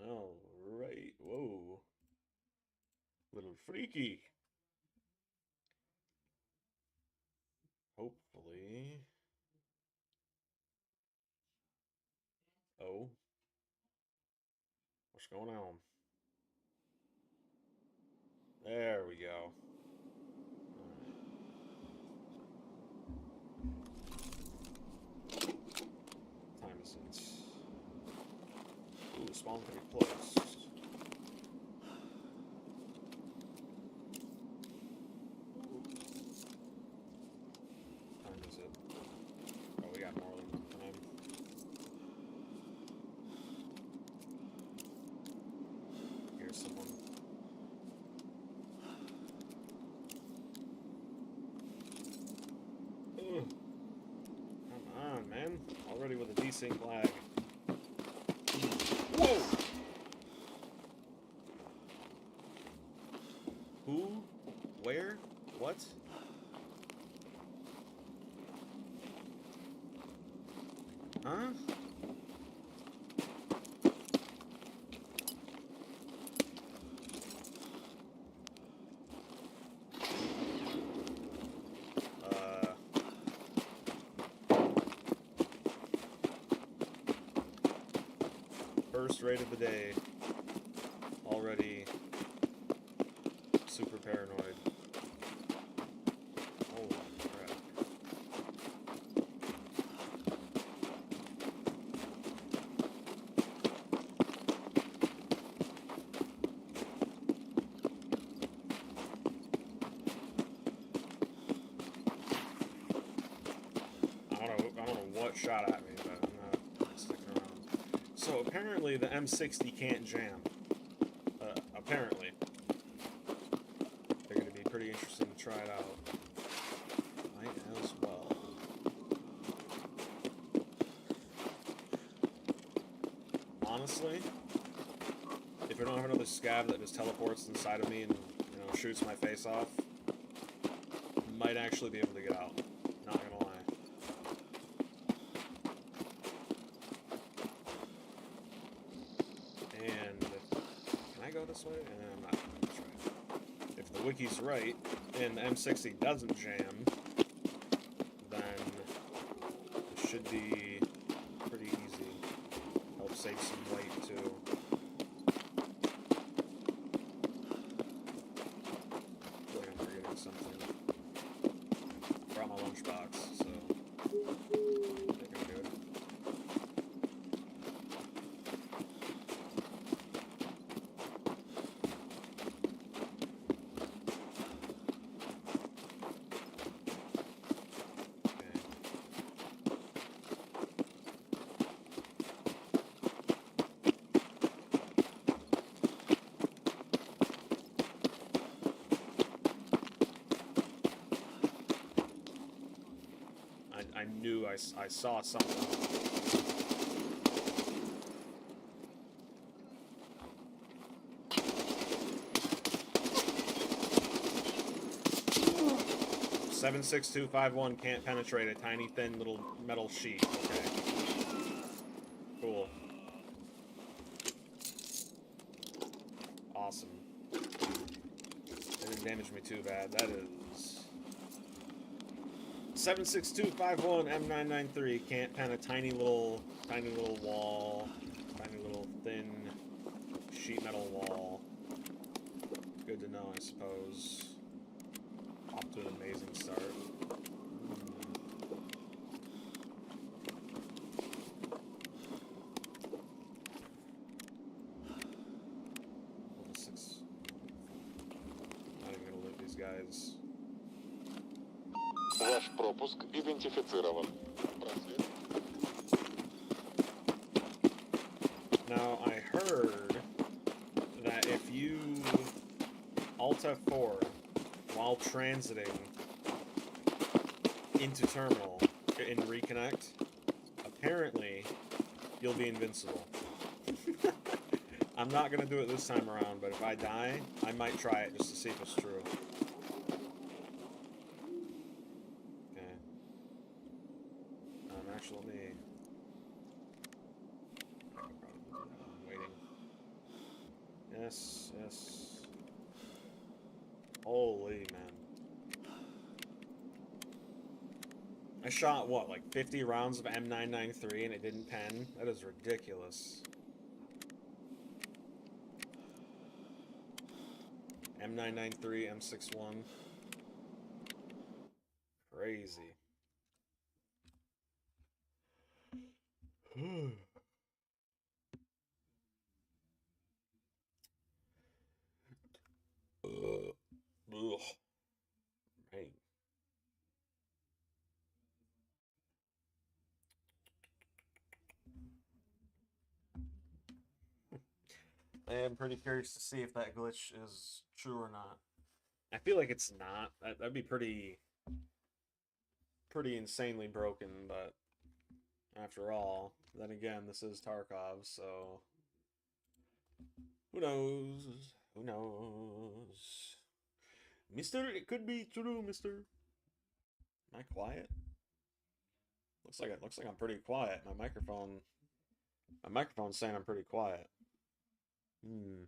All right. Whoa. Little freaky. Hopefully. Oh, what's going on? There we go. Time is it? Ooh, spawn pretty close. Time is it? Oh, we got more than enough time. Here's someone. Ugh. Come on, man. Already with a desync lag. Whoa! Who? Where? What? Huh? First raid of the day. Already super paranoid. Holy crap. I don't know what shot at me, but I'm not sticking around. So apparently the M60 can't jam. Apparently. They're going to be pretty interesting to try it out. Might as well. Honestly, if we don't have another scav that just teleports inside of me and shoots my face off, might actually be able to get out. Not gonna lie. And can I go this way? And I'm not. That's right. If the wiki's right and the M60 doesn't jam, then it should be pretty easy. Help save some weight too. I feel like I'm forgetting something. I brought my lunchbox, so I think I'm good. I knew I saw something. Seven 6251 can't penetrate a tiny thin little metal sheet. Okay. Cool. Awesome. It didn't damage me too bad. That is 76251 M993 can't pen a tiny little wall, tiny little thin sheet metal wall. Good to know, I suppose. Off to an amazing start. Level 6. Not even gonna loot these guys. Ваш пропуск идентифицирован. Now, I heard that if you Alt F4 while transiting into terminal in reconnect, apparently you'll be invincible. I'm not going to do it this time around, but if I die, I might try it just to see if it's true. Okay. Actually, let me... I'm waiting. Yes, yes. Holy man. I shot, what, like 50 rounds of M993 and it didn't pen? That is ridiculous. M993, M61. Crazy. Ugh. Right. I am pretty curious to see if that glitch is true or not. I feel like it's not. That'd be pretty insanely broken, but after all, then again, this is Tarkov, so who knows? Who knows? Mister, it could be true, mister. Am I quiet? Looks like I'm pretty quiet. My microphone's saying I'm pretty quiet. Hmm.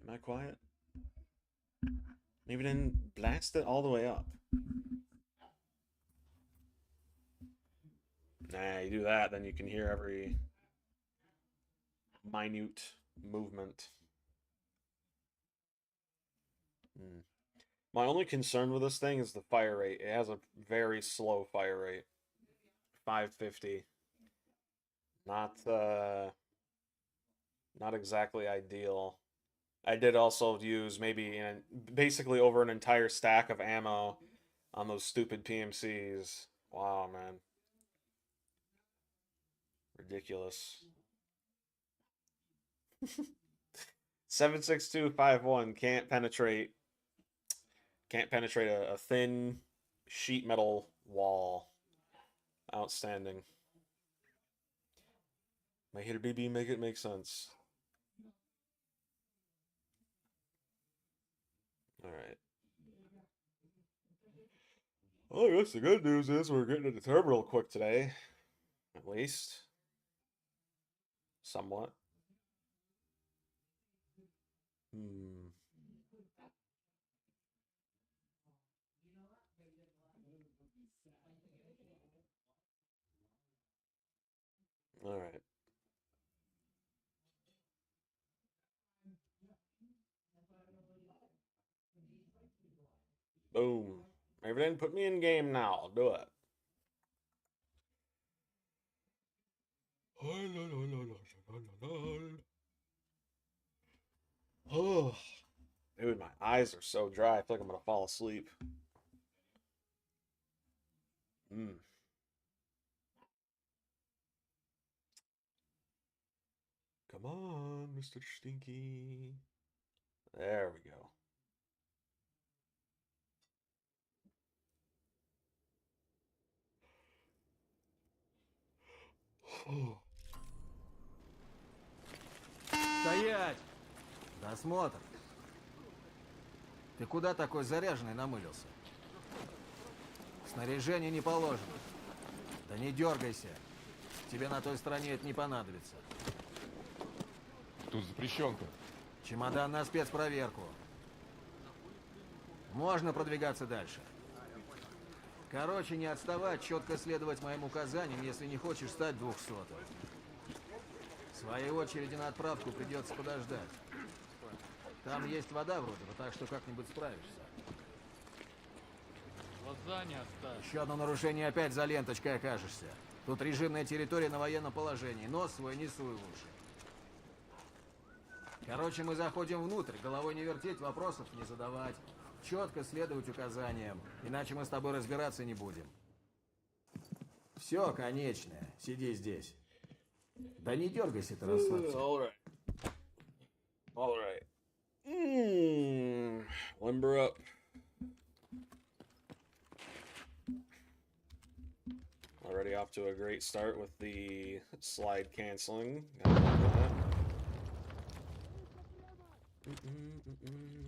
Am I quiet? Maybe then blast it all the way up. Nah, you do that, then you can hear every minute movement. Hmm. My only concern with this thing is the fire rate. It has a very slow fire rate. 550. Not not exactly ideal. I did also use maybe basically over an entire stack of ammo on those stupid PMCs. Wow, man. Ridiculous. 76251 can't penetrate a thin sheet metal wall. Outstanding. My hitter BB make it make sense. All right. Well, I guess the good news is we're getting to the terminal quick today. At least. Somewhat. Hmm. All right. Boom. Everything put me in game now. I'll do it. Oh, dude, my eyes are so dry. I feel like I'm gonna fall asleep. Mm. Come on, Mr. Stinky. There we go. Стоять! Досмотр. Ты куда такой заряженный намылился? Снаряжение не положено. Да не дергайся. Тебе на той стороне это не понадобится. Тут запрещенка. Чемодан на спецпроверку. Можно продвигаться дальше. Короче, не отставать, четко следовать моим указаниям, если не хочешь стать 200-м. В своей очереди на отправку придется подождать. Там есть вода вроде бы, так что как-нибудь справишься. Глаза не оставь. Еще одно нарушение, опять за ленточкой окажешься. Тут режимная территория на военном положении. Нос свой не суй в уши. Короче, мы заходим внутрь, головой не вертеть, вопросов не задавать. Четко следовать указаниям, иначе мы с тобой разбираться не будем. Все, конечное. Сиди здесь. Да не дергайся ты, расслабься. All right. Limber up. Already off to a great start with the slide canceling. Gotta love that. Boom, boom, boom.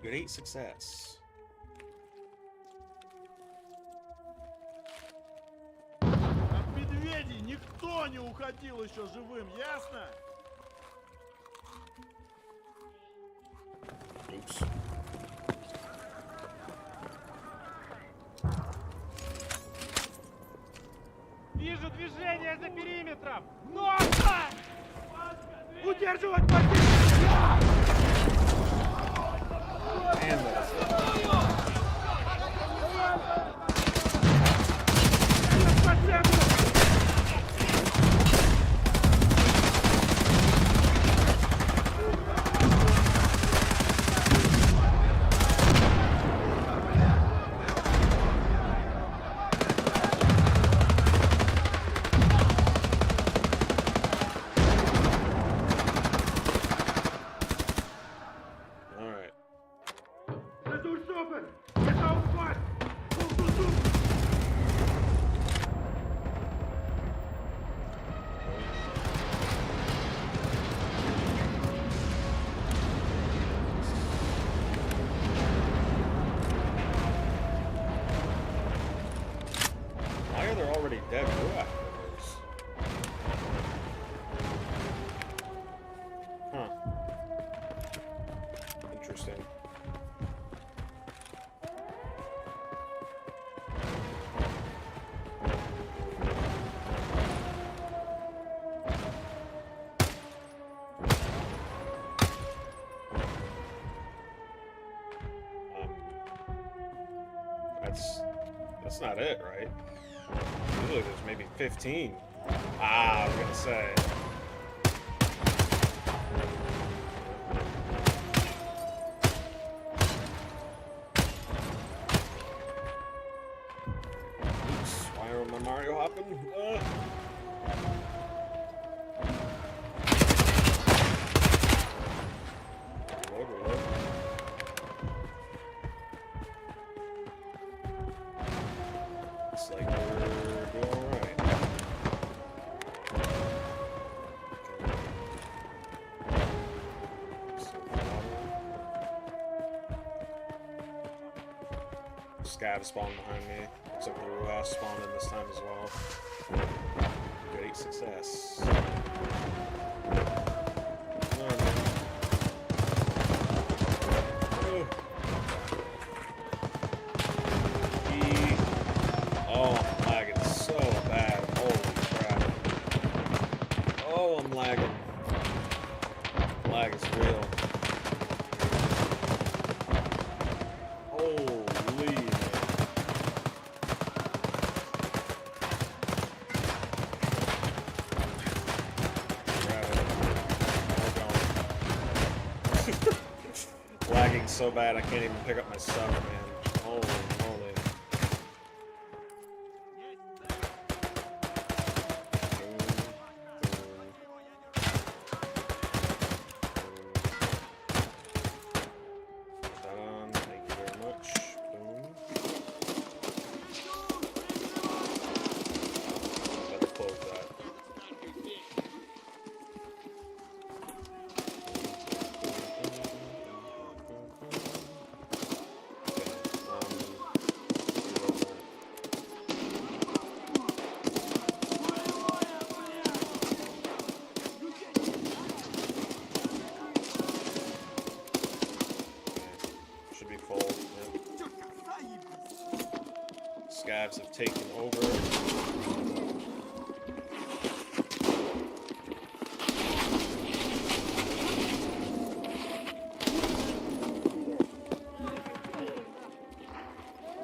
Great success. От медведей никто не уходил еще живым, ясно? Oops. Вижу движение за периметром! Носа! Удерживать позицию! And По центру! alright. The door's open! Get out fast! Move! Why are there already dead Ruach members? Huh. Interesting. That's not it, right? Usually there's maybe 15. Ah, I was gonna say. Oops, why am I Mario hopping? Reload. Looks like we're doing alright. Scav spawned behind me. Looks like the Ruach spawned in this time as well. Great success. Oh, I'm lagging so bad. Holy crap. Oh, I'm lagging. Lag is real. Holy man. Lagging so bad I can't even pick up my stuff, man. Holy moly. Done. Thank you very much. Boom. Better close that. Should be full. Yep. Scavs have taken over.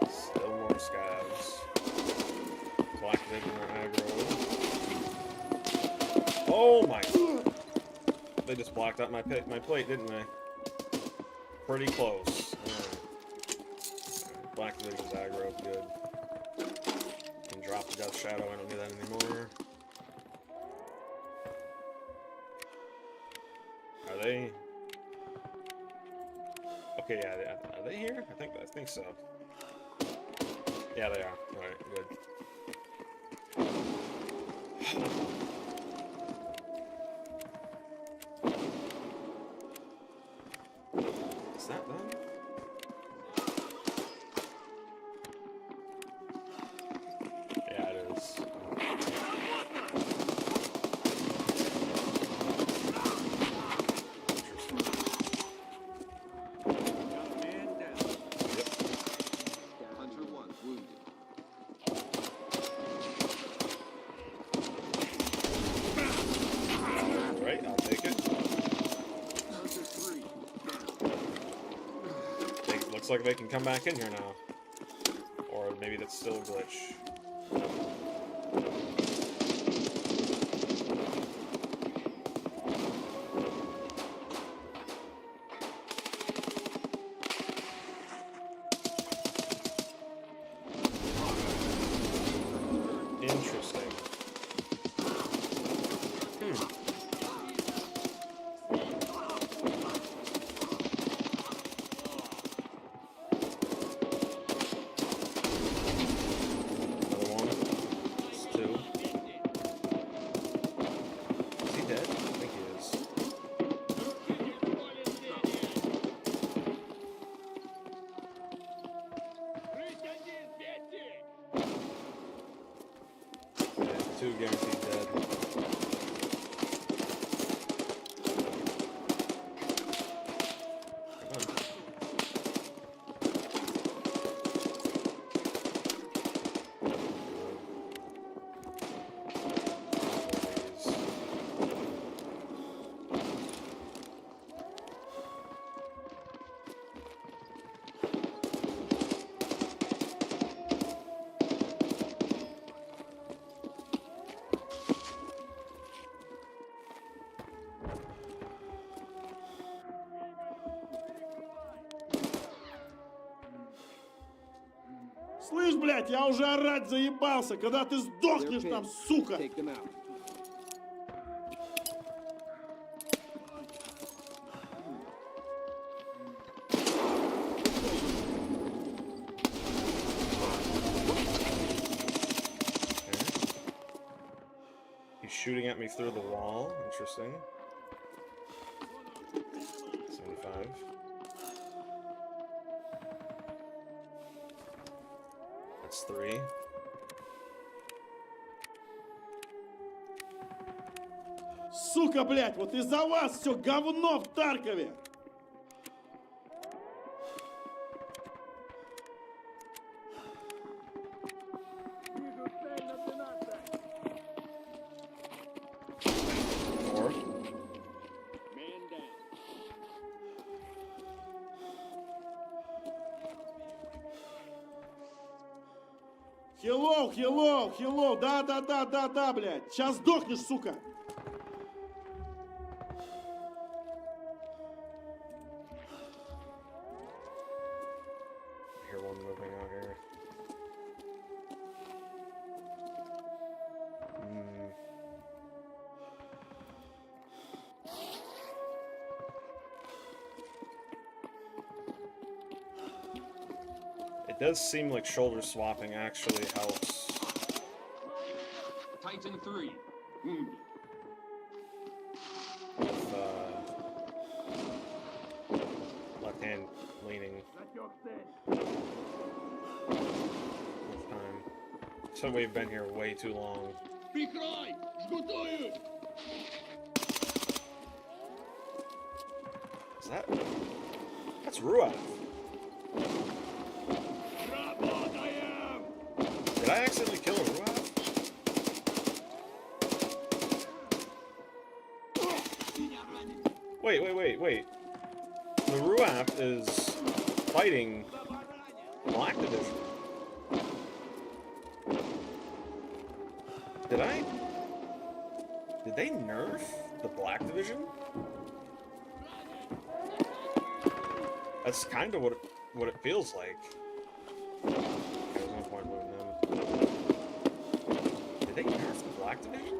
Still more scavs. Black Vision are aggro. Oh my! They just blocked out my plate, didn't they? Pretty close. Alright. Black Vision's aggro, good. Can drop the Death Shadow, I don't do that anymore. Are they? Okay, yeah, are they here? I think so. Yeah, they are. Alright, good. Is that done? is. Hunter 1 wounded. Right, I'll take it. Hunter 3 Looks like they can come back in here now. Or maybe that's still a glitch. Interesting. Another one. It's two. Is he dead? I think he is. Yeah, two guaranteed dead. Come on. Слышь, блядь, я уже орать заебался, когда ты сдохнешь там, сука! Take them out. He's shooting at me through the wall. Interesting. 75. That's 3. Сука, блядь, вот из-за вас все говно в Таркове! Four. Хеллоу, хеллоу, хеллоу, да, блядь, сейчас сдохнешь, сука! I hear one moving out here. It does seem like shoulder swapping actually helps. Titan 3 wounded. With left hand leaning with time. So we've been here way too long. Прикрой! Жгутую! Is that? That's Ruaf. Did I accidentally kill a Ruaf? Wait. The Ruaf is fighting Black Division. Did they nerf the Black Division? That's kind of what it feels like. There's no point moving them. Did they nerf the Black Division?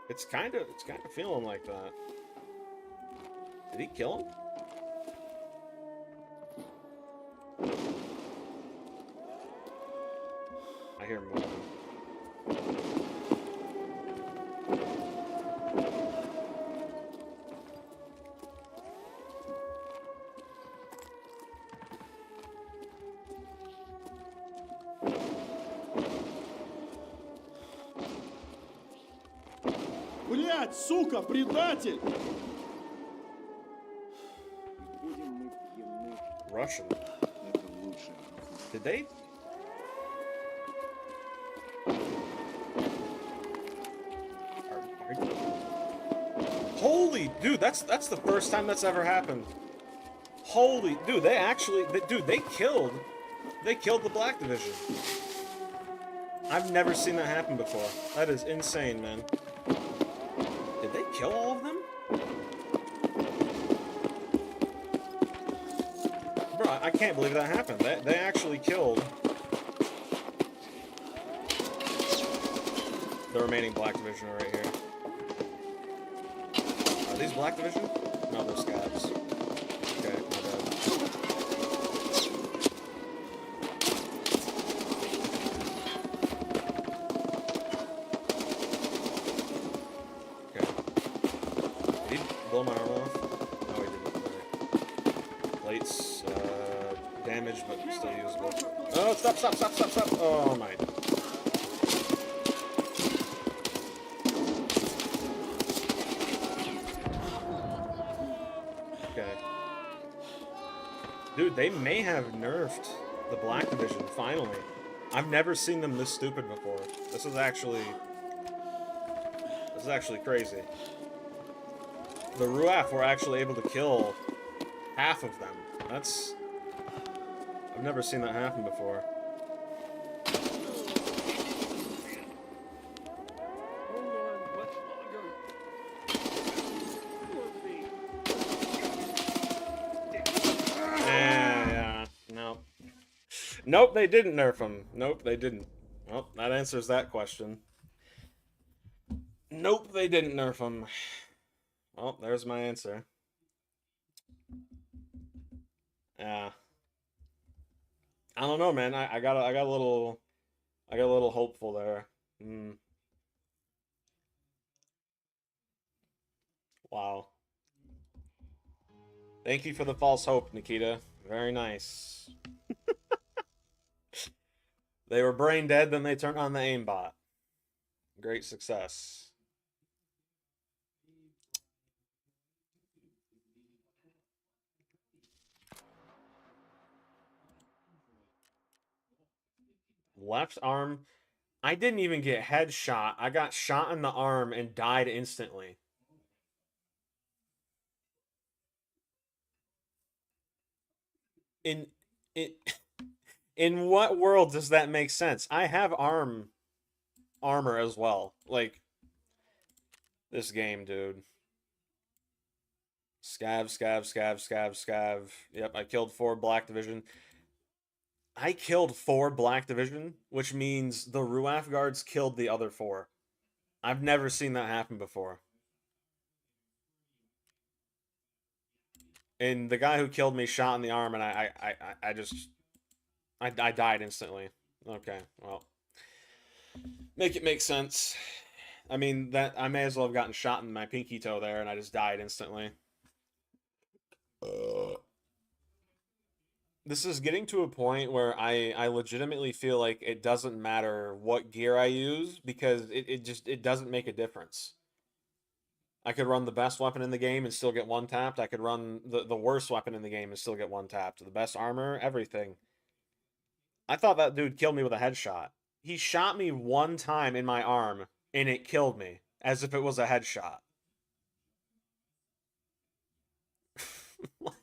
It's kind of feeling like that. Did he kill him? I hear him moving. Блядь, сука, предатель! Будем мы пьяны. Russian. Это лучше. Did they? Holy dude, that's the first time that's ever happened. Holy dude, they killed the Black Division. I've never seen that happen before. That is insane, man. Did they kill all of them? Bro, I can't believe that happened. They actually killed the remaining Black Division right here. Are these Black Division? No, they're scabs. Okay, my bad. Okay. Did he blow my arm off? No, he didn't. Alright. Plates, damaged, but still usable. Oh, stop! Oh my. Okay. Dude, they may have nerfed the Black Division, finally. I've never seen them this stupid before. This is actually crazy. The Ruaf were actually able to kill half of them. That's... I've never seen that happen before. Yeah. Nope. Nope, they didn't nerf him. Nope, they didn't. Well, that answers that question. Nope, they didn't nerf him. Well, there's my answer. Yeah. I don't know, man. I got a little hopeful there. Wow. Thank you for the false hope, Nikita. Very nice. They were brain dead, then they turned on the aimbot. Great success. Left arm. I didn't even get headshot. I got shot in the arm and died instantly. In what world does that make sense? I have armor as well. Like, this game, dude. Scav. Yep, I killed 4 Black Division. I killed 4 Black Division, which means the Ruaf guards killed the other 4. I've never seen that happen before. And the guy who killed me shot in the arm, and I died instantly. Okay, well, make it make sense. I mean, that I may as well have gotten shot in my pinky toe there, and I just died instantly. This is getting to a point where I legitimately feel like it doesn't matter what gear I use, because it doesn't make a difference. I could run the best weapon in the game and still get one tapped. I could run the worst weapon in the game and still get one tapped. The best armor, everything. I thought that dude killed me with a headshot. He shot me one time in my arm, and it killed me, as if it was a headshot.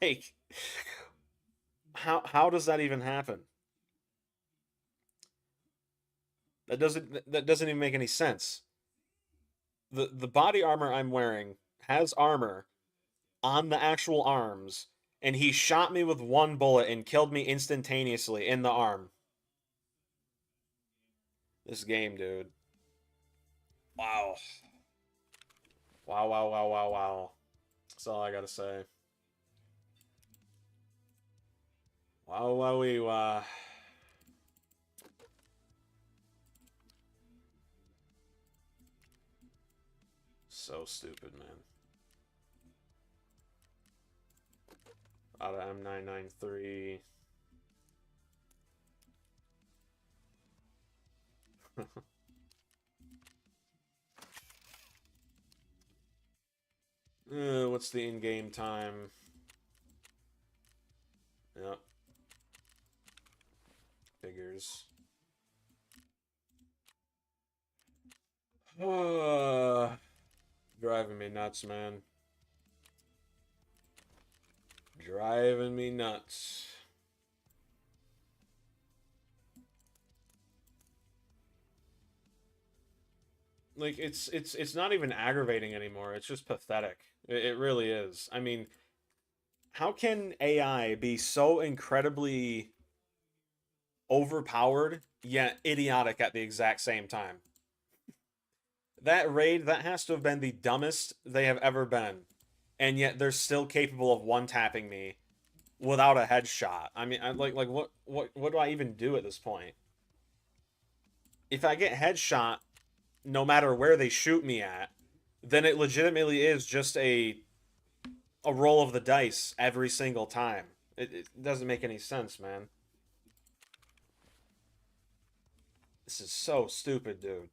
Like, how does that even happen? That doesn't even make any sense. The body armor I'm wearing has armor on the actual arms, and he shot me with one bullet and killed me instantaneously in the arm. This game, dude. Wow. Wow. That's all I gotta say. Wow. So stupid, man. Out of M993. what's the in-game time? Yep. Figures. Driving me nuts, man. Driving me nuts. Like, it's not even aggravating anymore. It's just pathetic. It really is. I mean, how can AI be so incredibly overpowered yet idiotic at the exact same time? That raid, that has to have been the dumbest they have ever been. And yet they're still capable of one-tapping me without a headshot. I mean, what do I even do at this point? If I get headshot, no matter where they shoot me at, then it legitimately is just a roll of the dice every single time. It doesn't make any sense, man. This is so stupid, dude.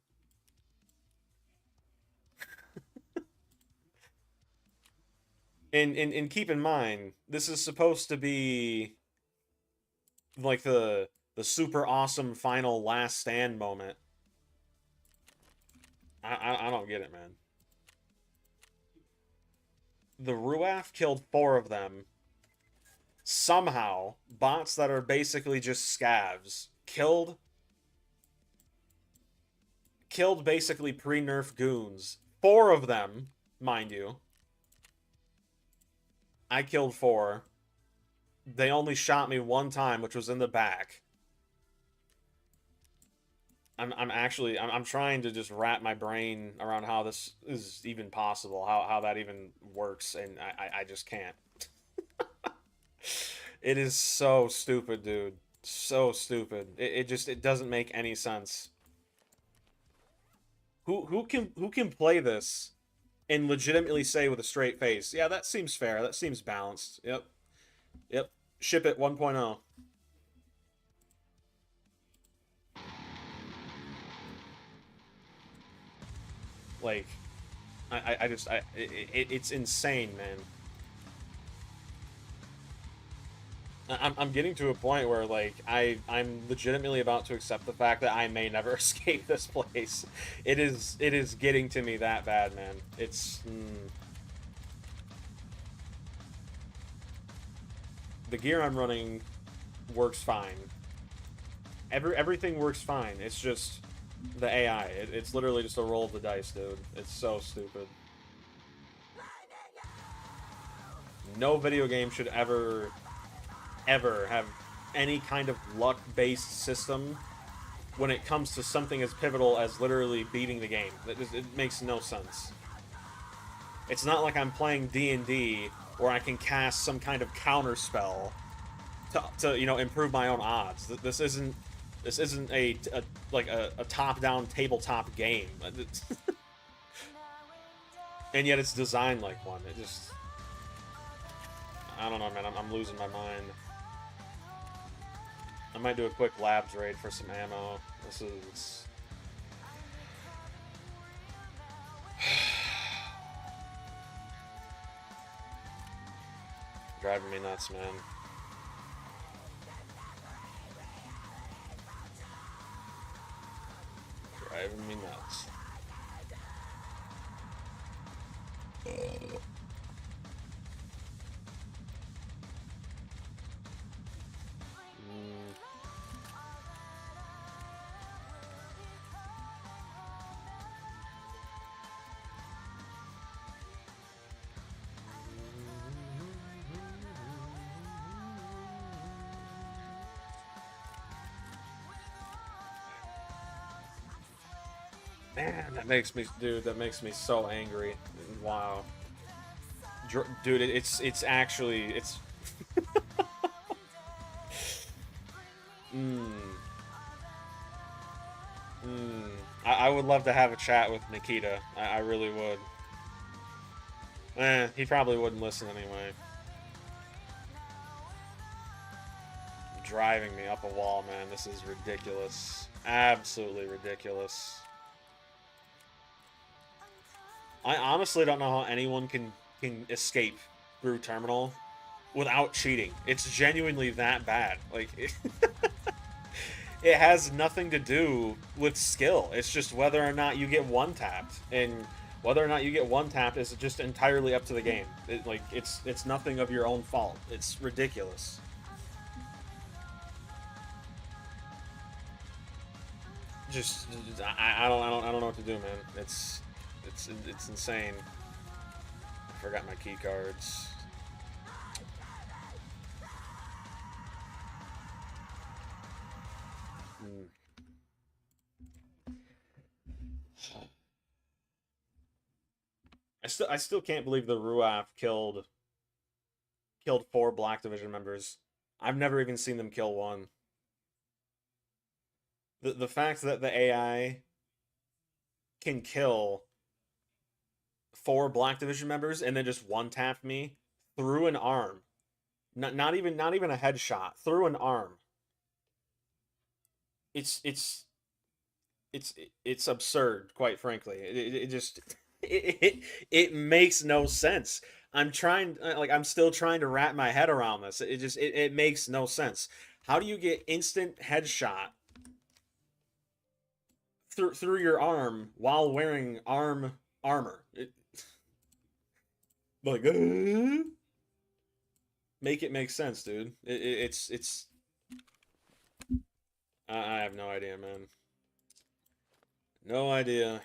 And keep in mind, this is supposed to be like the super awesome final last stand moment. I don't get it, man. The Ruaf killed 4 of them. Somehow, bots that are basically just scavs killed basically pre-nerf goons. 4 of them, mind you. I killed 4. They only shot me 1 time, which was in the back. I'm trying to just wrap my brain around how this is even possible, how that even works, and I just can't. It is so stupid, dude. So stupid. It doesn't make any sense. Who can play this and legitimately say with a straight face, yeah, that seems fair, that seems balanced. Yep. Ship it 1.0. Like, it's insane, man. I'm getting to a point where, like, I'm legitimately about to accept the fact that I may never escape this place. It is getting to me that bad, man. It's the gear I'm running works fine. Everything works fine. It's just the AI. It's literally just a roll of the dice, dude. It's so stupid. No video game should ever have any kind of luck-based system when it comes to something as pivotal as literally beating the game. It makes no sense. It's not like I'm playing D&D where I can cast some kind of counter spell to you know, improve my own odds. This isn't a top-down tabletop game. And yet it's designed like one. It just, I don't know, man. I'm losing my mind. I might do a quick labs raid for some ammo. This is... driving me nuts, man. Driving me nuts. Man, that makes me, dude, that makes me so angry. Wow. Dude, it's actually, it's... I would love to have a chat with Nikita. I really would. He probably wouldn't listen anyway. Driving me up a wall, man. This is ridiculous. Absolutely ridiculous. I honestly don't know how anyone can can escape through terminal without cheating. It's genuinely that bad. Like, it has nothing to do with skill. It's just whether or not you get one-tapped. And whether or not you get one-tapped is just entirely up to the game. It's nothing of your own fault. It's ridiculous. I don't know what to do, man. It's insane. I forgot my key cards. I still can't believe the Ruaf killed 4 Black Division members. I've never even seen them kill one. The fact that the AI can kill 4 Black Division members and then just one-tap me through an arm. Not even a headshot, through an arm. It's absurd, quite frankly. It makes no sense. I'm still trying to wrap my head around this. It makes no sense. How do you get instant headshot through your arm while wearing armor? Make it make sense, dude. It's I have no idea, man. No idea.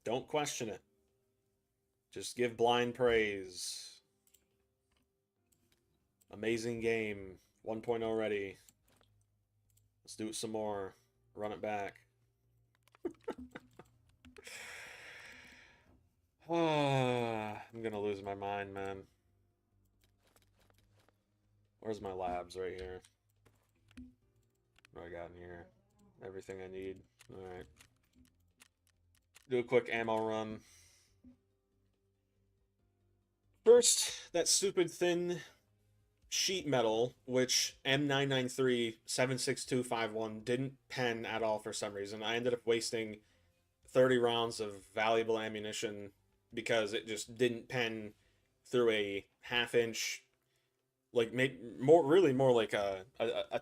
Don't question it. Just give blind praise. Amazing game. 1.0 ready. Let's do it some more. Run it back. I'm gonna lose my mind, man. Where's my labs? Right here. What do I got in here? Everything I need. Alright. Do a quick ammo run. First, that stupid thin sheet metal, which M993-76251 didn't pen at all for some reason. I ended up wasting 30 rounds of valuable ammunition because it just didn't pen through a half-inch, like really more like a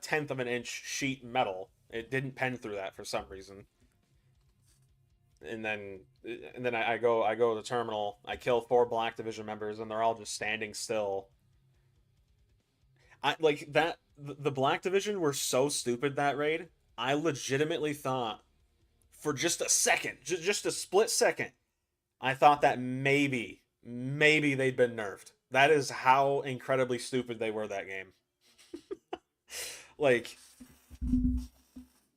tenth of an inch sheet metal. It didn't pen through that for some reason. And then I go to the terminal. I kill 4 Black Division members, and they're all just standing still. The Black Division were so stupid that raid. I legitimately thought, for just a second, just a split second, I thought that maybe they'd been nerfed. That is how incredibly stupid they were that game. Like,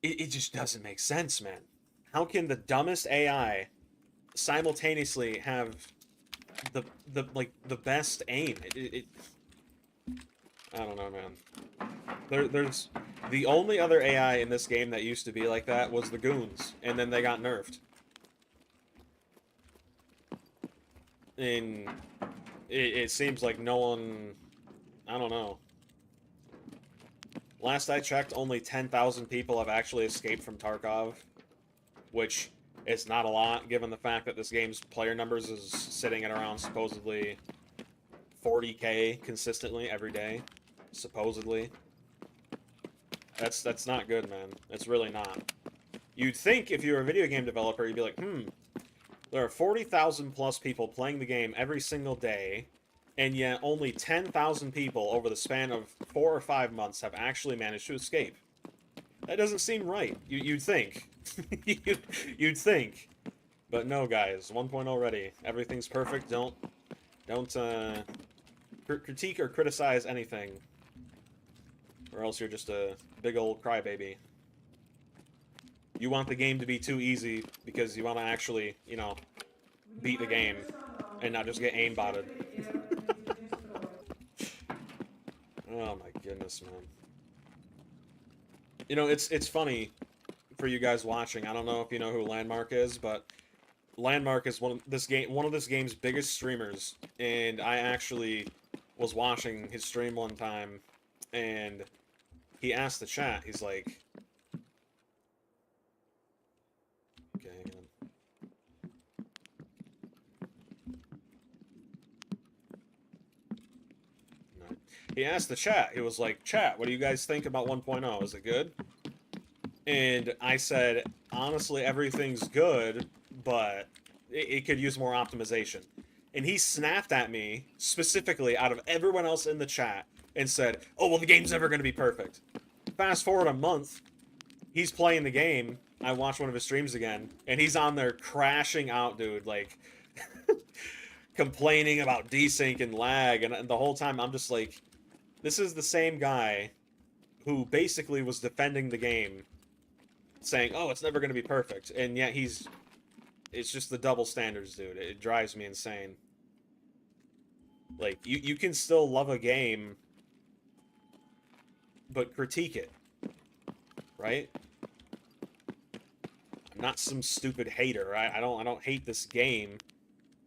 it just doesn't make sense, man. How can the dumbest AI simultaneously have the best aim? I don't know, man. There's the only other AI in this game that used to be like that was the goons, and then they got nerfed. And it seems like no one, I don't know. Last I checked, only 10,000 people have actually escaped from Tarkov, which is not a lot, given the fact that this game's player numbers is sitting at around supposedly 40K consistently every day. Supposedly. That's not good, man. It's really not. You'd think if you were a video game developer, you'd be like, there are 40,000 plus people playing the game every single day, and yet only 10,000 people over the span of 4 or 5 months have actually managed to escape. That doesn't seem right. You'd think. You'd think. But no, guys. 1.0 ready. Everything's perfect. Don't critique or criticize anything, or else you're just a big old crybaby. You want the game to be too easy because you want to actually, beat the game and not just get aimbotted. Oh my goodness, man. It's funny for you guys watching. I don't know if you know who Landmark is, but Landmark is one of this game's biggest streamers, and I actually was watching his stream one time, and he asked the chat, he's like, okay, hang on. he asked the chat. He was like, "Chat, what do you guys think about 1.0? Is it good?" And I said, "Honestly, everything's good, but it could use more optimization." And he snapped at me specifically out of everyone else in the chat and said, "Oh, well, the game's never going to be perfect." Fast forward a month, he's playing the game. I watched one of his streams again, and he's on there crashing out, dude, like complaining about desync and lag, and the whole time I'm just like, this is the same guy who basically was defending the game, saying, "Oh, it's never going to be perfect," and yet it's just the double standards, dude. It drives me insane. Like, you can still love a game, but critique it, right? I'm not some stupid hater. I don't hate this game.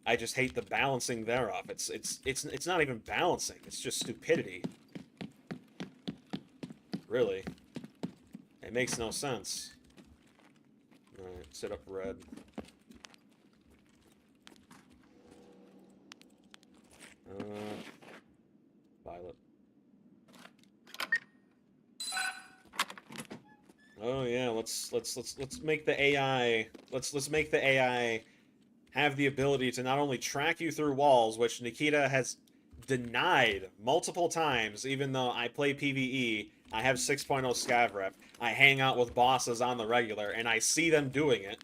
I just hate the balancing thereof. It's not even balancing. It's just stupidity. Really. It makes no sense. Alright, set up red. Violet. Oh yeah, let's make the AI let's make the AI have the ability to not only track you through walls, which Nikita has denied multiple times, even though I play PvE, I have 6.0 scav rep, I hang out with bosses on the regular, and I see them doing it,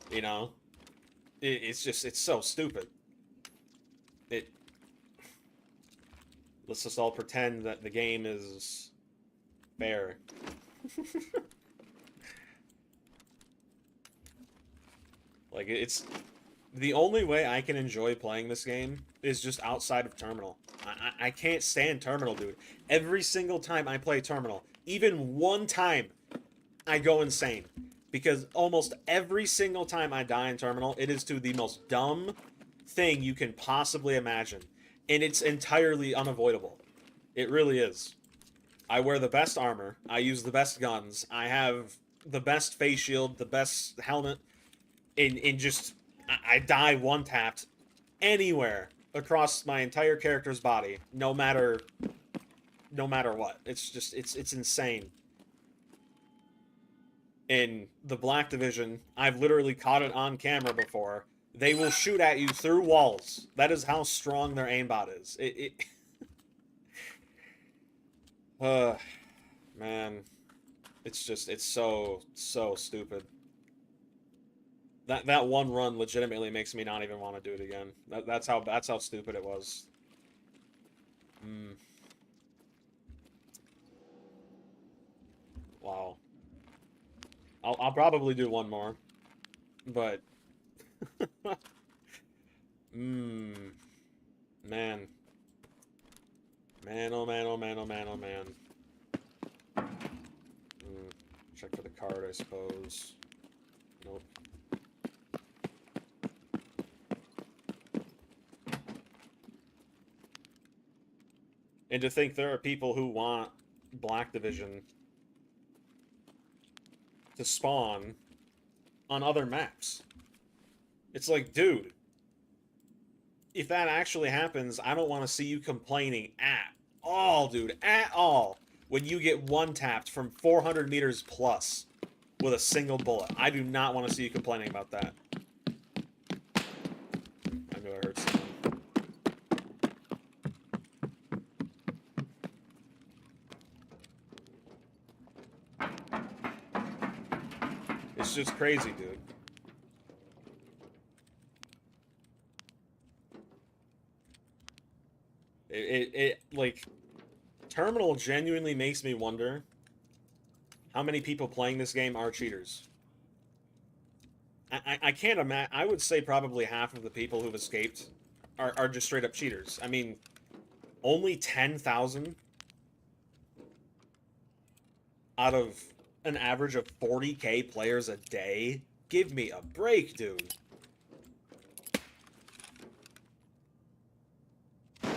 you know? It's so stupid. Let's just all pretend that the game is fair. Like, it's... The only way I can enjoy playing this game is just outside of Terminal. I can't stand Terminal, dude. Every single time I play Terminal, even one time, I go insane. Because almost every single time I die in Terminal, it is to the most dumb thing you can possibly imagine. And it's entirely unavoidable. It really is. I wear the best armor. I use the best guns. I have the best face shield, the best helmet. And just... I die one-tapped anywhere across my entire character's body, no matter what. It's just, it's insane. In the Black Division, I've literally caught it on camera before. They will shoot at you through walls. That is how strong their aimbot is. Man. It's just, it's so stupid. That one run legitimately makes me not even want to do it again. That's how stupid it was. Wow. I'll probably do one more, but man, man, oh man, oh man, oh man, oh man. Check for the card, I suppose. Nope. And to think there are people who want Black Division to spawn on other maps. It's like, dude, if that actually happens, I don't want to see you complaining at all, dude, at all, when you get one-tapped from 400 meters plus with a single bullet. I do not want to see you complaining about that. I knew I heard something. It's just crazy, dude. It like, Terminal genuinely makes me wonder how many people playing this game are cheaters. I can't imagine. I would say probably half of the people who've escaped are just straight up cheaters. I mean, only 10,000 out of an average of 40k players a day? Give me a break, dude. We're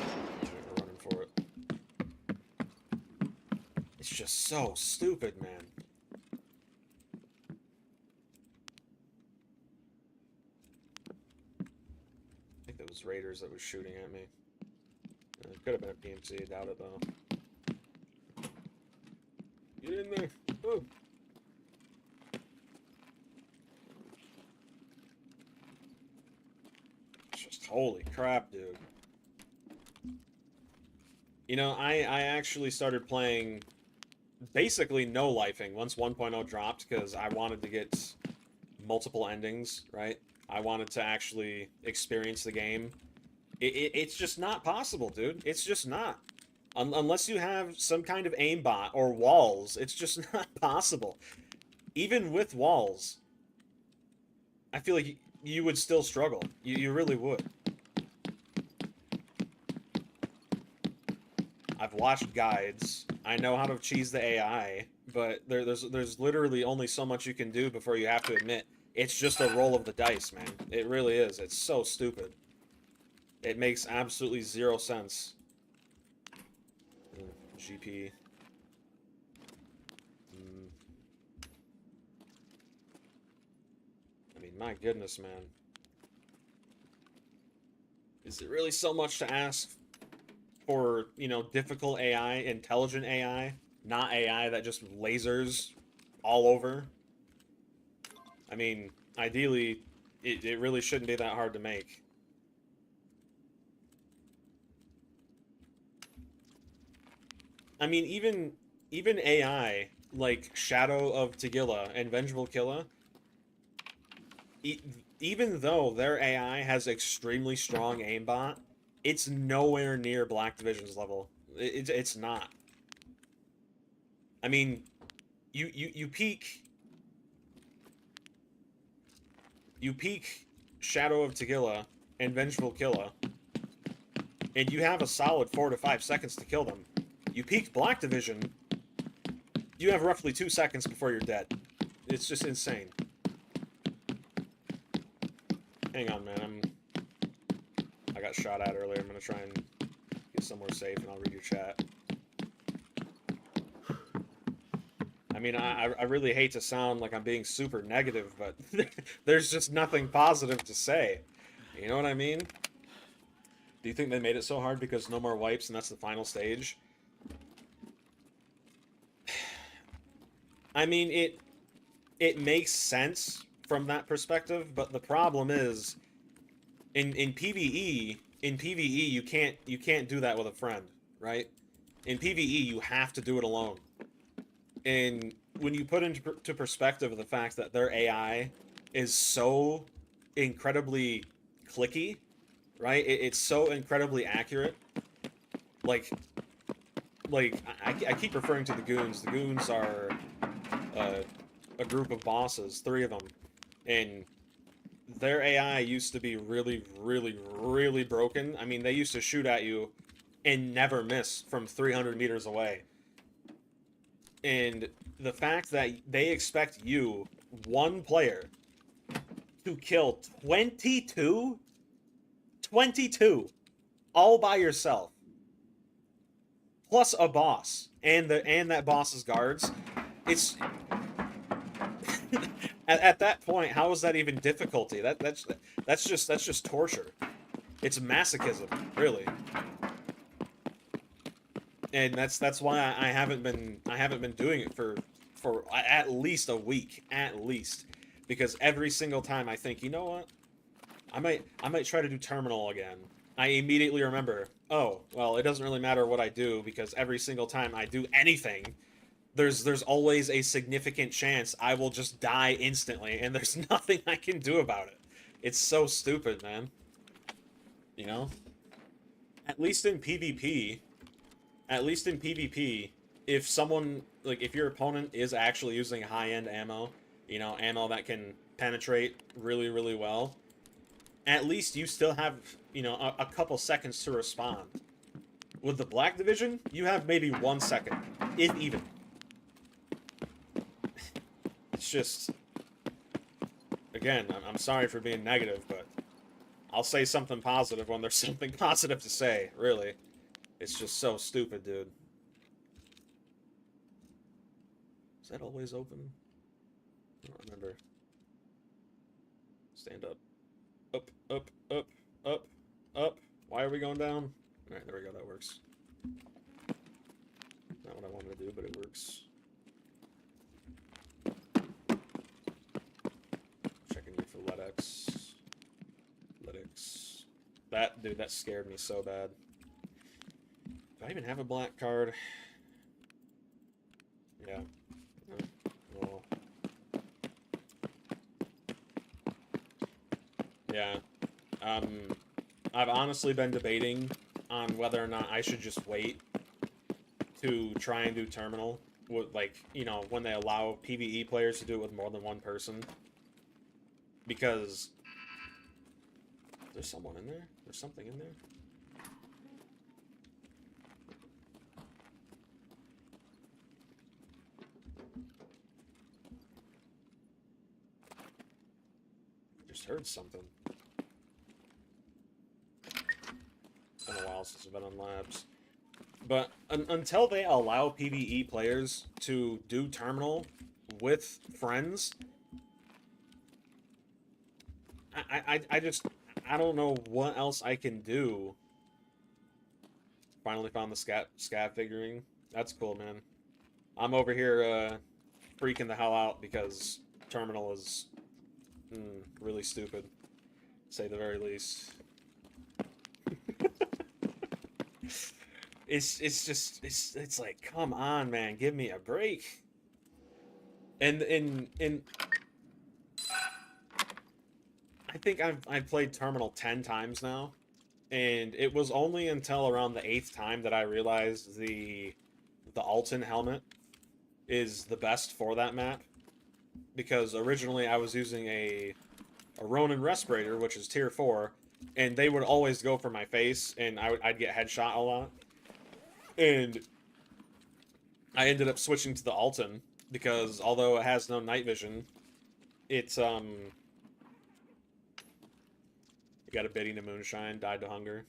running for it. It's just so stupid, man. I think that was Raiders that was shooting at me. It could have been a PMC, I doubt it though. Get in there. Oh. Just holy crap, dude. You know, I actually started playing basically no lifing once 1.0 dropped because I wanted to get multiple endings, right? I wanted to actually experience the game. It's just not possible, dude. It's just not. Unless you have some kind of aimbot or walls, it's just not possible. Even with walls, I feel like you would still struggle. You really would. I've watched guides. I know how to cheese the AI, but there's literally only so much you can do before you have to admit it's just a roll of the dice, man. It really is. It's so stupid. It makes absolutely zero sense. GP. I mean, my goodness, man. Is it really so much to ask for, you know, difficult AI, intelligent AI, not AI that just lasers all over? I mean, ideally, it really shouldn't be that hard to make. I mean, even AI like Shadow of Tagilla and Vengeful Killa, even though their AI has extremely strong aimbot, it's nowhere near Black Division's level. It's not. I mean, you peak Shadow of Tagilla and Vengeful Killa, and you have a solid 4 to 5 seconds to kill them. You peak Black Division, you have roughly 2 seconds before you're dead. It's just insane. Hang on, man. I got shot at earlier. I'm gonna try and get somewhere safe, and I'll read your chat. I mean, I really hate to sound like I'm being super negative, but there's just nothing positive to say. You know what I mean? Do you think they made it so hard because no more wipes and that's the final stage? I mean, it makes sense from that perspective, but the problem is in PvE, you can't do that with a friend, right? In PvE, you have to do it alone. And when you put into perspective the fact that their AI is so incredibly clicky, right? It's so incredibly accurate. Like I keep referring to the goons. The goons are a group of bosses, 3 of them, and their AI used to be really, really, really broken. I mean, they used to shoot at you and never miss from 300 meters away. And the fact that they expect you, one player, to kill 22, all by yourself, plus a boss and that boss's guards, it's at that point, how is that even difficulty? That's just torture. It's masochism, really. And that's why I haven't been doing it for at least a week, at least, because every single time I think, you know what, I might try to do terminal again. I immediately remember, oh well, it doesn't really matter what I do because every single time I do anything, there's always a significant chance I will just die instantly, and there's nothing I can do about it. It's so stupid, man. You know? At least in PvP, if someone, like, if your opponent is actually using high-end ammo, you know, ammo that can penetrate really, really well, at least you still have, you know, a couple seconds to respond. With the Black Division, you have maybe 1 second, if even. It's just, again, I'm sorry for being negative, but I'll say something positive when there's something positive to say, really. It's just so stupid, dude. Is that always open? I don't remember. Stand up. Up, up, up, up, up. Why are we going down? Alright, there we go, that works. Not what I wanted to do, but it works. Checking you for LEDX. LEDX. That, dude, that scared me so bad. Do I even have a black card? Yeah. Well. Yeah. I've honestly been debating on whether or not I should just wait to try and do terminal with, like, you know, when they allow PvE players to do it with more than one person. Because there's someone in there? There's something in there? I just heard something. It's been a while since I've been on labs. But until they allow PvE players to do terminal with friends, I just, I don't know what else I can do. Finally found the scav figurine. That's cool, man. I'm over here freaking the hell out because terminal is really stupid, to say the very least. It's like, come on, man, give me a break. And I think I've played Terminal 10 times now, and it was only until around the 8th time that I realized the Alton helmet is the best for that map, because originally I was using a Ronin respirator, which is tier 4, and they would always go for my face, and I'd get headshot a lot. And I ended up switching to the Alton because although it has no night vision, it's you got a bidding to moonshine, died to hunger.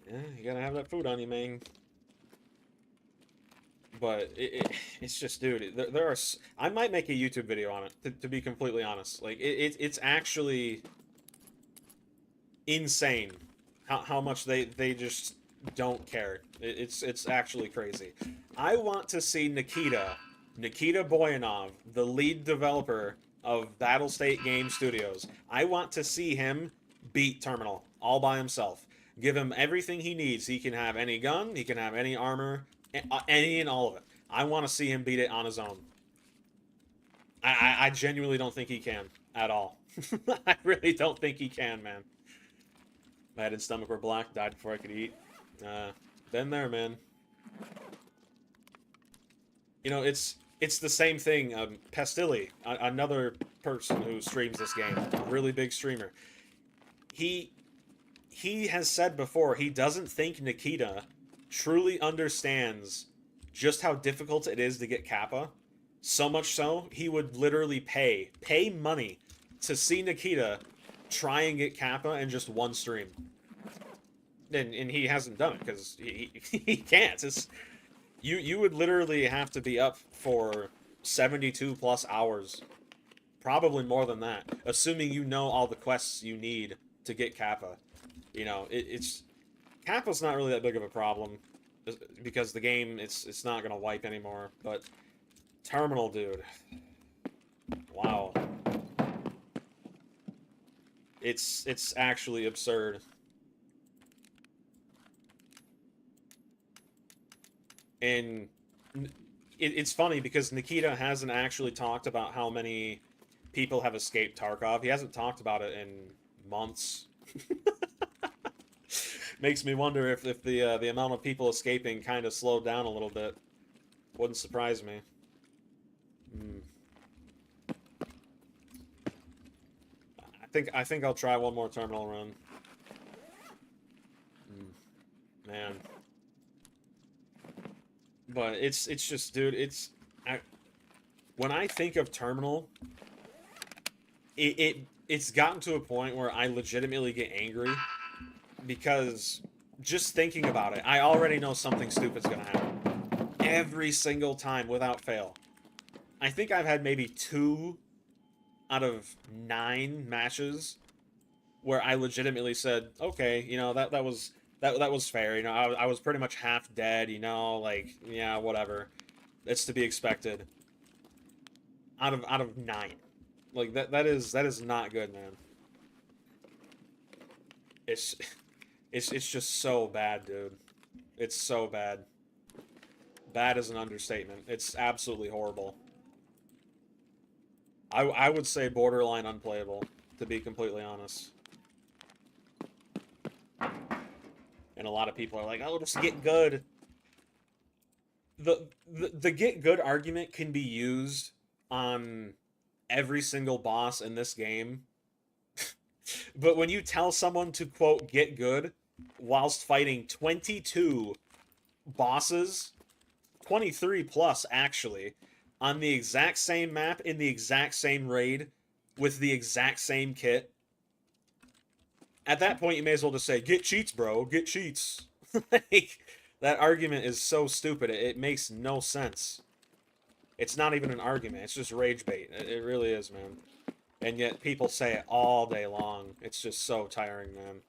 Yeah, you gotta have that food on you, man. But it's just, dude, there are. I might make a YouTube video on it, to be completely honest. Like it's actually insane how much they just don't care. It's actually crazy. I want to see Nikita Boyanov, the lead developer of Battlestate Game Studios. I want to see him beat Terminal all by himself. Give him everything he needs. He can have any gun, he can have any armor, any and all of it. I want to see him beat it on his own. I genuinely don't think he can at all. I really don't think he can, man. My head and stomach were black, died before I could eat. Been there, man. You know, it's the same thing. Pastilli, another person who streams this game, a really big streamer. He has said before he doesn't think Nikita truly understands just how difficult it is to get Kappa. So much so, he would literally pay money to see Nikita try and get Kappa in just one stream. And he hasn't done it because he can't. It's, you would literally have to be up for 72 plus hours, probably more than that, assuming you know all the quests you need to get Kappa. You know, it's Kappa's not really that big of a problem because the game it's not gonna wipe anymore. But Terminal, dude, wow, it's actually absurd. And it's funny because Nikita hasn't actually talked about how many people have escaped Tarkov. He hasn't talked about it in months. Makes me wonder if the amount of people escaping kind of slowed down a little bit. Wouldn't surprise me. I think I'll try one more terminal run. Man. But it's just, dude, when I think of terminal, it's gotten to a point where I legitimately get angry because just thinking about it, I already know something stupid's gonna happen every single time without fail. I think I've had maybe 2 out of 9 matches where I legitimately said, okay, you know, that was that was fair. You know, I was pretty much half dead. You know, like yeah, whatever. It's to be expected. Out of 9, like that is not good, man. It's it's just so bad, dude. It's so bad. Bad is an understatement. It's absolutely horrible. I would say borderline unplayable, to be completely honest. And a lot of people are like, "Oh, just get good." The get good argument can be used on every single boss in this game. But when you tell someone to quote get good whilst fighting 22 bosses, 23 plus actually, on the exact same map in the exact same raid with the exact same kit, at that point you may as well just say get cheats, bro, get cheats. Like, that argument is so stupid. It makes no sense. It's not even an argument. It's just rage bait. It really is, man. And yet people say it all day long. It's just so tiring, man.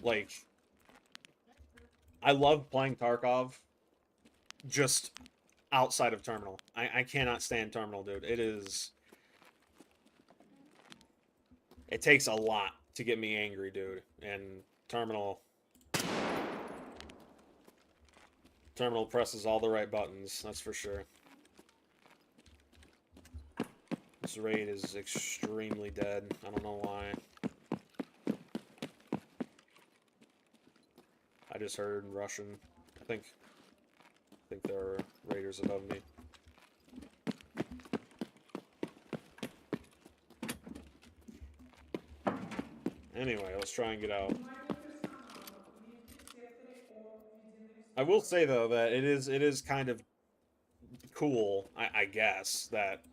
Like, I love playing Tarkov just outside of Terminal. I cannot stand Terminal, dude. It is... It takes a lot to get me angry, dude. And Terminal presses all the right buttons, that's for sure. This raid is extremely dead. I don't know why. I just heard Russian. I think there are raiders above me. Anyway, let's try and get out. I will say though that it is kind of cool, I guess, that,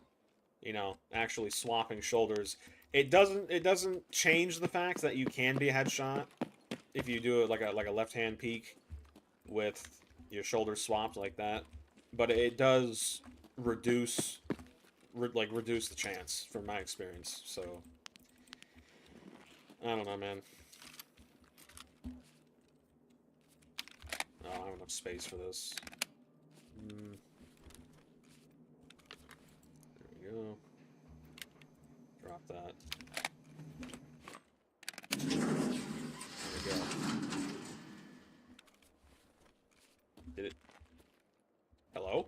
you know, actually swapping shoulders. It doesn't change the fact that you can be a headshot if you do it like a left-hand peek with your shoulders swapped like that, but it does reduce the chance from my experience. So I don't know, man. Oh, I don't have enough space for this. There we go. Drop that. There we go. Did it? Hello?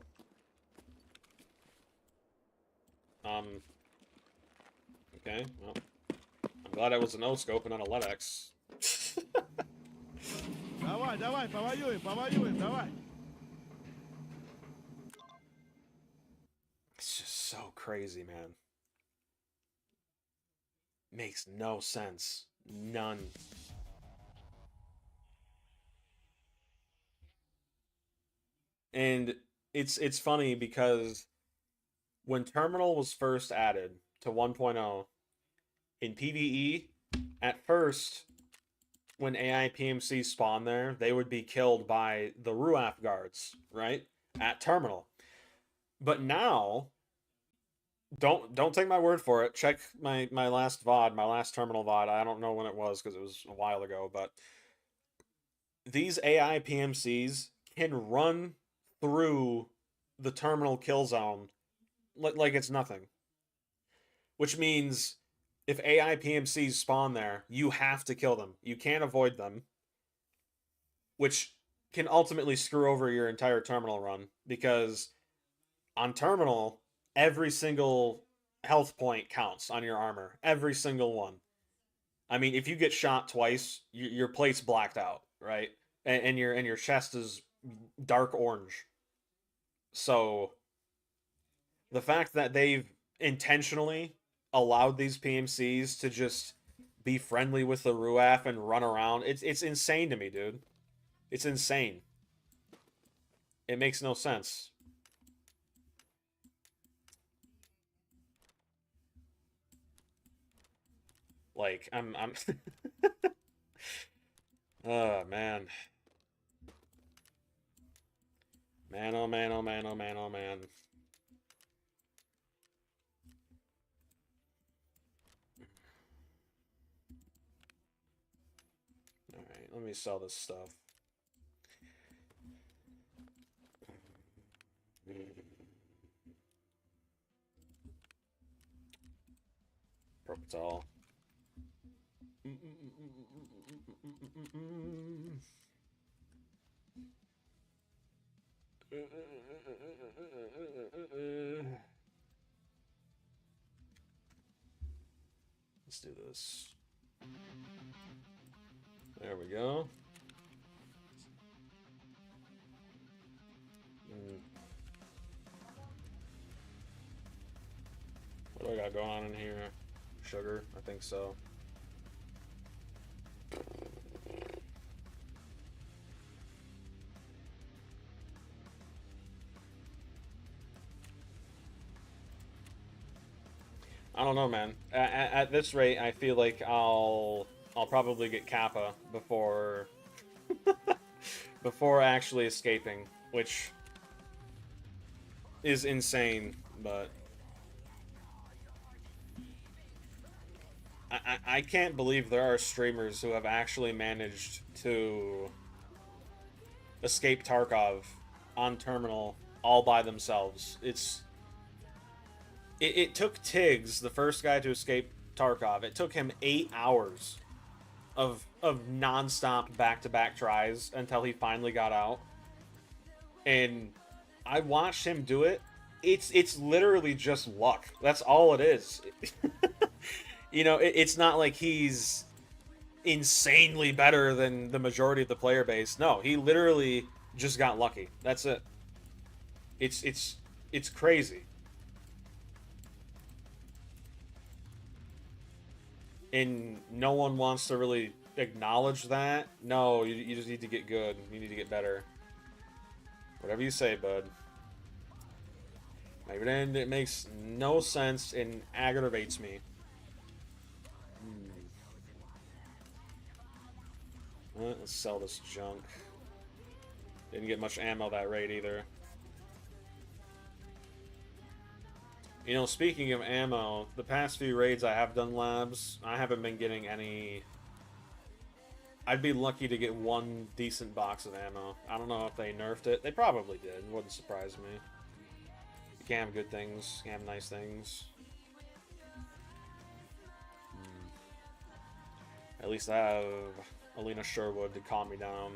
Okay, well. I'm glad I was a no-scope and not a LEDX. Давай, давай, повоюем, давай. It's just so crazy, man. Makes no sense. None. And it's funny because when Terminal was first added to 1.0 in PvE, at first, when AI PMCs spawn there, they would be killed by the Ruaf guards, right? At Terminal. But now, don't take my word for it. Check my last VOD, my last Terminal VOD. I don't know when it was because it was a while ago, but these AI PMCs can run through the Terminal kill zone like it's nothing. Which means if AI PMCs spawn there, you have to kill them. You can't avoid them. Which can ultimately screw over your entire Terminal run, because on Terminal, every single health point counts on your armor. Every single one. I mean, if you get shot twice, your plate's blacked out, right? And your chest is dark orange. So the fact that they've intentionally allowed these PMCs to just be friendly with the Ruaf and run around, it's insane to me, dude. It's insane. It makes no sense. Like, I'm oh man. Man, oh man, oh man, oh man, oh man. let me sell this stuff. Propital. Let's do this. There we go. What do I got going on in here? Sugar? I think so. I don't know, man. At this rate, I feel like I'll probably get Kappa before before actually escaping, which is insane, but I can't believe there are streamers who have actually managed to escape Tarkov on terminal all by themselves. It took Tiggs, the first guy to escape Tarkov, it took him 8 hours of non-stop back-to-back tries until he finally got out. And I watched him do it. It's literally just luck. That's all it is. You know, it's not like he's insanely better than the majority of the player base. No, he literally just got lucky. That's it. It's crazy. And no one wants to really acknowledge that. No, you just need to get good. You need to get better. Whatever you say, bud. Maybe then it makes no sense and aggravates me. Let's sell this junk. Didn't get much ammo that raid either. You know, speaking of ammo, the past few raids I have done labs, I haven't been getting any... I'd be lucky to get one decent box of ammo. I don't know if they nerfed it. They probably did. It wouldn't surprise me. You can have good things. You can have nice things. At least I have Alina Sherwood to calm me down.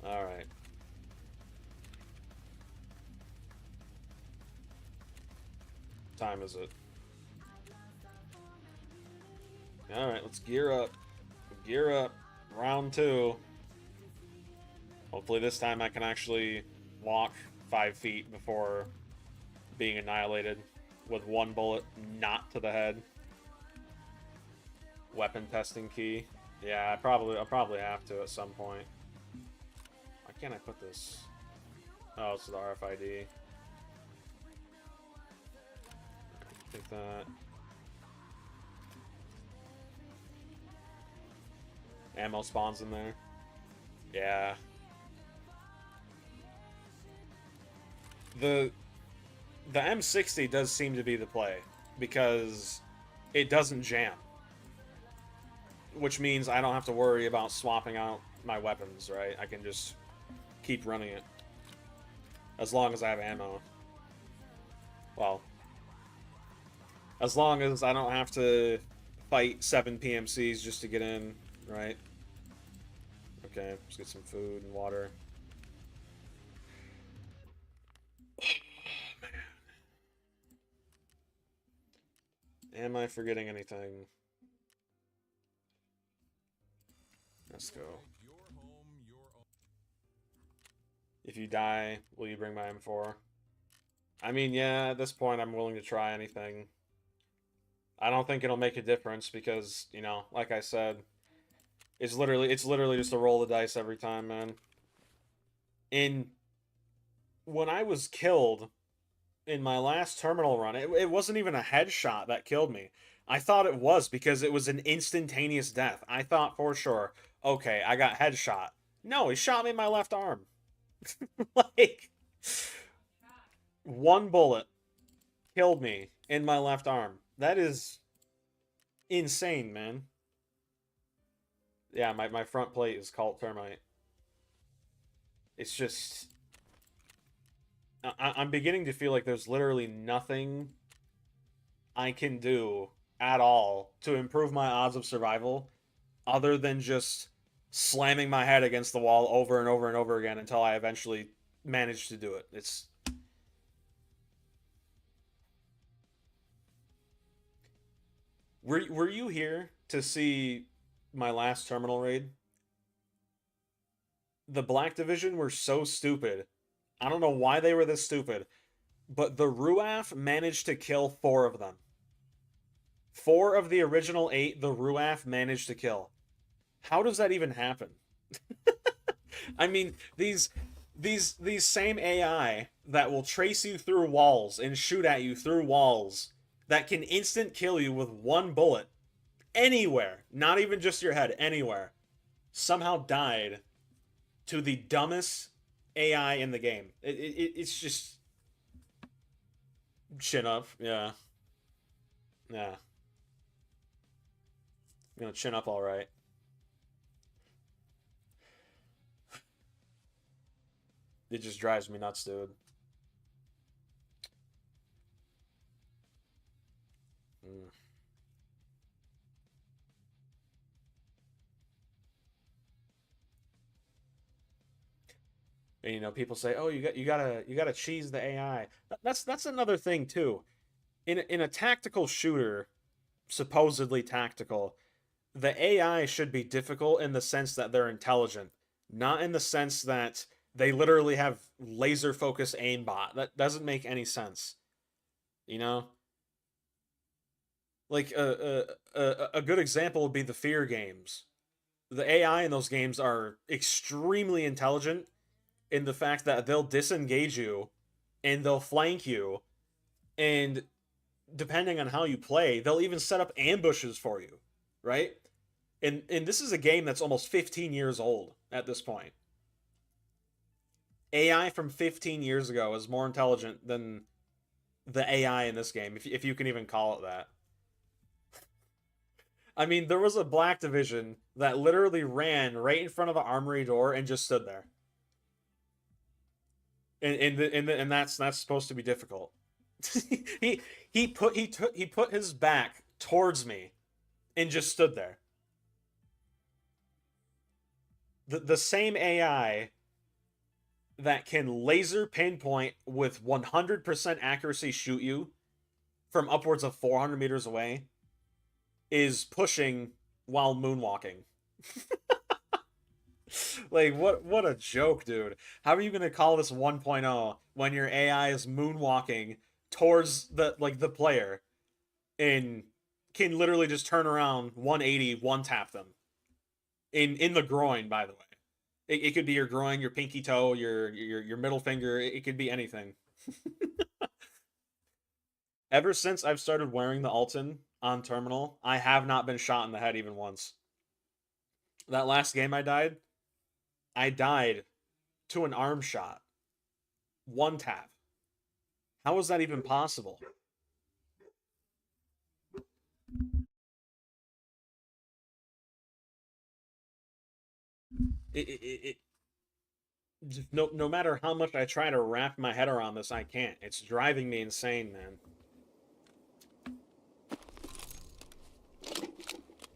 Alright. Time is it? Alright, let's gear up. Gear up. Round 2. Hopefully this time I can actually walk 5 feet before being annihilated with one bullet not to the head. Weapon testing key. Yeah, I'll probably have to at some point. Why can't I put this? Oh, it's the RFID. Take that. Ammo spawns in there. Yeah. The M60 does seem to be the play because it doesn't jam. Which means I don't have to worry about swapping out my weapons, right? I can just keep running it. As long as I have ammo. Well, as long as I don't have to fight 7 PMCs just to get in, right? Okay, let's get some food and water. Oh, man. Am I forgetting anything? Let's go. If you die, will you bring my M4? I mean, yeah, at this point I'm willing to try anything. I don't think it'll make a difference because, you know, like I said, it's literally just a roll of the dice every time, man. And when I was killed in my last terminal run, it wasn't even a headshot that killed me. I thought it was because it was an instantaneous death. I thought for sure, okay, I got headshot. No, he shot me in my left arm. Like, one bullet killed me in my left arm. That is insane, man. Yeah, my front plate is called Termite. It's just... I'm beginning to feel like there's literally nothing I can do at all to improve my odds of survival other than just slamming my head against the wall over and over and over again until I eventually manage to do it. It's... Were you here to see my last terminal raid? The Black Division were so stupid. I don't know why they were this stupid, but the Ruaf managed to kill 4 of them. 4 of the original 8, the Ruaf managed to kill. How does that even happen? I mean, these same AI that will trace you through walls and shoot at you through walls that can instant kill you with 1 bullet anywhere, not even just your head, anywhere, somehow died to the dumbest AI in the game. It's just... Chin up, yeah. Yeah. I'm gonna chin up alright. It just drives me nuts, dude. And, you know, people say, "Oh, you gotta cheese the AI." That's another thing too. In a tactical shooter, supposedly tactical, the AI should be difficult in the sense that they're intelligent, not in the sense that they literally have laser focus aimbot. That doesn't make any sense. You know? Like a good example would be the Fear games. The AI in those games are extremely intelligent in the fact that they'll disengage you and they'll flank you, and depending on how you play, they'll even set up ambushes for you, right? And this is a game that's almost 15 years old at this point. AI from 15 years ago is more intelligent than the AI in this game, if you can even call it that. I mean, there was a Black Division that literally ran right in front of the armory door and just stood there. And that's supposed to be difficult. he put his back towards me and just stood there. The same AI that can laser pinpoint with 100% accuracy shoot you from upwards of 400 meters away is pushing while moonwalking. Like, what a joke, dude. How are you going to call this 1.0 when your AI is moonwalking towards the player and can literally just turn around 180, one tap them in the groin, by the way. It could be your groin, your pinky toe, your middle finger. It could be anything. Ever since I've started wearing the Alton on Terminal, I have not been shot in the head even once. That last game I died to an arm shot. One tap. How is that even possible? No matter how much I try to wrap my head around this, I can't. It's driving me insane, man.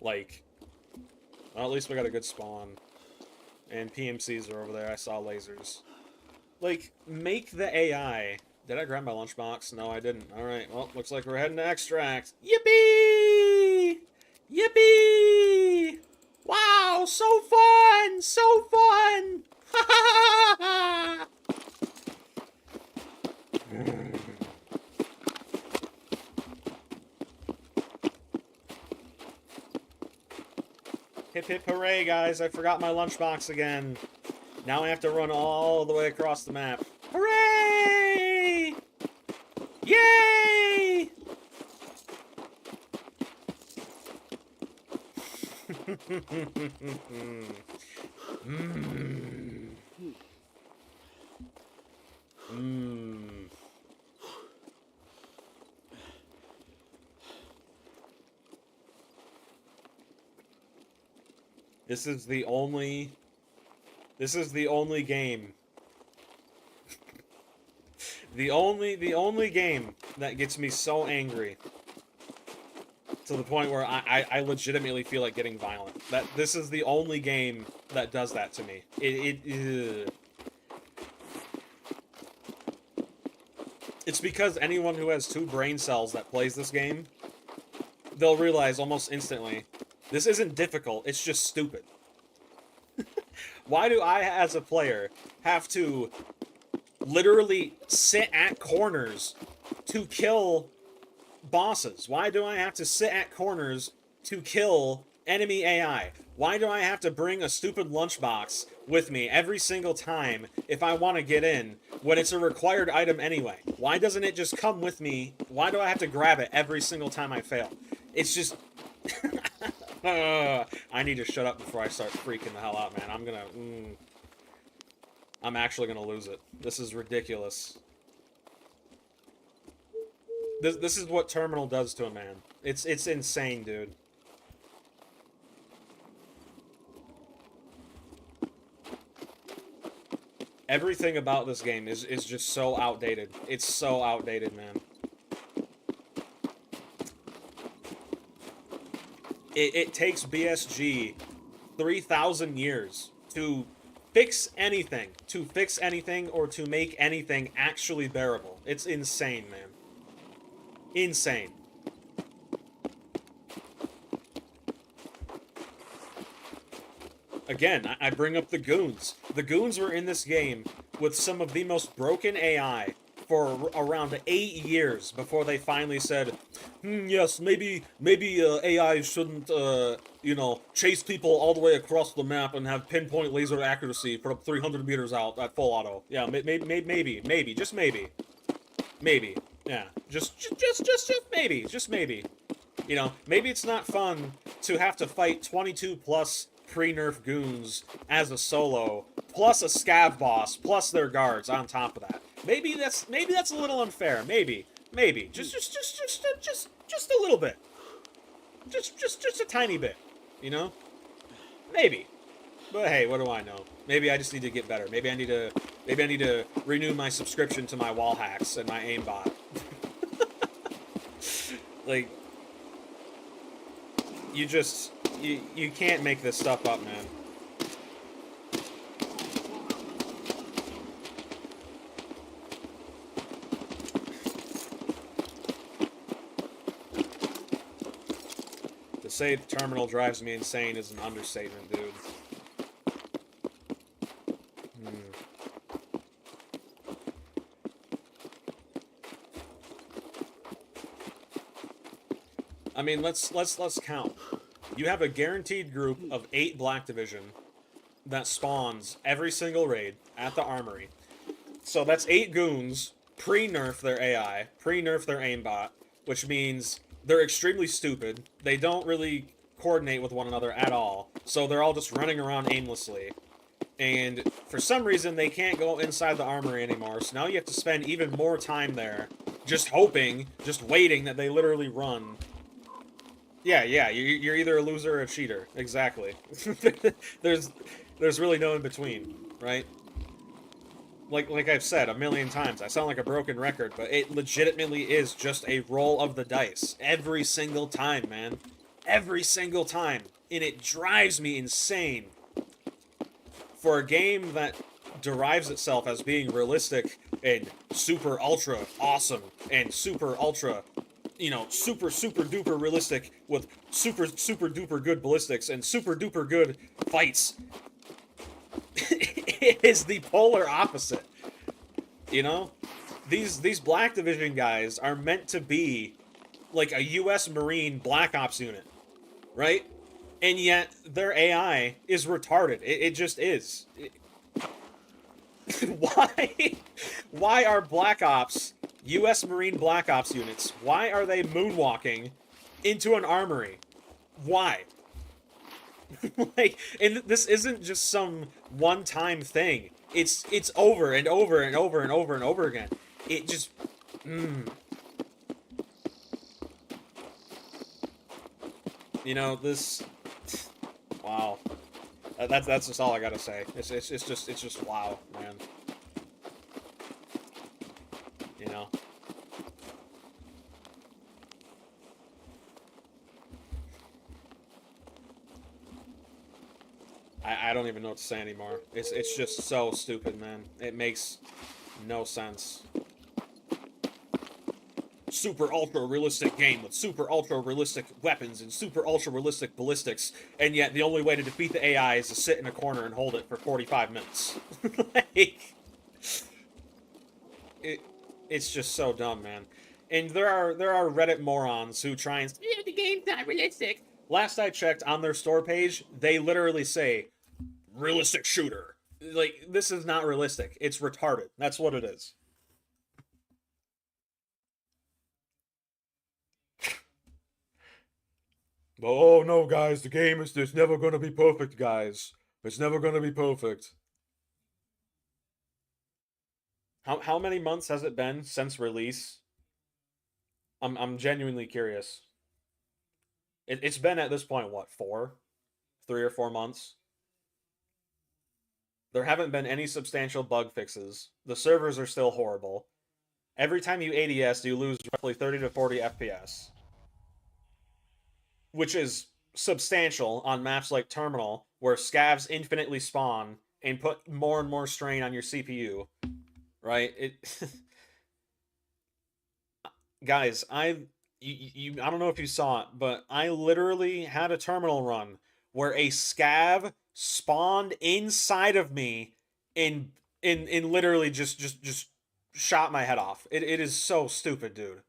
Like, well, at least we got a good spawn. And PMCs are over there. I saw lasers. Like, make the AI... Did I grab my lunchbox? No, I didn't. Alright, well, looks like we're heading to extract. Yippee! Yippee! Wow, so fun! So fun! Ha ha ha ha! Hip hip hooray, guys. I forgot my lunchbox again. Now I have to run all the way across the map. Hooray! Yay! This is the only game. the only game that gets me so angry to the point where I legitimately feel like getting violent. This is the only game that does that to me. It's because anyone who has 2 brain cells that plays this game, they'll realize almost instantly, this isn't difficult, it's just stupid. Why do I, as a player, have to literally sit at corners to kill bosses? Why do I have to sit at corners to kill enemy AI? Why do I have to bring a stupid lunchbox with me every single time if I want to get in, when it's a required item anyway? Why doesn't it just come with me? Why do I have to grab it every single time I fail? It's just... I need to shut up before I start freaking the hell out, man. I'm gonna... I'm actually gonna lose it. This is ridiculous. This is what Terminal does to a man. It's insane, dude. Everything about this game is just so outdated. It's so outdated, man. It takes BSG 3,000 years to fix anything. Or to make anything actually bearable. It's insane, man. Insane. Again, I bring up the goons. The goons were in this game with some of the most broken AI for around 8 years before they finally said, yes, maybe AI shouldn't, you know, chase people all the way across the map and have pinpoint laser accuracy from 300 meters out at full auto. Yeah, maybe, just maybe. Maybe, yeah, just maybe. You know, maybe it's not fun to have to fight 22 plus pre-nerf goons as a solo, plus a scav boss, plus their guards on top of that. Maybe that's a little unfair. Maybe. Just a little bit. Just a tiny bit. You know? Maybe. But hey, what do I know? Maybe I just need to get better. Maybe I need to renew my subscription to my wall hacks and my aimbot. Like, you can't make this stuff up, man. To say the Terminal drives me insane is an understatement, dude. I mean, let's count. You have a guaranteed group of 8 Black Division that spawns every single raid at the armory. So that's 8 goons, pre-nerf their AI, pre-nerf their aimbot, which means they're extremely stupid. They don't really coordinate with one another at all. So they're all just running around aimlessly. And for some reason, they can't go inside the armory anymore. So now you have to spend even more time there, just hoping, just waiting that they literally run. Yeah, you're either a loser or a cheater. Exactly. There's really no in between, right? Like I've said a million times, I sound like a broken record, but it legitimately is just a roll of the dice. Every single time, man. Every single time. And it drives me insane. For a game that derives itself as being realistic and super ultra awesome and super ultra, you know, super duper realistic with super duper good ballistics and super duper good fights. It is the polar opposite. You know? These Black Division guys are meant to be like a US Marine Black Ops unit, right? And yet their AI is retarded. It just is. Why are Black Ops, US Marine Black Ops units, why are they moonwalking into an armory? Why? Like, and this isn't just some one-time thing. It's over and over and over and over and over again. It just... You know, this... Wow. That's just all I gotta say. It's just wow, man. You know. I don't even know what to say anymore. It's just so stupid, man. It makes no sense. Super ultra realistic game with super ultra realistic weapons and super ultra realistic ballistics, and yet the only way to defeat the AI is to sit in a corner and hold it for 45 minutes. Like, it's just so dumb, man. And there are Reddit morons who try and yeah, the game's not realistic. Last I checked on their store page, they literally say realistic shooter. Like, this is not realistic. It's retarded. That's what it is. Oh no, guys, the game is it's never gonna be perfect, guys. It's never gonna be perfect. How many months has it been since release? I'm genuinely curious. It's been at this point, what, 3 or 4 months? There haven't been any substantial bug fixes. The servers are still horrible. Every time you ADS, you lose roughly 30 to 40 FPS. Which is substantial on maps like Terminal, where scavs infinitely spawn and put more and more strain on your CPU. Right? Guys, I don't know if you saw it, but I literally had a terminal run where a scav spawned inside of me and in literally just shot my head off. It is so stupid, dude.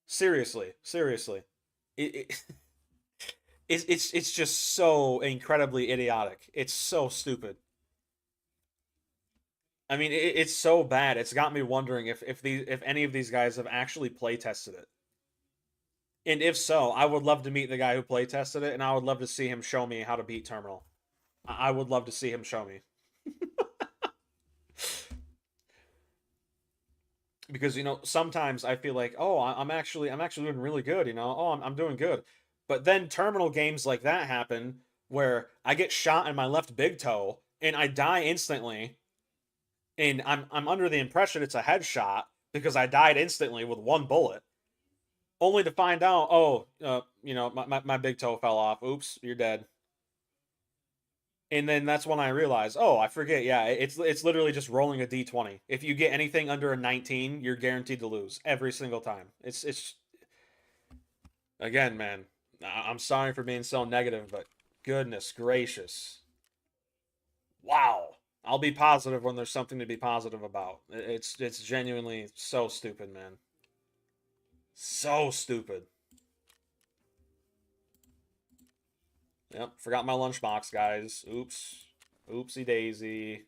Seriously, seriously. It it's just so incredibly idiotic. It's so stupid. I mean, it's so bad. It's got me wondering if any of these guys have actually play tested it. And if so, I would love to meet the guy who play tested it, and I would love to see him show me how to beat Terminal. I would love to see him show me. Because, you know, sometimes I feel like, oh, I'm actually doing really good, you know. Oh, I'm doing good. But then Terminal games like that happen where I get shot in my left big toe and I die instantly, and I'm under the impression it's a headshot because I died instantly with one bullet, only to find out, oh, you know, my big toe fell off. Oops, you're dead. And then that's when I realized, oh, I forget. Yeah, it's literally just rolling a d20. If you get anything under a 19, you're guaranteed to lose every single time. It's again, man. I'm sorry for being so negative, but goodness gracious, wow. I'll be positive when there's something to be positive about. It's genuinely so stupid, man. So stupid. Yep, forgot my lunchbox, guys. Oops. Oopsie daisy.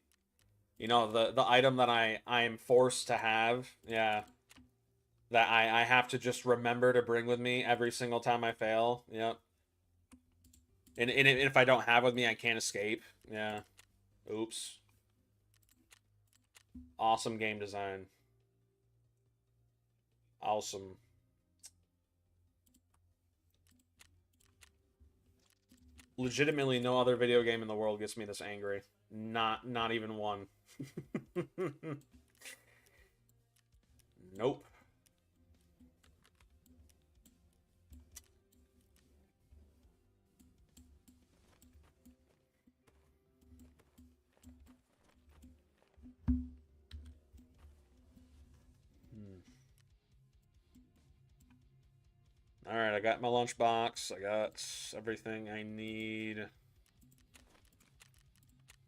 You know, the item that I am forced to have, yeah. That I have to just remember to bring with me every single time I fail. Yep. And if I don't have with me, I can't escape. Yeah. Oops. Awesome game design. Awesome. Legitimately, no other video game in the world gets me this angry. Not even one. Nope. All right, I got my lunchbox. I got everything I need.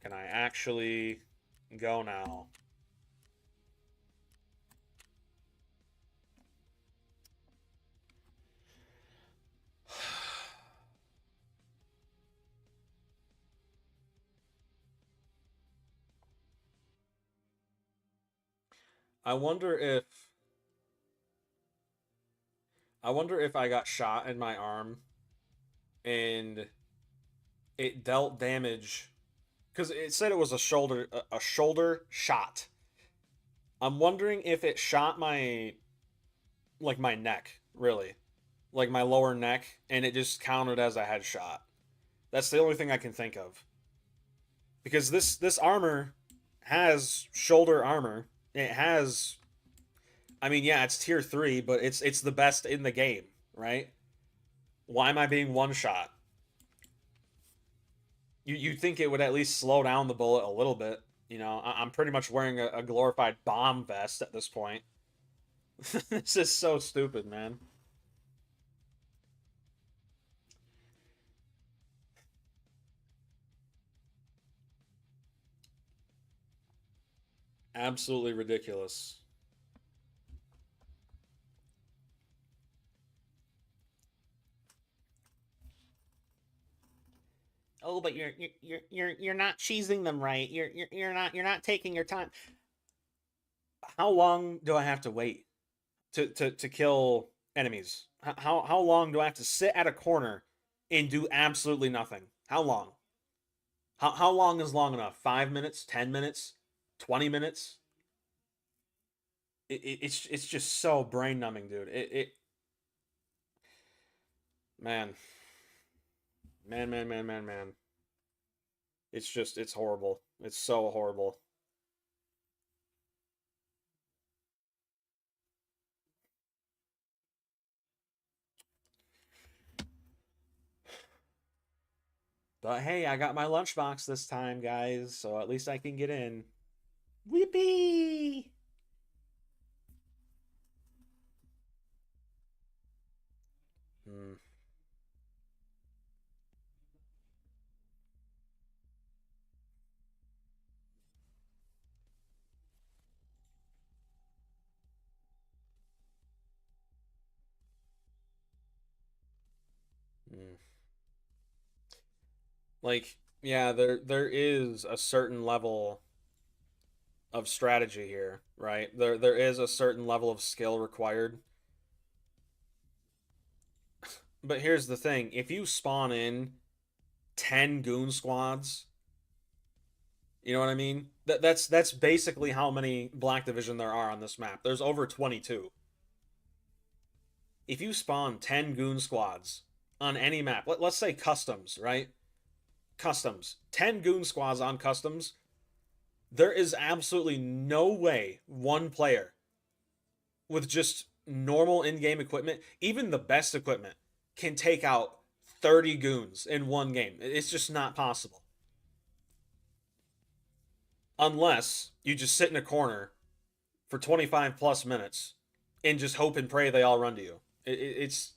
Can I actually go now? I wonder if I got shot in my arm and it dealt damage because it said it was a shoulder shot. I'm wondering if it shot my neck, really. Like my lower neck, and it just counted as a headshot. That's the only thing I can think of. Because this armor has shoulder armor. It has, I mean, yeah, it's tier 3, but it's the best in the game, right? Why am I being one shot? You'd think it would at least slow down the bullet a little bit. You know, I'm pretty much wearing a glorified bomb vest at this point. This is so stupid, man. Absolutely ridiculous. Oh, but you're not cheesing them right. You're not taking your time. How long do I have to wait to kill enemies? How long do I have to sit at a corner and do absolutely nothing? How long? How long is long enough? 5 minutes? 10 minutes? 20 minutes? It's just so brain numbing, dude. Man. Man. It's horrible. It's so horrible. But hey, I got my lunchbox this time, guys, so at least I can get in. Whippy! Hmm. Hmm. Like, yeah, there is a certain level of strategy here, right? There is a certain level of skill required. But here's the thing, if you spawn in 10 goon squads, you know what I mean? That's basically how many Black Division there are on this map. There's over 22. If you spawn 10 goon squads on any map, let's say customs, right? Customs. 10 goon squads on customs. There is absolutely no way one player with just normal in-game equipment, even the best equipment, can take out 30 goons in one game. It's just not possible. Unless you just sit in a corner for 25 plus minutes and just hope and pray they all run to you. It's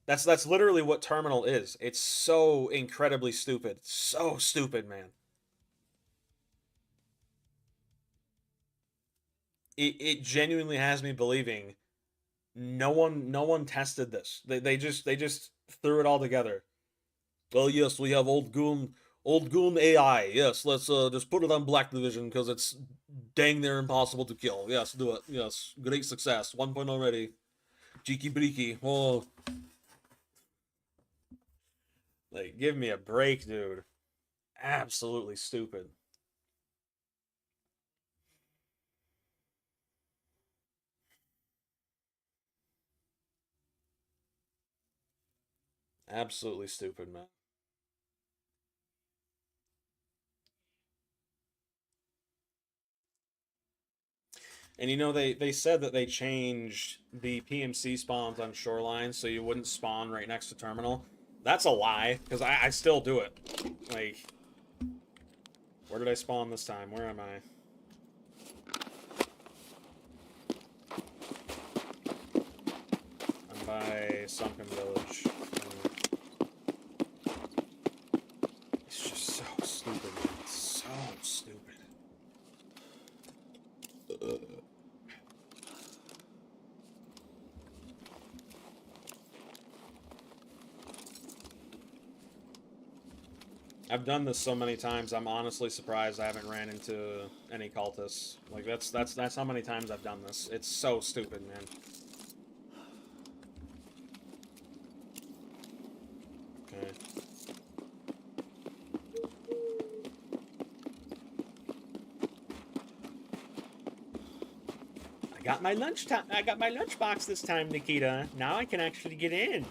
that's literally what Terminal is. It's so incredibly stupid. So stupid, man. It genuinely has me believing no one tested this. They just threw it all together. Well, yes, we have old goon AI. Yes, let's just put it on Black Division because it's dang near impossible to kill. Yes, do it. Yes, great success. 1 point already. Cheeky breaky. Oh, like give me a break, dude. Absolutely stupid. Absolutely stupid, man. And you know they said that they changed the PMC spawns on Shoreline so you wouldn't spawn right next to Terminal. That's a lie, because I still do it. Like, where did I spawn this time? Where am I? I'm by Sunken Village. It's just so stupid, man. So stupid. I've done this so many times. I'm honestly surprised I haven't ran into any cultists. Like that's how many times I've done this. It's so stupid, man. Okay. I got my lunch box this time, Nikita. Now I can actually get in.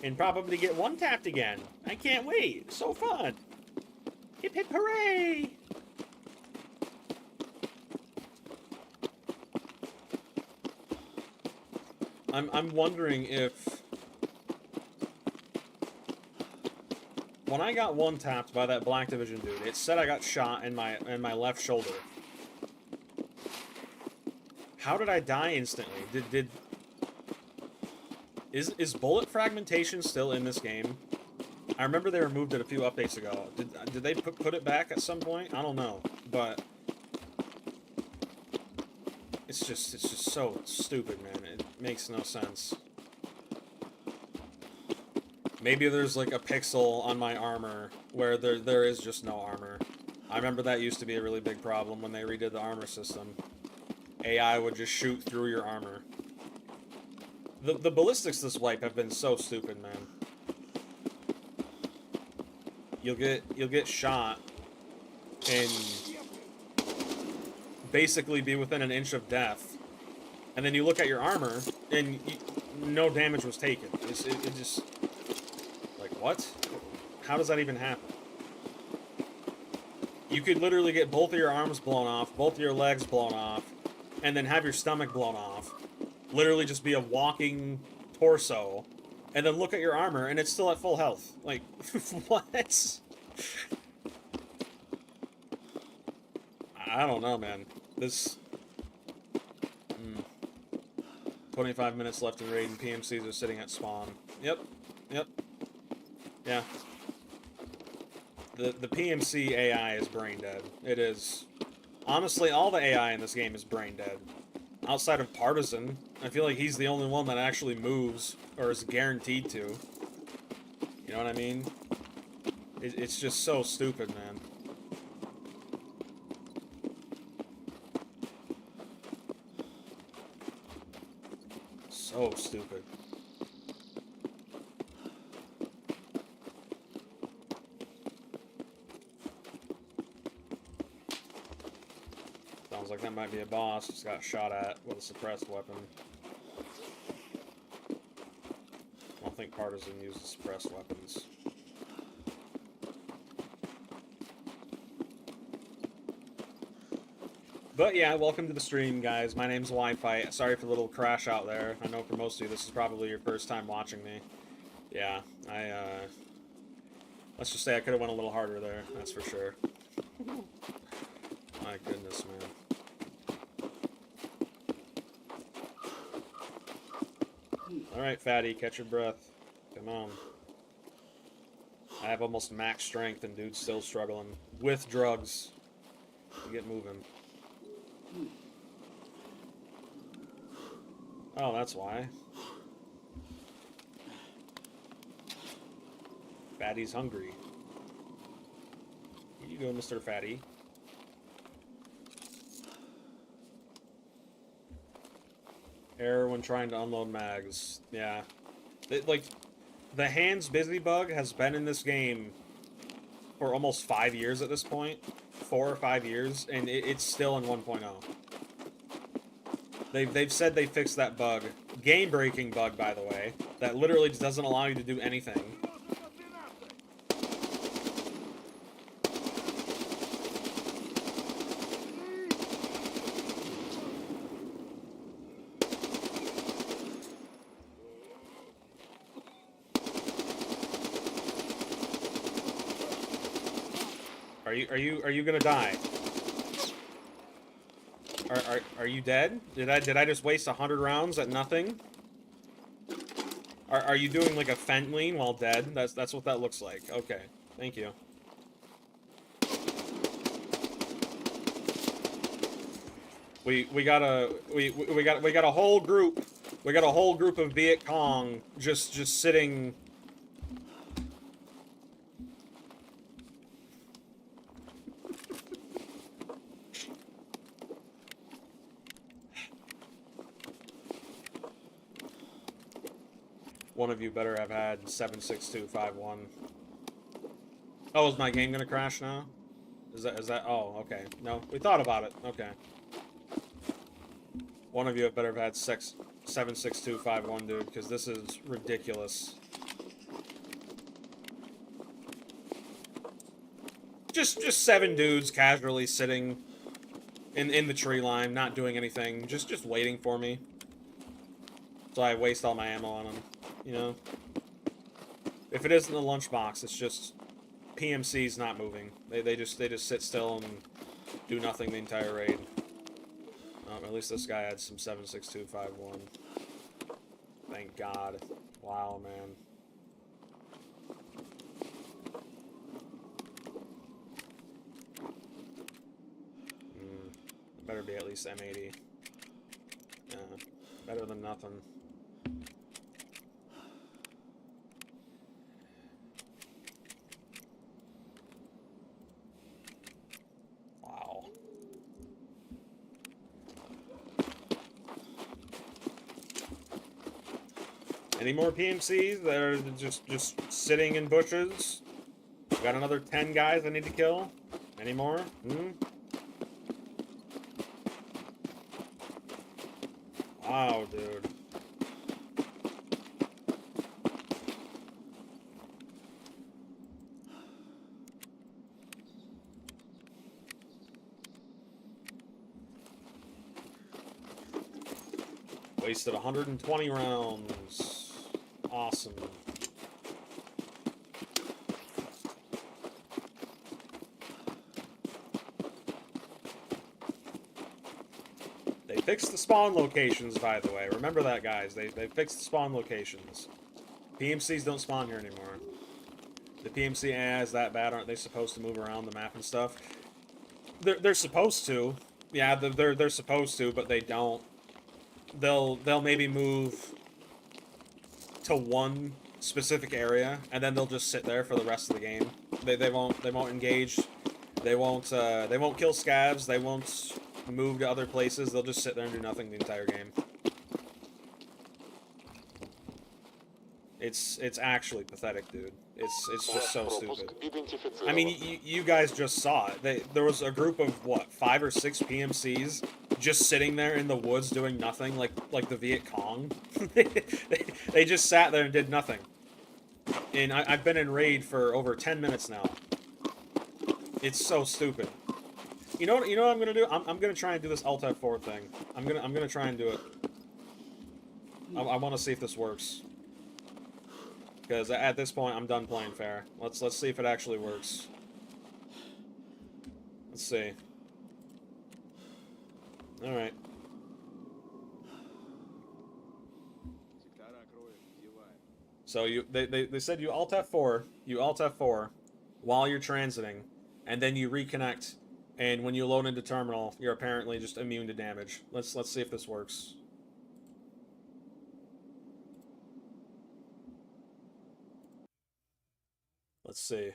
and probably get one-tapped again. I can't wait. So fun. Hip hip hooray! I'm wondering if when I got one-tapped by that Black Division dude, it said I got shot in my left shoulder. How did I die instantly? Is bullet fragmentation still in this game? I remember they removed it a few updates ago. Did they put it back at some point? I don't know, but it's just so stupid, man. It makes no sense. Maybe there's like a pixel on my armor where there is just no armor. I remember that used to be a really big problem when they redid the armor system. AI would just shoot through your armor. The ballistics this wipe have been so stupid, man. You'll get shot and basically be within an inch of death, and then you look at your armor and no damage was taken. It just like, what? How does that even happen? You could literally get both of your arms blown off, both of your legs blown off, and then have your stomach blown off. Literally just be a walking torso, and then look at your armor, and it's still at full health. Like, what? I don't know, man. This... 25 minutes left in raid, and PMCs are sitting at spawn. Yep. Yeah. The PMC AI is brain dead. It is. Honestly, all the AI in this game is brain dead. Outside of Partisan, I feel like he's the only one that actually moves, or is guaranteed to. You know what I mean? It's just so stupid, man. So stupid. Sounds like that might be a boss. Just got shot at with a suppressed weapon. I don't think Partisan uses suppressed weapons. But yeah, welcome to the stream, guys. My name's Wi-Fi. Sorry for the little crash out there. I know for most of you, this is probably your first time watching me. Yeah, let's just say I could have went a little harder there. That's for sure. My goodness, man. Alright, fatty, catch your breath. Come on. I have almost max strength and dude's still struggling. With drugs. Get moving. Oh, that's why. Fatty's hungry. Here you go, Mr. Fatty. Error when trying to unload mags. Yeah. Like, the hands busy bug has been in this game for almost 5 years at this point. 4 or 5 years, and it's still in 1.0. They've said they fixed that bug. Game-breaking bug, by the way, that literally just doesn't allow you to do anything. Are you gonna die? Are you dead? Did I just waste 100 rounds at nothing? Are you doing like a fent lean while dead? That's what that looks like. Okay, thank you. We got a whole group. We got a whole group of Viet Cong just sitting. One of you better have had 76251. Oh, is my game gonna crash now? Is that? Oh, okay. No, we thought about it. Okay. One of you better have had 76251, dude, because this is ridiculous. Just 7 dudes casually sitting in the tree line, not doing anything, just waiting for me. So I waste all my ammo on them, you know? If it isn't the lunchbox, it's just PMCs not moving. They just sit still and do nothing the entire raid. At least this guy had some 7.6251. Thank God. Wow, man. Better be at least M80. Yeah, better than nothing. Wow. Any more PMCs that are just sitting in bushes? Got another 10 guys I need to kill? Any more? Wow, dude. Wasted 120 rounds. Awesome. They fixed the spawn locations, by the way. Remember that, guys. They fixed the spawn locations. PMCs don't spawn here anymore. The PMC is that bad. Aren't they supposed to move around the map and stuff? They're supposed to. Yeah, they're supposed to, but they don't. They'll maybe move to one specific area, and then they'll just sit there for the rest of the game. They won't engage. They won't kill scavs. They won't move to other places. They'll just sit there and do nothing the entire game. It's actually pathetic, dude. It's just so stupid. I mean, you guys just saw it. There was a group of what, 5 or 6 PMCs just sitting there in the woods doing nothing, like the Viet Cong. they just sat there and did nothing. And I've been in raid for over 10 minutes now. It's so stupid. You know what I'm gonna do? I'm gonna try and do this Alt F4 thing. I'm gonna try and do it. I want to see if this works. Because at this point, I'm done playing fair. Let's see if it actually works. Let's see. All right. So they said you Alt F4 while you're transiting, and then you reconnect, and when you load into terminal, you're apparently just immune to damage. Let's see if this works. Let's see.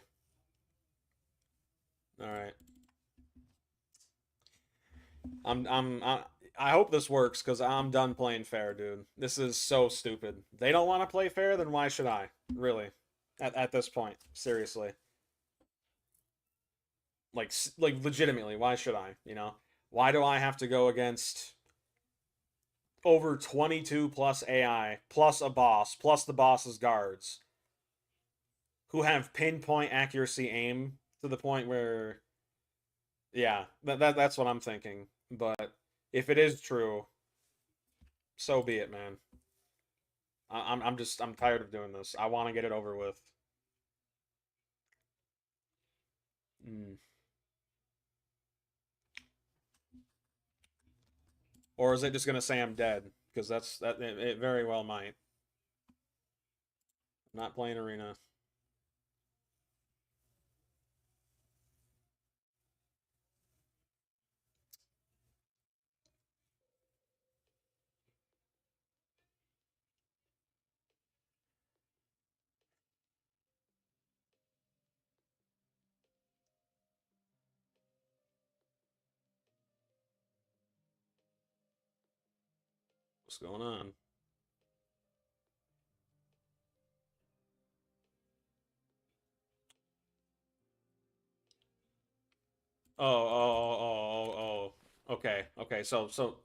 All right. I hope this works, because I'm done playing fair, dude. This is so stupid. They don't want to play fair, then why should I? Really. At this point. Seriously. Like legitimately, why should I? You know? Why do I have to go against over 22 plus AI, plus a boss, plus the boss's guards, who have pinpoint accuracy aim to the point where... Yeah, that's what I'm thinking. But if it is true, so be it, man. I'm tired of doing this. I want to get it over with. Or is it just gonna say I'm dead? Because it very well might. I'm not playing arena. What's going on? Oh. Okay. So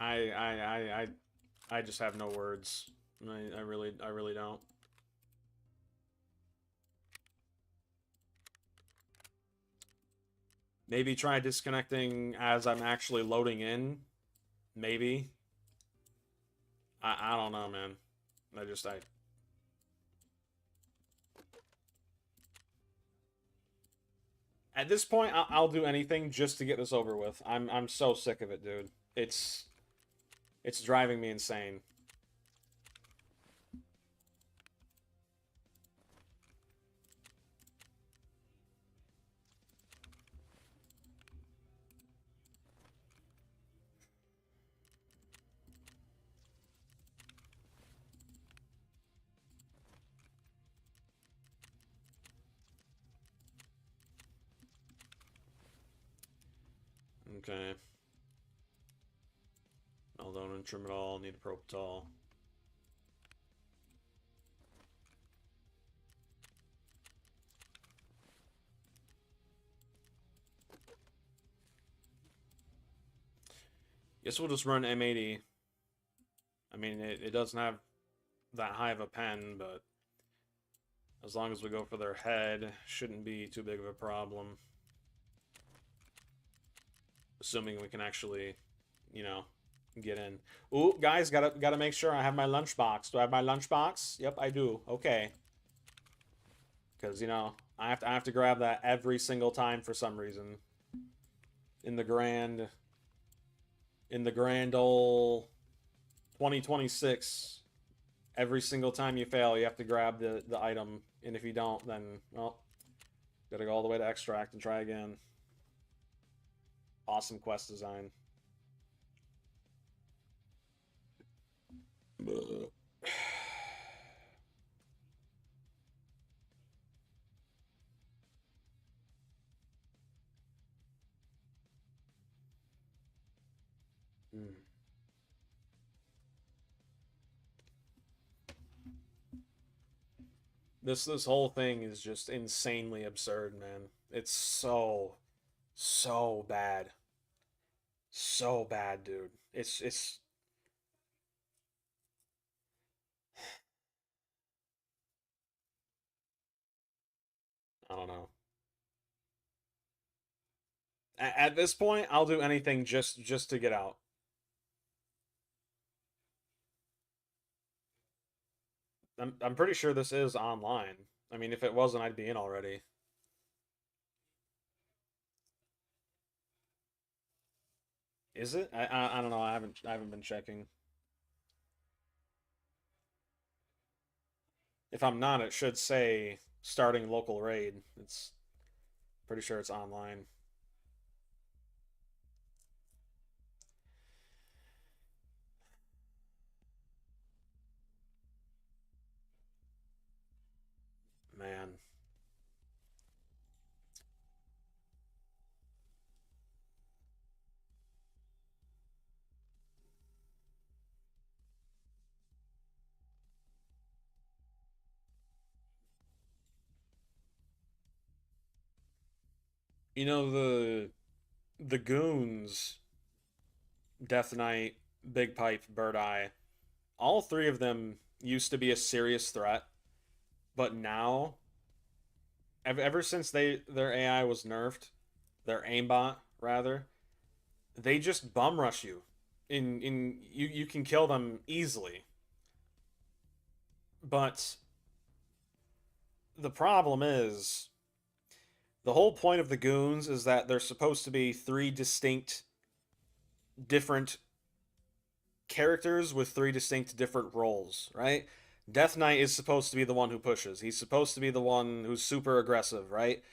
I just have no words. I really don't. Maybe try disconnecting as I'm actually loading in. Maybe. I don't know, man. I at this point, I'll do anything just to get this over with. I'm so sick of it, dude. It's driving me insane. Okay. Aldone and Trimadol, need a Propital. Guess we'll just run M80. I mean, it doesn't have that high of a pen, but as long as we go for their head, shouldn't be too big of a problem. Assuming we can actually, you know, get in. Ooh, guys, gotta make sure I have my lunchbox. Do I have my lunchbox? Yep, I do. Okay. Because, you know, I have to grab that every single time for some reason. In the grand old 2026, every single time you fail, you have to grab the item. And if you don't, then, well, gotta go all the way to extract and try again. Awesome quest design. This whole thing is just insanely absurd, man. It's so bad. So bad, dude. It's I don't know. At this point, I'll do anything just to get out. I'm pretty sure this is online. I mean, if it wasn't, I'd be in already. Is it? I don't know. I haven't been checking. If I'm not, it should say starting local raid. It's pretty sure it's online. Man. You know the goons, Death Knight, Big Pipe, Bird Eye, all three of them used to be a serious threat, but now ever since their AI was nerfed, their aimbot rather, they just bum rush you. You can kill them easily. But the problem is the whole point of the goons is that they're supposed to be three distinct different characters with three distinct different roles, right? Death Knight is supposed to be the one who pushes. He's supposed to be the one who's super aggressive, right?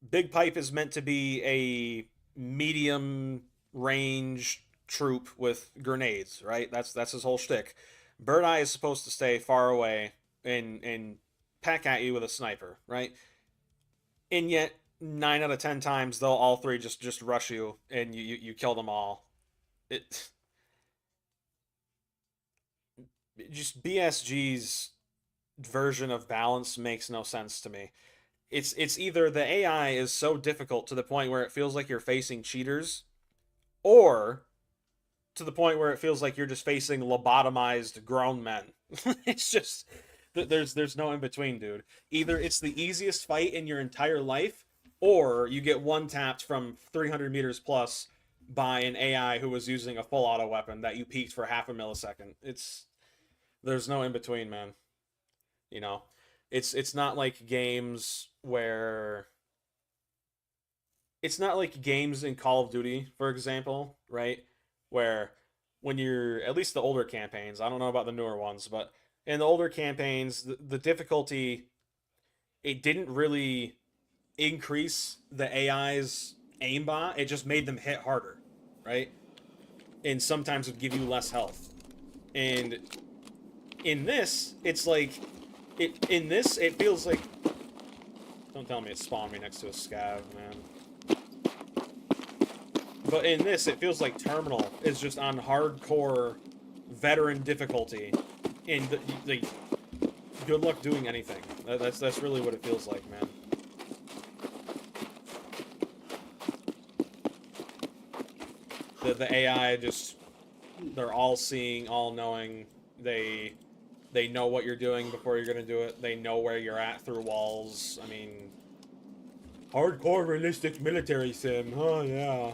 Big Pipe is meant to be a medium range troop with grenades, right? That's his whole shtick. Bird Eye is supposed to stay far away and peck at you with a sniper, right? And yet 9 out of 10 times they'll all three just rush you and you kill them all. It just BSG's version of balance makes no sense to me. It's either the AI is so difficult to the point where it feels like you're facing cheaters, or to the point where it feels like you're just facing lobotomized grown men. It's just there's no in between, dude. Either it's the easiest fight in your entire life, or you get one tapped from 300 meters plus by an AI who was using a full auto weapon that you peaked for half a millisecond. There's no in between, man. You know, it's not like games where it's not like games in Call of Duty, for example, right? Where when you're at least the older campaigns, I don't know about the newer ones, but in the older campaigns, the difficulty it didn't really increase the AI's aimbot. It just made them hit harder, right? And sometimes it would give you less health. And in this, it's like it feels like don't tell me it spawned me next to a scav, man. But in this, it feels like Terminal is just on hardcore veteran difficulty, and the good luck doing anything. That's really what it feels like, man. The AI just they're all seeing, all knowing. They know what you're doing before you're gonna do it. They know where you're at through walls. I mean, hardcore realistic military sim. Oh yeah.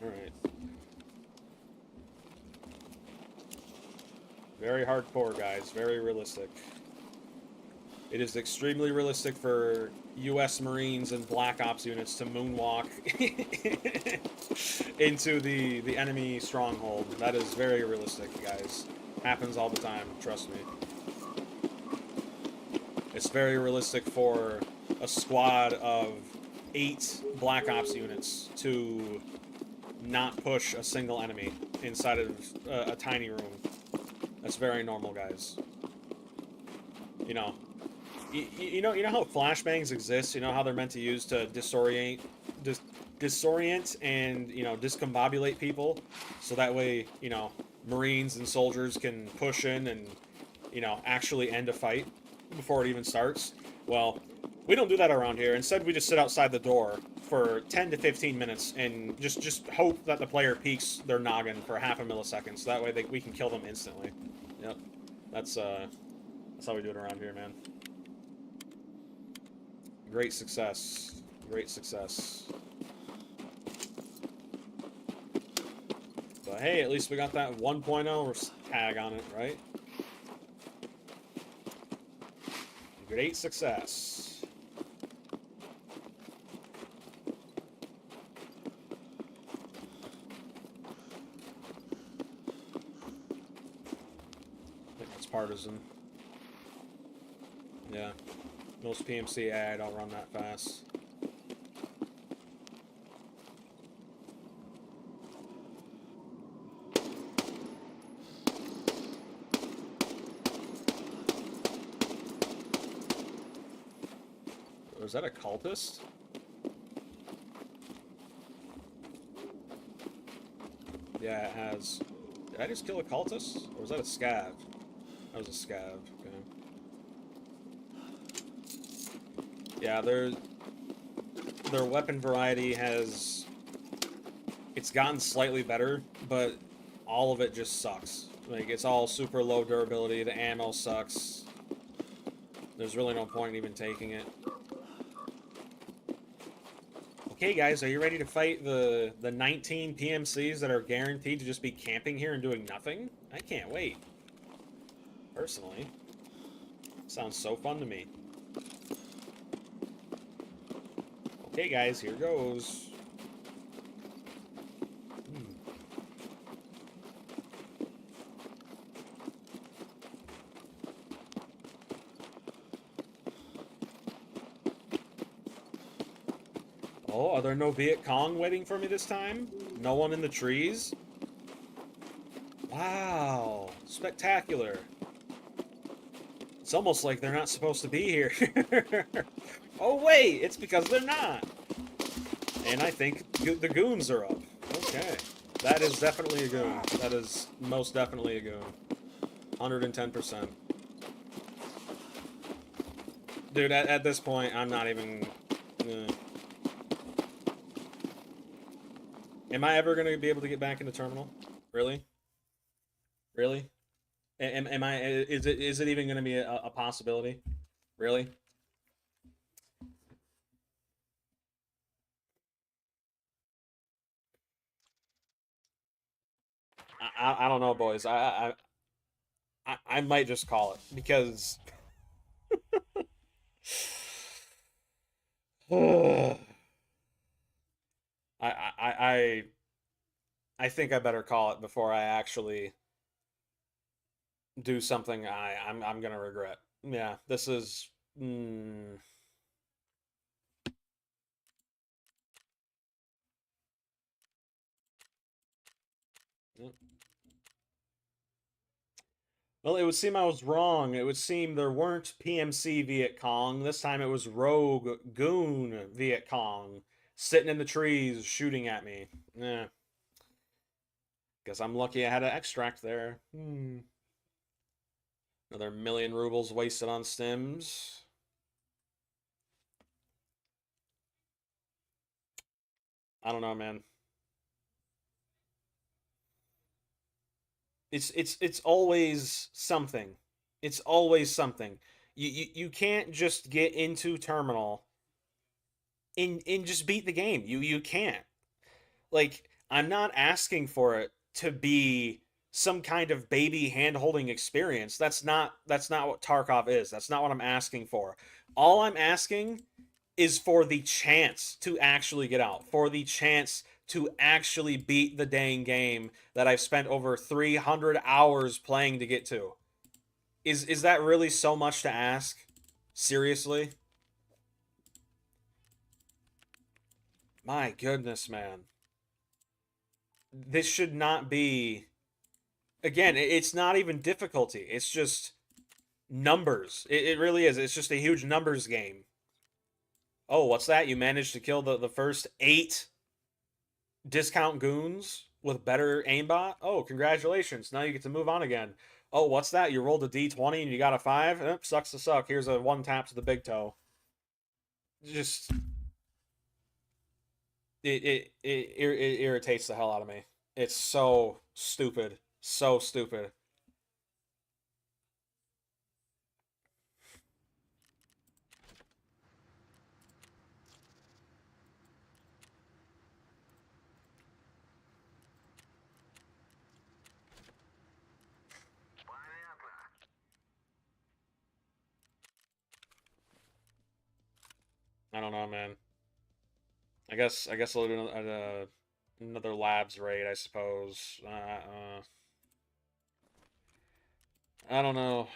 Alright. Very hardcore, guys. Very realistic. It is extremely realistic for U.S. Marines and Black Ops units to moonwalk into the enemy stronghold. That is very realistic, guys. Happens all the time, trust me. It's very realistic for a squad of 8 Black Ops units to not push a single enemy inside of a tiny room. That's very normal, guys. You know, you know how flashbangs exist. You know how they're meant to use to disorient and discombobulate people, so that way Marines and soldiers can push in and actually end a fight before it even starts. Well, we don't do that around here. Instead, we just sit outside the door for 10 to 15 minutes and just hope that the player peeks their noggin for half a millisecond, so that way we can kill them instantly. Yep, that's how we do it around here, man. Great success. Great success. But hey, at least we got that 1.0 tag on it, right? Great success. I think that's partisan. Yeah. Most PMC AI don't run that fast. Was that a cultist? Yeah, it has. Did I just kill a cultist? Or was that a scav? That was a scav, okay. Yeah, their weapon variety has... It's gotten slightly better, but all of it just sucks. Like, it's all super low durability, the ammo sucks. There's really no point in even taking it. Okay, guys, are you ready to fight the 19 PMCs that are guaranteed to just be camping here and doing nothing? I can't wait. Personally. Sounds so fun to me. Okay, guys, here goes. Oh, are there no Viet Cong waiting for me this time? No one in the trees? Wow, spectacular. It's almost like they're not supposed to be here. Oh wait, it's because they're not. And I think the goons are up. Okay. That is definitely a goon. That is most definitely a goon. 110%. Dude, at this point, I'm not even... Am I ever going to be able to get back into terminal? Really? Really? Am I... Is it even going to be a possibility? Really? I don't know, boys. I might just call it because I I I I think I better call it before I actually do something I'm gonna regret. Yeah, this is. Mm. Well, it would seem I was wrong. It would seem there weren't PMC Viet Cong. This time it was Rogue Goon Viet Cong sitting in the trees shooting at me. Yeah. Guess I'm lucky I had an extract there. Another 1,000,000 rubles wasted on stims. I don't know, man. It's always something. It's always something. You can't just get into terminal and just beat the game. You can't. Like, I'm not asking for it to be some kind of baby hand-holding experience. That's not what Tarkov is. That's not what I'm asking for. All I'm asking is for the chance to actually get out, for the chance to actually beat the dang game that I've spent over 300 hours playing to get to. Is that really so much to ask? Seriously? My goodness, man. This should not be. Again, it's not even difficulty. It's just numbers. It really is. It's just a huge numbers game. Oh, what's that? You managed to kill the first 8 discount goons with better aimbot? Oh, congratulations. Now you get to move on again. Oh, what's that? You rolled a d20 and you got a 5? Sucks to suck. Here's a 1 tap to the big toe. Just... It irritates the hell out of me. It's so stupid. So stupid. I don't know, man. I guess I'll do another labs raid, I suppose. I don't know.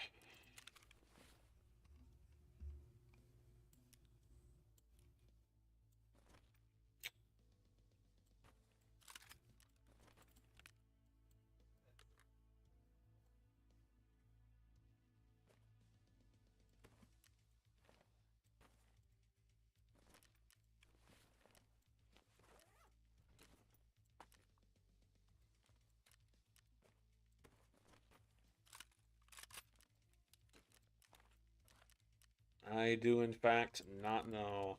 I do, in fact, not know.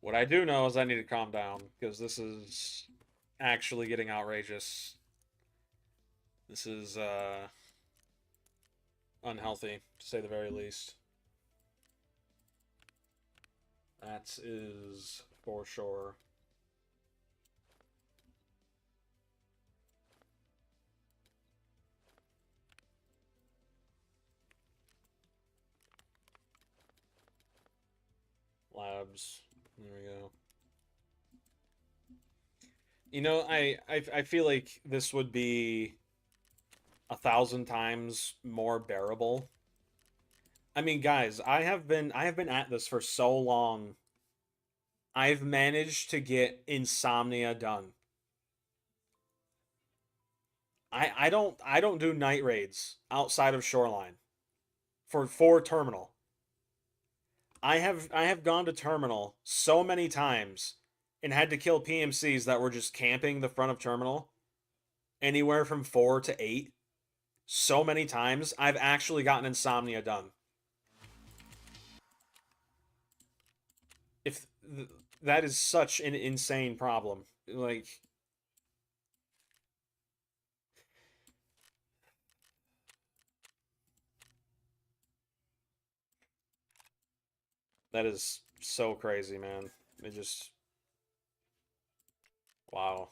What I do know is I need to calm down, because this is actually getting outrageous. This is, unhealthy, to say the very least. That is for sure. Labs. There we go. You know, I feel like this would be 1,000 times more bearable. I mean, guys, I have been at this for so long. I've managed to get Insomnia done. I don't do night raids outside of Shoreline for Terminal. I have gone to Terminal so many times and had to kill PMCs that were just camping the front of Terminal anywhere from 4 to 8 so many times, I've actually gotten insomnia done. If that is such an insane problem. Like, that is so crazy, man. It just, wow.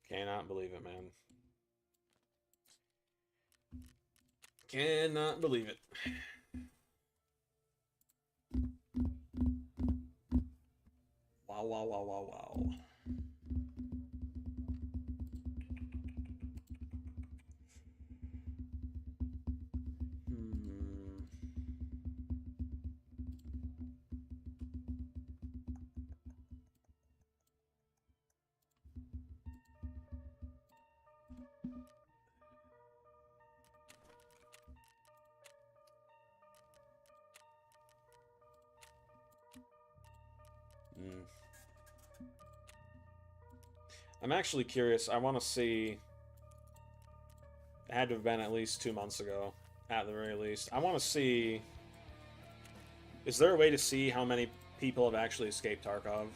Cannot believe it, man. Cannot believe it. Wow, wow, wow, wow, wow. Hmm. Hmm. I'm actually curious. I want to see. It had to have been at least 2 months ago, at the very least. I want to see. Is there a way to see how many people have actually escaped Tarkov?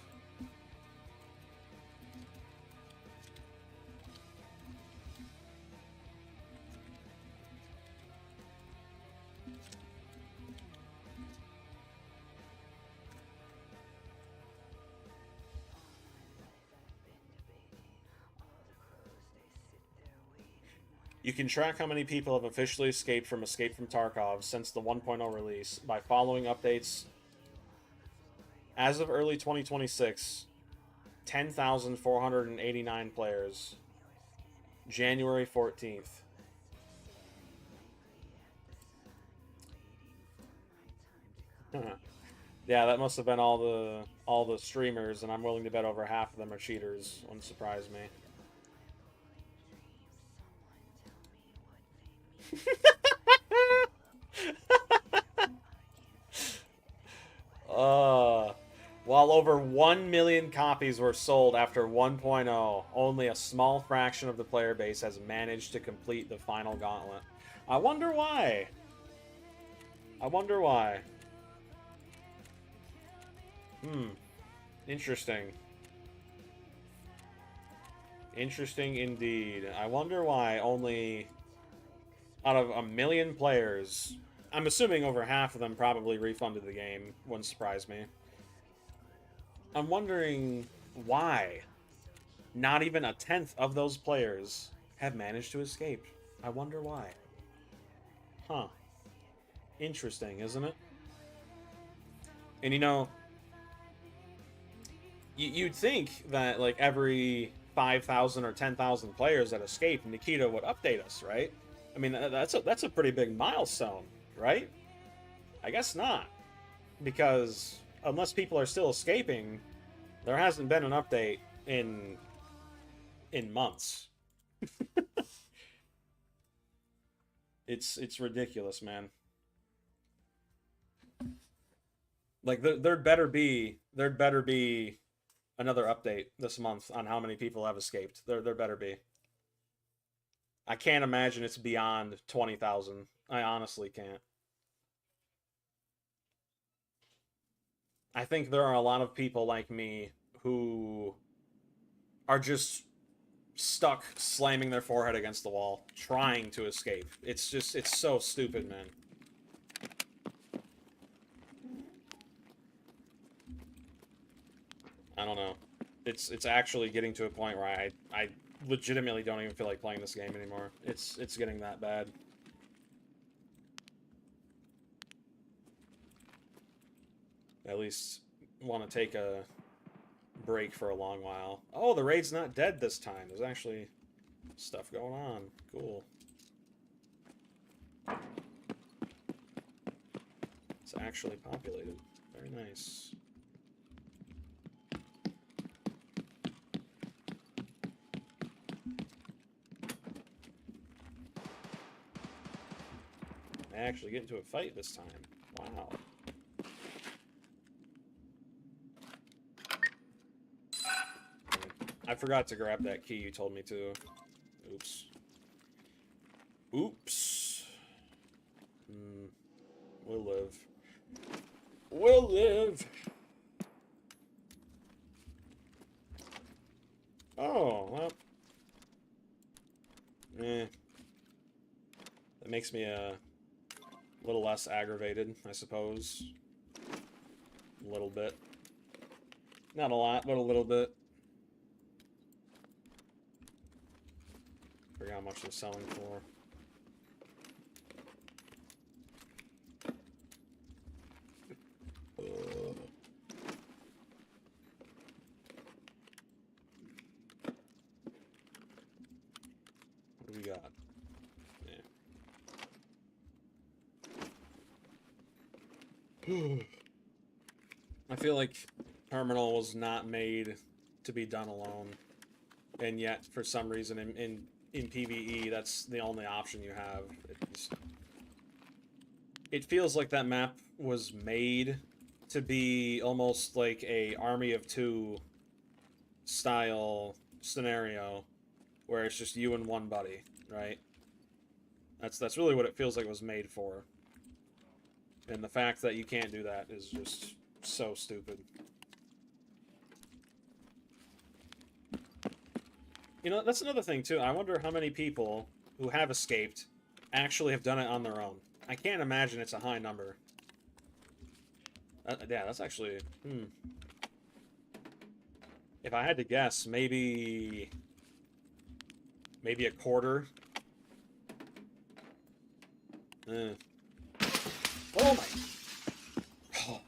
You can track how many people have officially escaped from Tarkov since the 1.0 release by following updates. As of early 2026, 10,489 players. January 14th. Yeah, that must have been all the streamers, and I'm willing to bet over half of them are cheaters. Wouldn't surprise me. While over 1 million copies were sold after 1.0, only a small fraction of the player base has managed to complete the final gauntlet. I wonder why. I wonder why. Interesting. Interesting indeed. I wonder why only out of 1 million players, I'm assuming over half of them probably refunded the game. Wouldn't surprise me. I'm wondering why not even a tenth of those players have managed to escape. I wonder why. Huh. Interesting, isn't it? And you know, you'd think that like every 5,000 or 10,000 players that escape, Nikita would update us, right? I mean, that's a pretty big milestone, right? I guess not, because unless people are still escaping, there hasn't been an update in months. It's ridiculous, man. Like there'd better be another update this month on how many people have escaped. There better be. I can't imagine it's beyond 20,000. I honestly can't. I think there are a lot of people like me who are just stuck slamming their forehead against the wall, trying to escape. It's just, it's so stupid, man. I don't know. It's actually getting to a point where I legitimately don't even feel like playing this game anymore. It's getting that bad. At least want to take a break for a long while. Oh, the raid's not dead this time. There's actually stuff going on. Cool. It's actually populated. Very nice. I actually get into a fight this time. Wow. I forgot to grab that key you told me to. Oops. Oops. We'll live. We'll live. Oh, well. That makes me a little less aggravated, I suppose. A little bit. Not a lot, but a little bit. Forgot how much they're selling for. What do we got? Yeah. I feel like Terminal was not made to be done alone, and yet for some reason in PvE that's the only option you have. It feels like that map was made to be almost like a Army of Two style scenario, where it's just you and one buddy, right? That's really what it feels like it was made for. And the fact that you can't do that is just so stupid. You know, that's another thing, too. I wonder how many people who have escaped actually have done it on their own. I can't imagine it's a high number. Yeah, that's actually... If I had to guess, maybe a quarter. Oh my... Oh.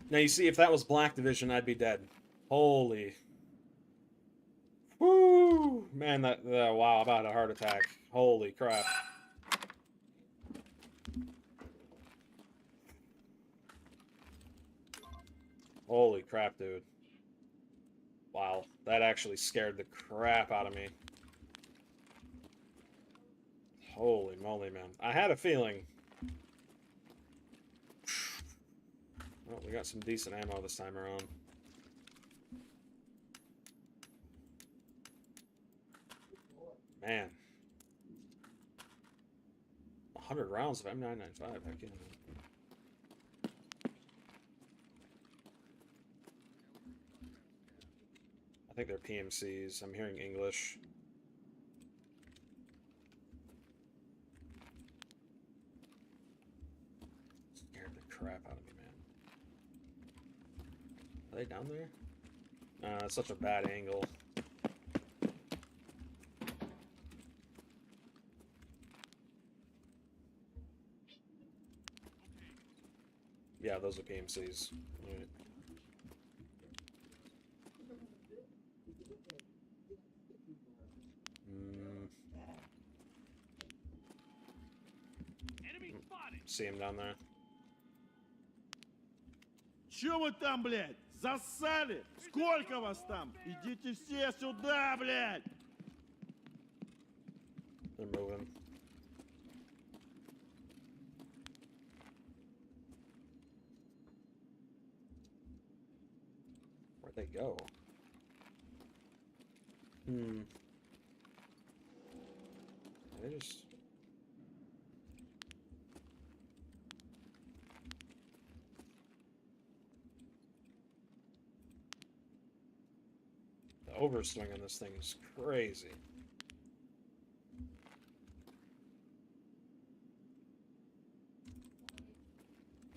Now, you see, if that was Black Division, I'd be dead. Holy... Woo! Man, wow, about a heart attack. Holy crap. Holy crap, dude. Wow, that actually scared the crap out of me. Holy moly, man. I had a feeling. Well, we got some decent ammo this time around. Man. 100 rounds of M995, heck yeah. I think they're PMCs. I'm hearing English. Scared the crap out of me, man. Are they down there? It's such a bad angle. Yeah, those are PMCs. Right. See him down there. Чё вы там, блядь? Засали? Сколько вас там? Идите все сюда, блядь! They're moving. Where'd they go? They just... The overswing on this thing is crazy.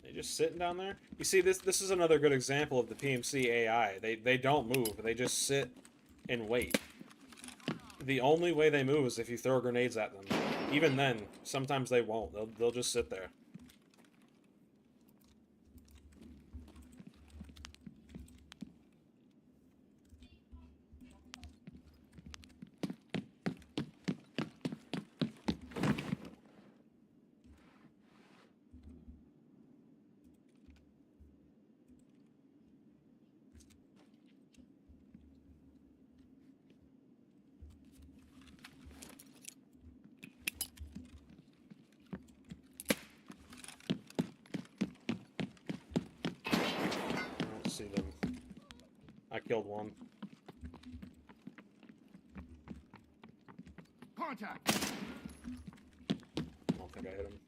They just sitting down there? You see, this is another good example of the PMC AI. They don't move. They just sit and wait. The only way they move is if you throw grenades at them. Even then, sometimes they won't. They'll just sit there. Killed one. Contact! I don't think I hit him.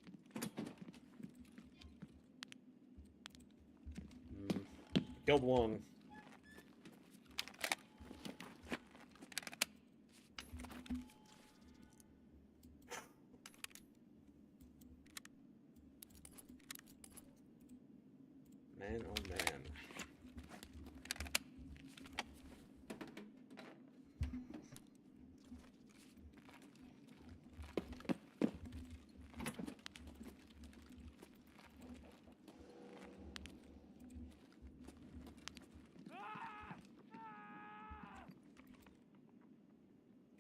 Killed one. Man, oh man.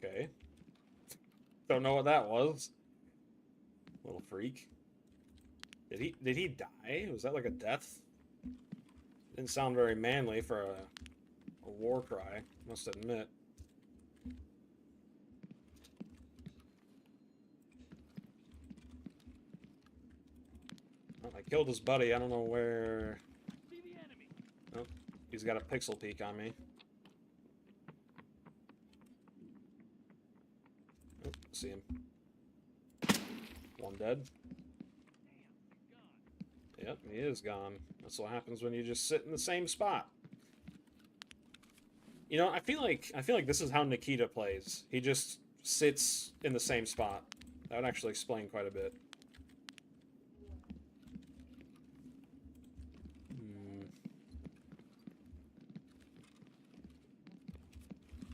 Okay. Don't know what that was. Little freak. Did he die? Was that like a death? Didn't sound very manly for a war cry, must admit. Well, I killed his buddy. I don't know where. Oh, he's got a pixel peek on me. Oh, see him. One dead. Yep, he is gone. That's what happens when you just sit in the same spot. You know, I feel like this is how Nikita plays. He just sits in the same spot. That would actually explain quite a bit.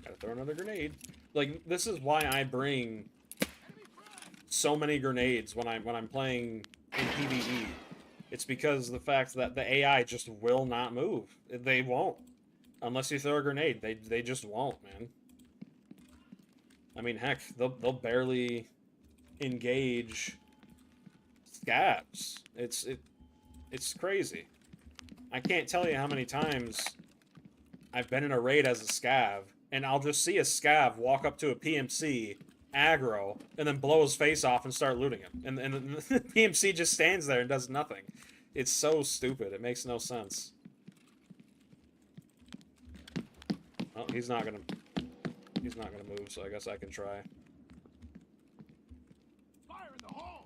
Gotta throw another grenade. Like, this is why I bring so many grenades when I'm playing in PvE. It's because of the fact that the AI just will not move. They won't. Unless you throw a grenade. They just won't, man. I mean, heck, they'll barely engage scabs. It's crazy. I can't tell you how many times I've been in a raid as a scav, and I'll just see a scav walk up to a PMC, aggro, and then blow his face off and start looting him. And the PMC just stands there and does nothing. It's so stupid. It makes no sense. Well, he's not gonna move, so I guess I can try. Fire in the hole!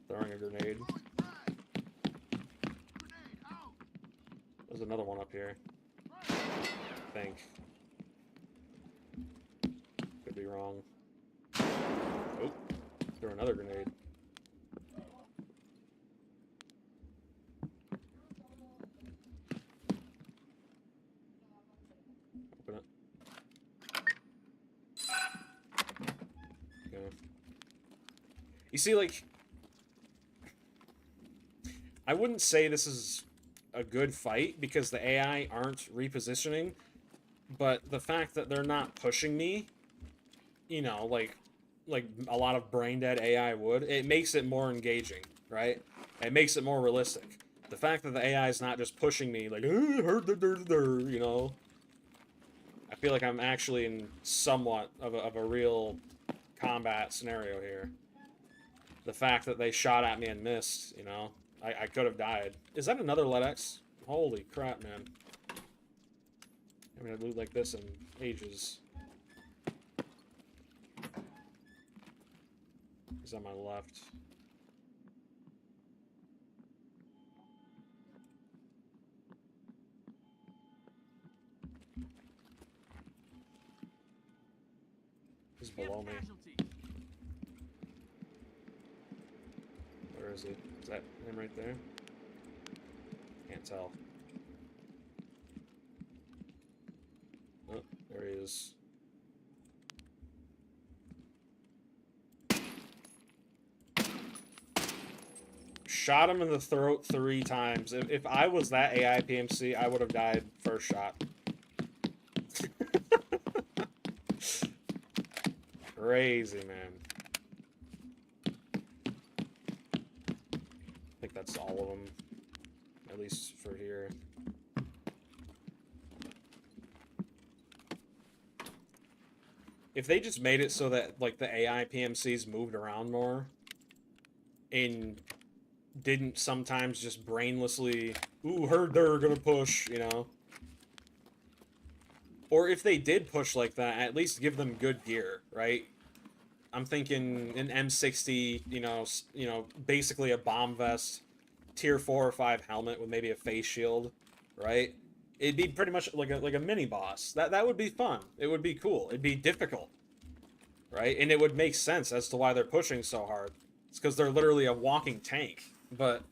Throwing a grenade. There's another one up here. I think. Could be wrong. Oh, threw another grenade. Open it. Okay. You see, like, I wouldn't say this is a good fight because the AI aren't repositioning, but the fact that they're not pushing me, you know, like a lot of brain dead AI would, it makes it more engaging, right? It makes it more realistic. The fact that the AI is not just pushing me like, you know, I feel like I'm actually in somewhat of a real combat scenario here. The fact that they shot at me and missed, you know, I could have died. Is that another LEDX? Holy crap, man. I haven't had loot like this in ages. He's on my left. He's below me. Where is he? Is that him right there? Can't tell. Oh, there he is. Shot him in the throat 3 times. If I was that AI PMC, I would have died first shot. Crazy, man. I think that's all of them. At least for here. If they just made it so that, like, the AI PMCs moved around more and didn't sometimes just brainlessly, ooh, heard they're gonna push, you know. Or if they did push like that, at least give them good gear, right? I'm thinking an M60, basically a bomb vest, tier 4 or 5 helmet with maybe a face shield, right? It'd be pretty much like a mini boss. That would be fun. It would be cool. It'd be difficult, right? And it would make sense as to why they're pushing so hard. It's because they're literally a walking tank. But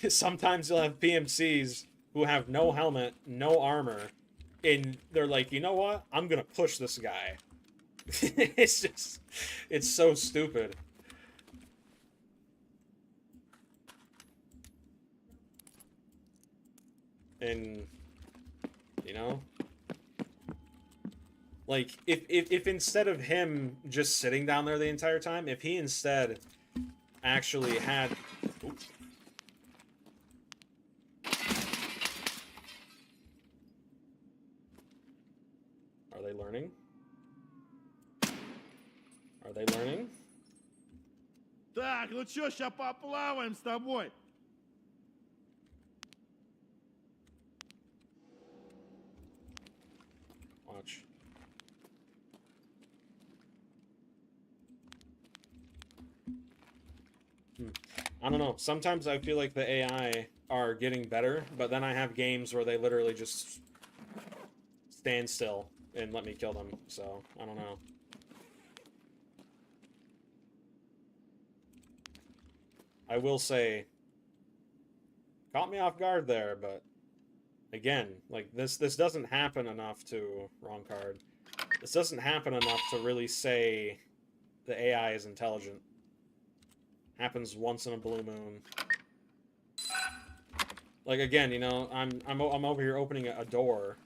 sometimes you'll have PMCs who have no helmet, no armor, and they're like, you know what? I'm gonna push this guy. It's so stupid. And, like, if instead of him just sitting down there the entire time, if he instead actually had... Oops. Are they learning? Are they learning? Так, ну чё, ща поплаваем с тобой. Watch. I don't know. Sometimes I feel like the AI are getting better, but then I have games where they literally just stand still and let me kill them. So, I don't know. I will say, caught me off guard there, but again, like this doesn't happen enough to... Wrong card. This doesn't happen enough to really say the AI is intelligent. Happens once in a blue moon. Like, again, I'm over here opening a door,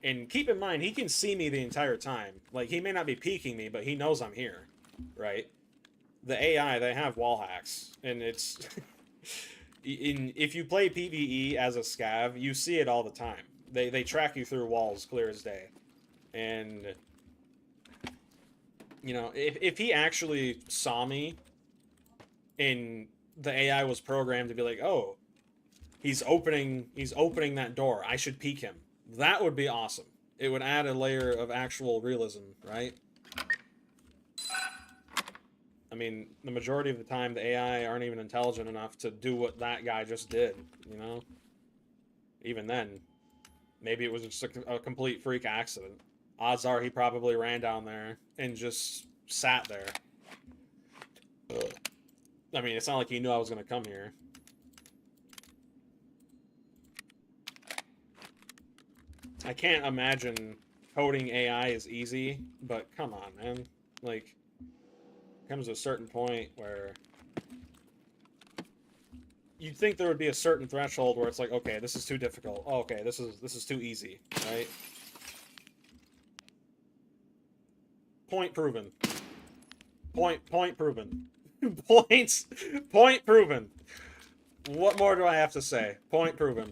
and keep in mind, he can see me the entire time. Like, he may not be peeking me, but he knows I'm here, right? The AI, they have wall hacks, and it's... if you play PvE as a scav, you see it all the time. They track you through walls clear as day. And, if he actually saw me, and the AI was programmed to be like, oh, he's opening that door, I should peek him. That would be awesome. It would add a layer of actual realism, right? I mean, the majority of the time, the AI aren't even intelligent enough to do what that guy just did, Even then, maybe it was just a complete freak accident. Odds are he probably ran down there and just sat there. Ugh. I mean, it's not like he knew I was going to come here. I can't imagine coding AI is easy, but come on, man. Like, comes to a certain point where you'd think there would be a certain threshold where it's like, okay, this is too difficult. Oh, okay, this is too easy, right? Point proven. Point proven. Point proven. What more do I have to say? Point proven.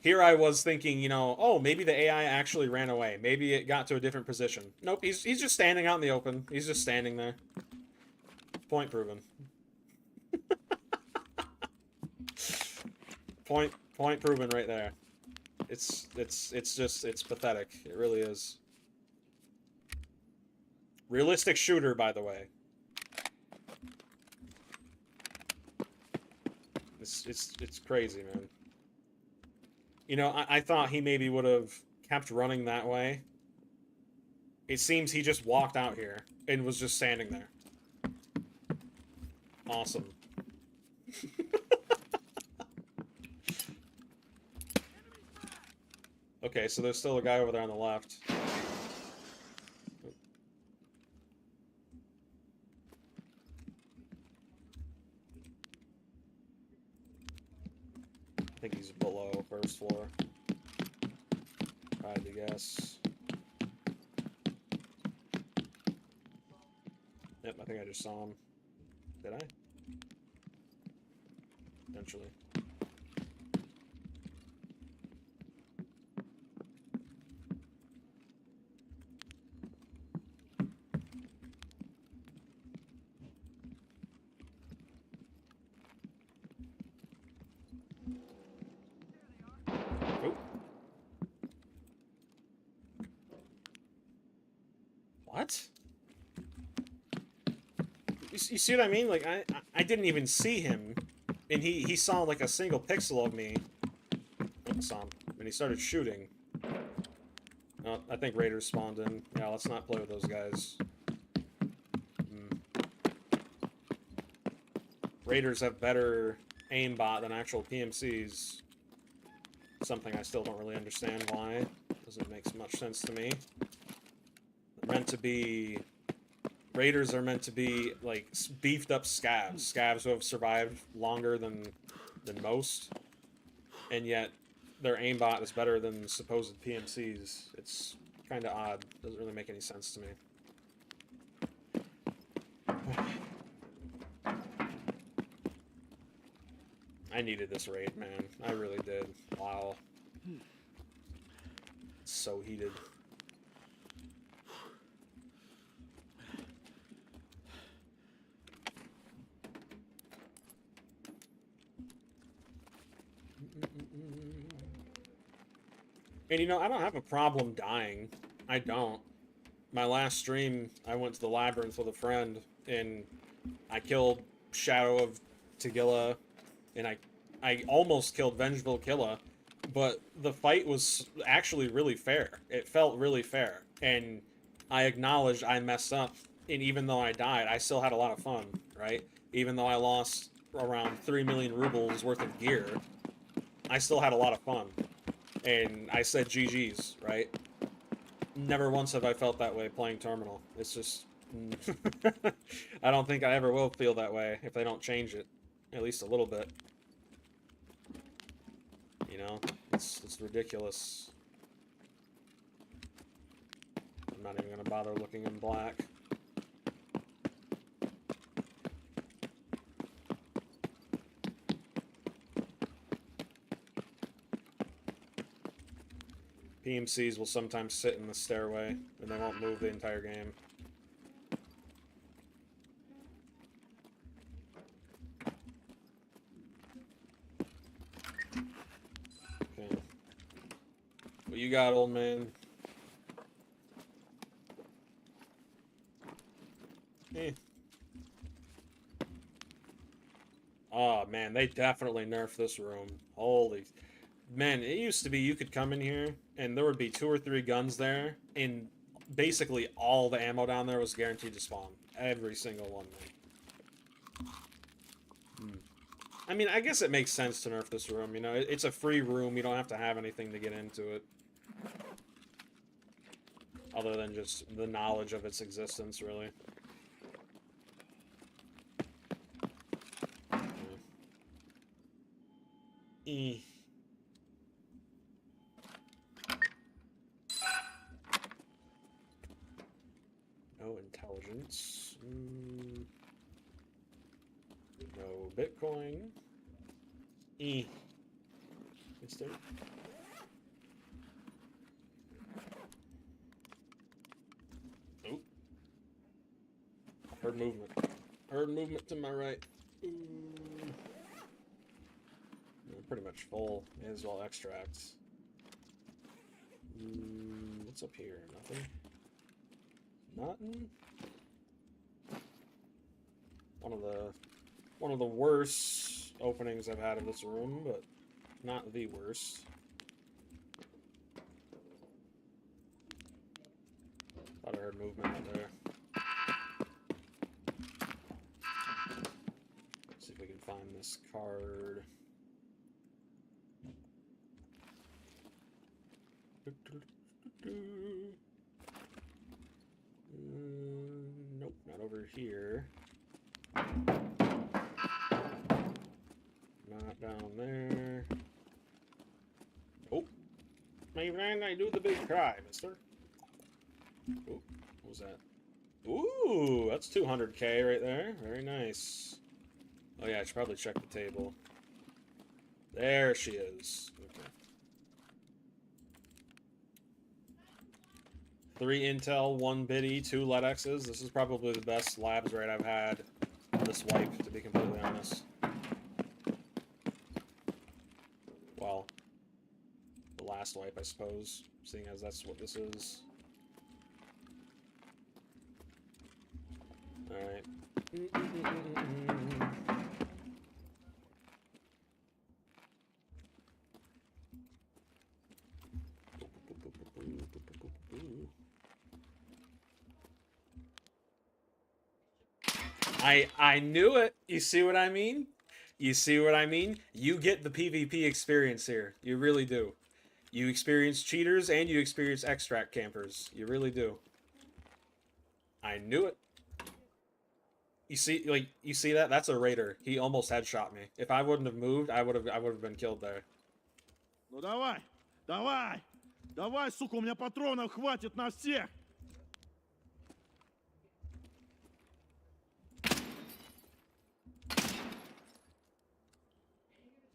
Here I was thinking, oh, maybe the AI actually ran away. Maybe it got to a different position. Nope, he's just standing out in the open. He's just standing there. Point proven. Point proven right there. It's pathetic. It really is. Realistic shooter, by the way. It's crazy, man. I thought he maybe would have kept running that way. It seems he just walked out here and was just standing there. Awesome. Okay, so there's still a guy over there on the left. I think he's below first floor. If I had to guess. Yep, I think I just saw him. Did I? Potentially. What? You see what I mean? Like, I didn't even see him, and he saw like a single pixel of me. Oh, saw him, and he started shooting. Oh, I think Raiders spawned in. Yeah, let's not play with those guys. Raiders have better aimbot than actual PMCs. Something I still don't really understand why. Doesn't make much sense to me. They're meant to be... Raiders are meant to be, like, beefed up scavs. Scavs who have survived longer than most. And yet, their aimbot is better than supposed PMCs. It's kind of odd. Doesn't really make any sense to me. I needed this raid, man. I really did. Wow. It's so heated. And you know, I don't have a problem dying. I don't. My last stream, I went to the Labyrinth with a friend, and I killed Shadow of Tagilla, and I almost killed Vengeful Killa, but the fight was actually really fair. It felt really fair, and I acknowledged I messed up, and even though I died, I still had a lot of fun, right? Even though I lost around 3 million rubles worth of gear, I still had a lot of fun. And I said GG's, right? Never once have I felt that way playing Terminal. It's just... I don't think I ever will feel that way if they don't change it. At least a little bit. You know? It's ridiculous. I'm not even gonna bother looking in black. PMCs will sometimes sit in the stairway, and they won't move the entire game. Okay. What you got, old man? Eh. Oh, man, they definitely nerfed this room. Holy... Man, it used to be you could come in here, and there would be 2 or 3 guns there, and basically all the ammo down there was guaranteed to spawn. Every single one. I mean, I guess it makes sense to nerf this room, you know? It's a free room, you don't have to have anything to get into it. Other than just the knowledge of its existence, really. Yeah. No intelligence. No Bitcoin. Mister. Oh. Heard movement. Heard movement to my right. I'm pretty much full. May as well extract. What's up here? Nothing? Nothing? One of the worst openings I've had in this room, but not the worst. Thought I heard movement out there. Let's see if we can find this card. Nope, not over here. Not down there. Nope. Maybe I do the big cry, mister. Ooh, what was that? Ooh, that's 200k right there. Very nice. Oh yeah, I should probably check the table. There she is. Okay. 3 intel, 1 biddy, 2 LEDXs. This is probably the best labs raid I've had on this wipe, to be completely honest. Well, the last wipe, I suppose, seeing as that's what this is. Alright. I knew it. You see what I mean? You see what I mean? You get the PvP experience here. You really do. You experience cheaters and you experience extract campers. You really do. I knew it. You see, like, you see that? That's a raider. He almost headshot me. If I wouldn't have moved, I would have been killed there. Ну давай, давай, давай, сука, у меня патронов хватит на всех.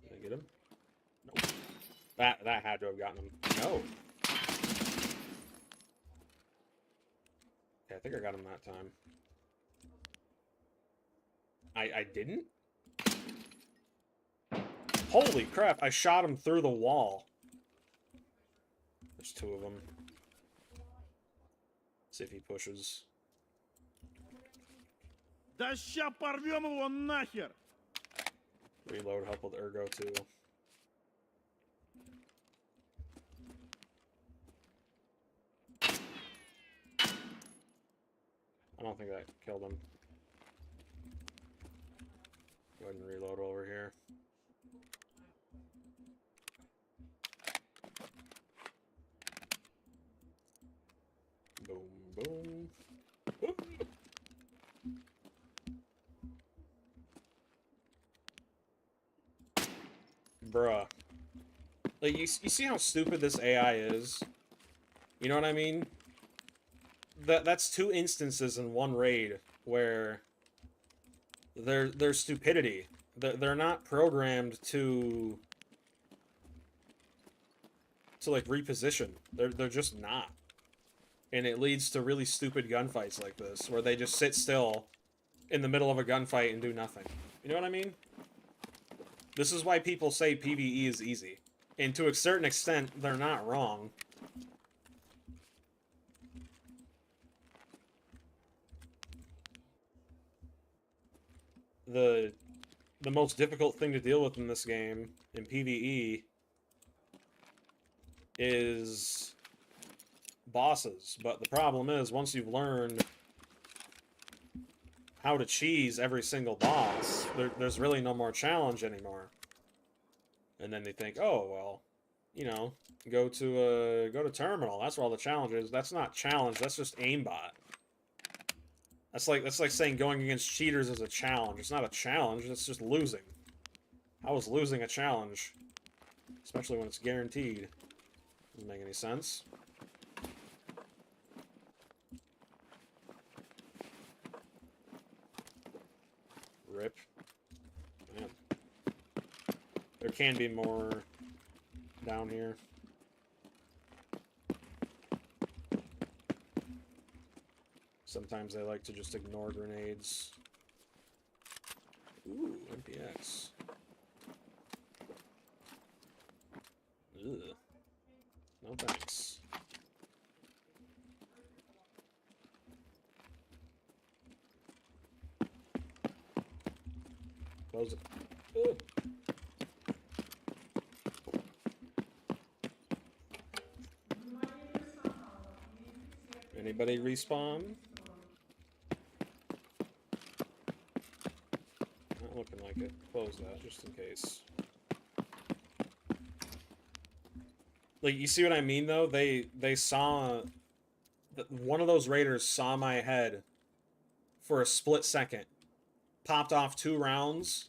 Did I get him? Nope. That had to have gotten him. No. Yeah, I think I got him that time. I didn't? Holy crap, I shot him through the wall. There's two of them. See if he pushes. Да ща порвем его нахер. Reload, help with ergo too. I don't think that killed him. Go ahead and reload over here. Boom, boom. Whoop. Bruh. Like, you see how stupid this AI is? You know what I mean? That's two instances in one raid where there's stupidity. They're not programmed to like reposition. They're just not. And it leads to really stupid gunfights like this, where they just sit still in the middle of a gunfight and do nothing. You know what I mean? This is why people say PvE is easy. And to a certain extent, they're not wrong. The most difficult thing to deal with in this game, in PvE, is bosses. But the problem is, once you've learned how to cheese every single boss, there's really no more challenge anymore. And then they think, oh, well, you know, go to terminal. That's where all the challenge is. That's not challenge. That's just aimbot. That's like saying going against cheaters is a challenge. It's not a challenge. It's just losing. How is losing a challenge? Especially when it's guaranteed. Doesn't make any sense. Rip. Man. There can be more down here. Sometimes they like to just ignore grenades. Ooh, MPX. Ugh. No thanks. Close it. Ooh. Anybody respawn? Not looking like it. Close that, just in case. Like, you see what I mean, though? They saw... One of those raiders saw my head for a split second. Popped off 2 rounds.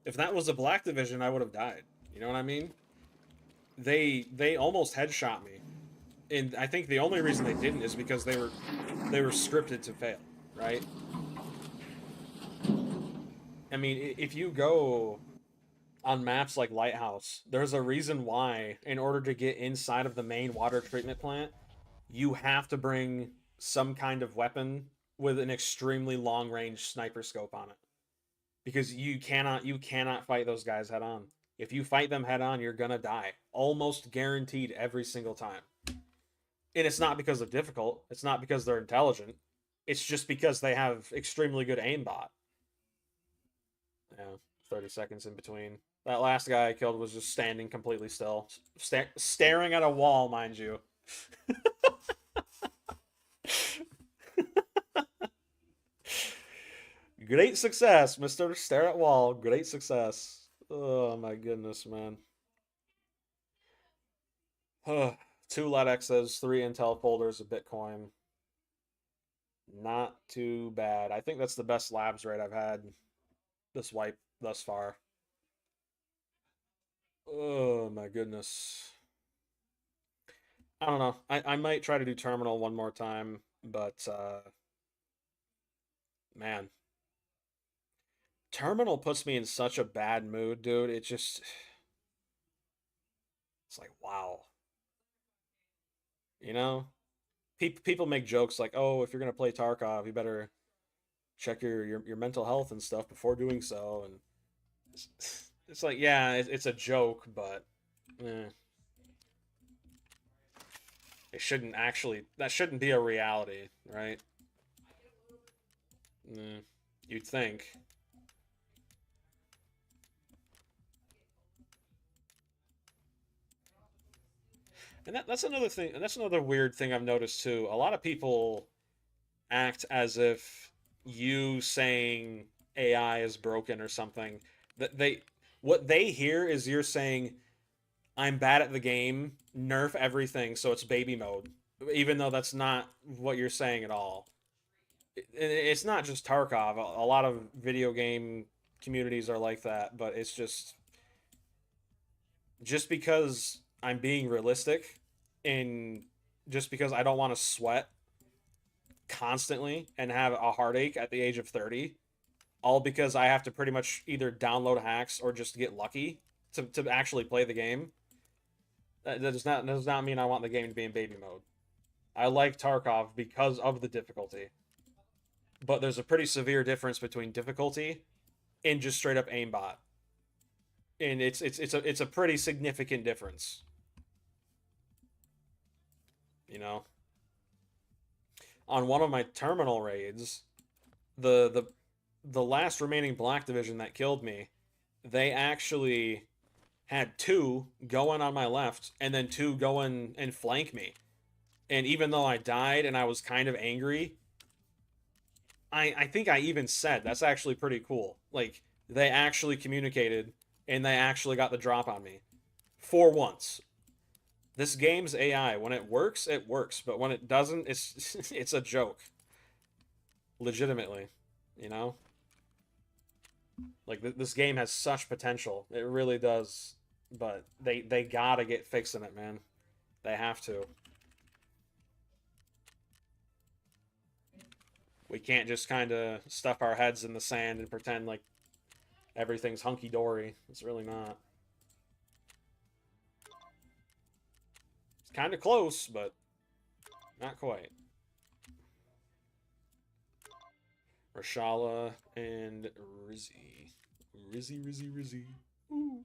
If that was a Black Division, I would have died. You know what I mean? They almost headshot me. And I think the only reason they didn't is because they were scripted to fail, right? I mean, if you go on maps like Lighthouse, there's a reason why, in order to get inside of the main water treatment plant, you have to bring some kind of weapon with an extremely long-range sniper scope on it. Because you cannot fight those guys head on. If you fight them head on, you're gonna die. Almost guaranteed every single time. And it's not because they're difficult. It's not because they're intelligent. it's just because they have extremely good aimbot. Yeah, 30 seconds in between. That last guy I killed was just standing completely still, staring at a wall, mind you. Great success, Mister Stare at Wall. Great success. Oh my goodness, man. 2 LEDXs, 3 Intel folders of Bitcoin. Not too bad. I think that's the best labs rate I've had this wipe thus far. Oh my goodness. I don't know. I might try to do terminal one more time, but man. Terminal puts me in such a bad mood, dude. It's like, wow. You know? People make jokes like, "Oh, if you're going to play Tarkov, you better check your mental health and stuff before doing so." And it's like, yeah, it's a joke, but it shouldn't actually, that shouldn't be a reality, right? You'd think. And that's another thing, and that's another weird thing I've noticed too. A lot of people act as if you saying AI is broken or something, that what they hear is you're saying I'm bad at the game, nerf everything so it's baby mode, even though that's not what you're saying at all. It's not just Tarkov. A lot of video game communities are like that, but it's just because I'm being realistic, and just because I don't want to sweat constantly and have a heartache at the age of 30, all because I have to pretty much either download hacks or just get lucky to actually play the game. That does not mean I want the game to be in baby mode. I like Tarkov because of the difficulty, but there's a pretty severe difference between difficulty and just straight up aimbot, and it's a pretty significant difference. You know, on one of my terminal raids, the last remaining Black Division that killed me, they actually had 2 going on my left and then 2 going and flank me. And even though I died and I was kind of angry, I think I even said, that's actually pretty cool. Like, they actually communicated and they actually got the drop on me. For once. This game's AI. When it works, but when it doesn't, it's a joke. Legitimately, you know? Like, this game has such potential. It really does. But they gotta get fixing it, man. They have to. We can't just kind of stuff our heads in the sand and pretend like everything's hunky-dory. It's really not. It's kind of close, but not quite. Rashala and Rizzy. Rizzy. Ooh.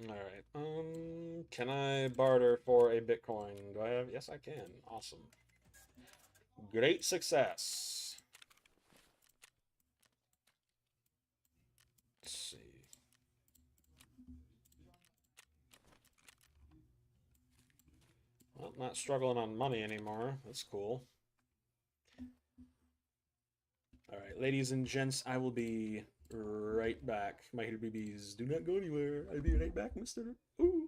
Alright, can I barter for a Bitcoin? Do I have? Yes, I can. Awesome. Great success. Let's see. Well, not struggling on money anymore. That's cool. Alright, ladies and gents, I will be right back. My hater BBs, do not go anywhere. I'll be right back, mister. Ooh.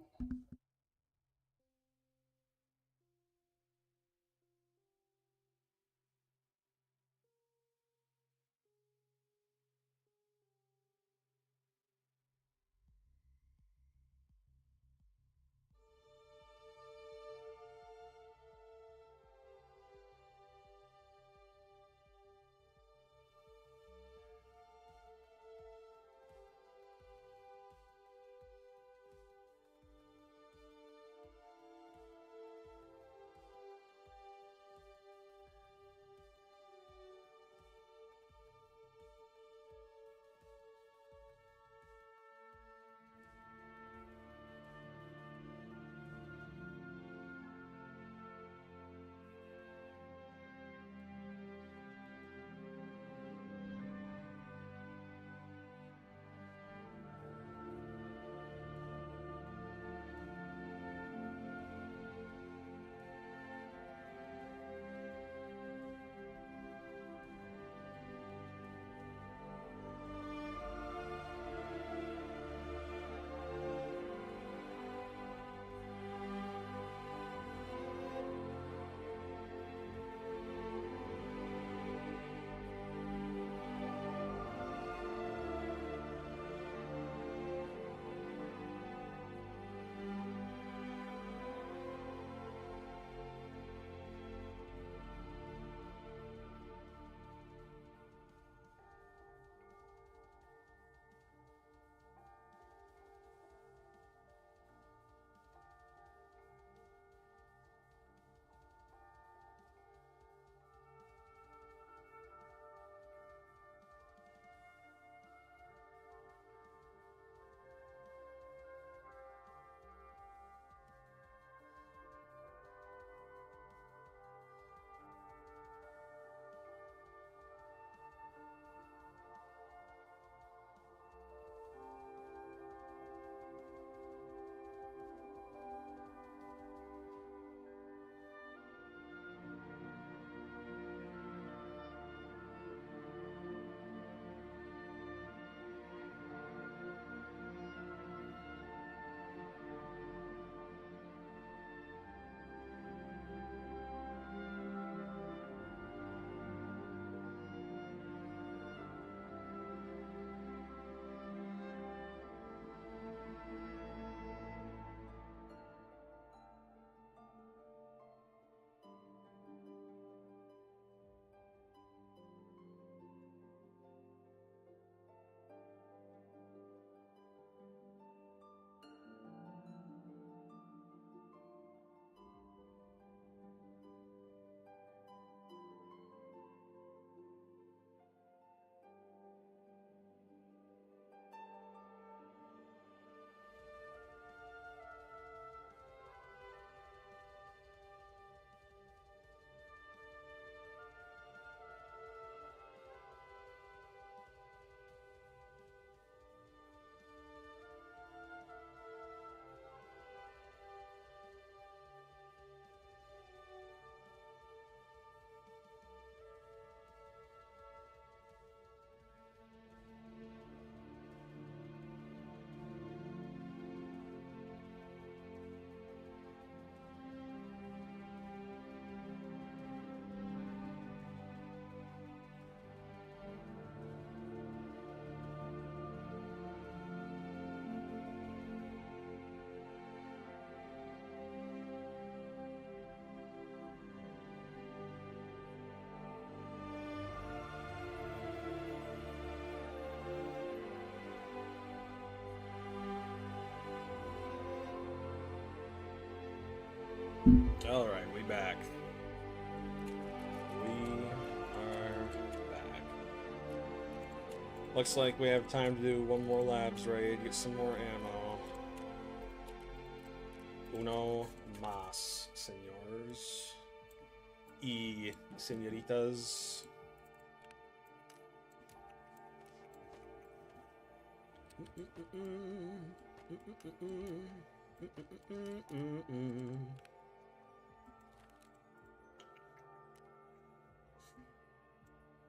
Alright, we back. We are back. Looks like we have time to do one more labs raid, get some more ammo. Uno mas, senors. Y senoritas.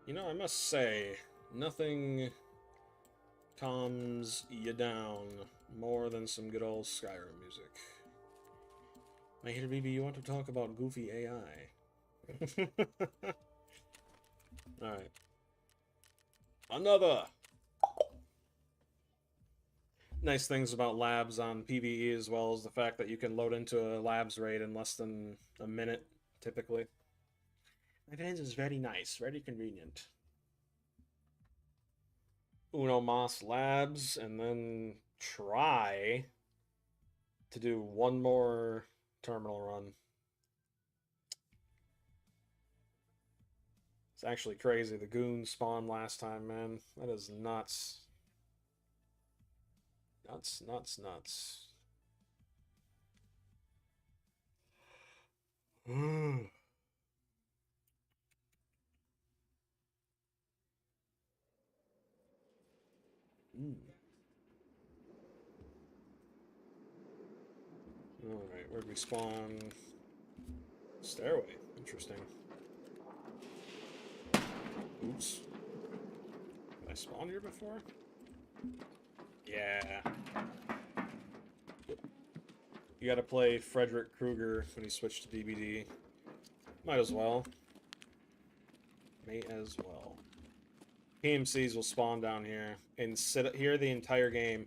You know, I must say, nothing calms you down more than some good old Skyrim music. I hear, BB, you want to talk about goofy AI. Alright. Another! Nice things about labs on PvE as well as the fact that you can load into a labs raid in less than a minute, typically. My friends is very nice, very convenient. Uno Mas Labs, and then try to do one more terminal run. It's actually crazy. The goons spawned last time, man. That is nuts. Nuts, nuts, nuts. Alright, where'd we spawn? Stairway. Interesting. Oops. Did I spawn here before? Yeah. You gotta play Frederick Krueger when he switched to DBD. Might as well. May as well. PMCs will spawn down here and sit here the entire game.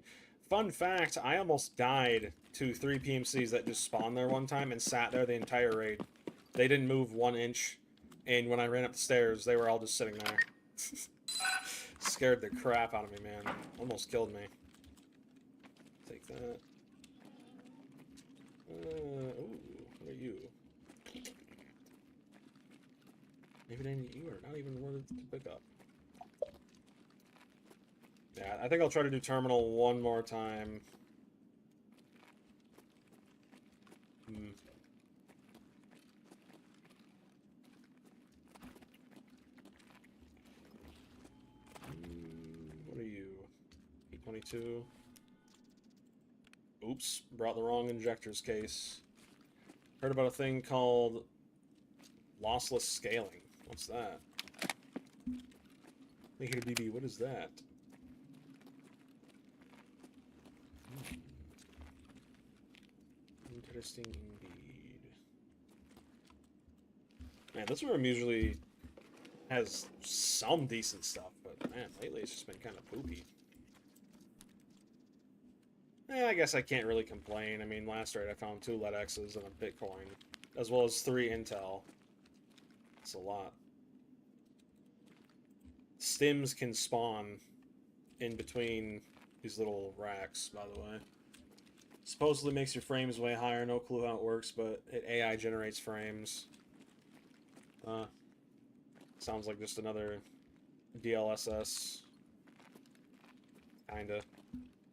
Fun fact, I almost died to 3 PMCs that just spawned there one time and sat there the entire raid. They didn't move 1 inch, and when I ran up the stairs, they were all just sitting there. Scared the crap out of me, man. Almost killed me. Take that. Ooh, what are you? Maybe you are not even worth to pick up. Yeah, I think I'll try to do terminal one more time. What are you? 822. Oops, brought the wrong injectors case. Heard about a thing called lossless scaling. What's that? Hey, BB, what is that? Interesting indeed. Man, this room usually has some decent stuff, but man, lately it's just been kind of poopy. I guess I can't really complain. I mean, last raid I found 2 lead X's and a Bitcoin, as well as 3 intel. That's a lot. Stims can spawn in between these little racks, by the way. Supposedly makes your frames way higher. No clue how it works, but it AI generates frames. Sounds like just another DLSS. Kinda.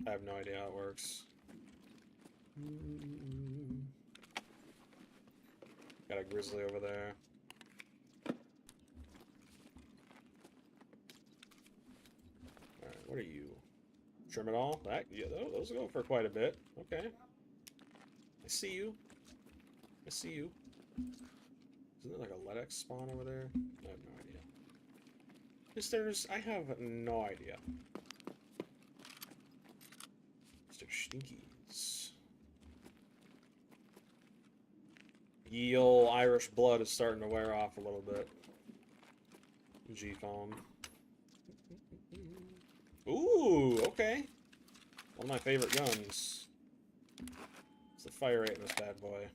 I have no idea how it works. Got a grizzly over there. Alright, what are you? Trim it all? That, yeah, those go for quite a bit. Okay. I see you. I see you. Isn't there like a LEDX spawn over there? I have no idea. I have no idea. Mr. Stinkies. Ye ol' Irish blood is starting to wear off a little bit. G-foam. Ooh, okay. One of my favorite guns. What's the fire rate of this bad boy?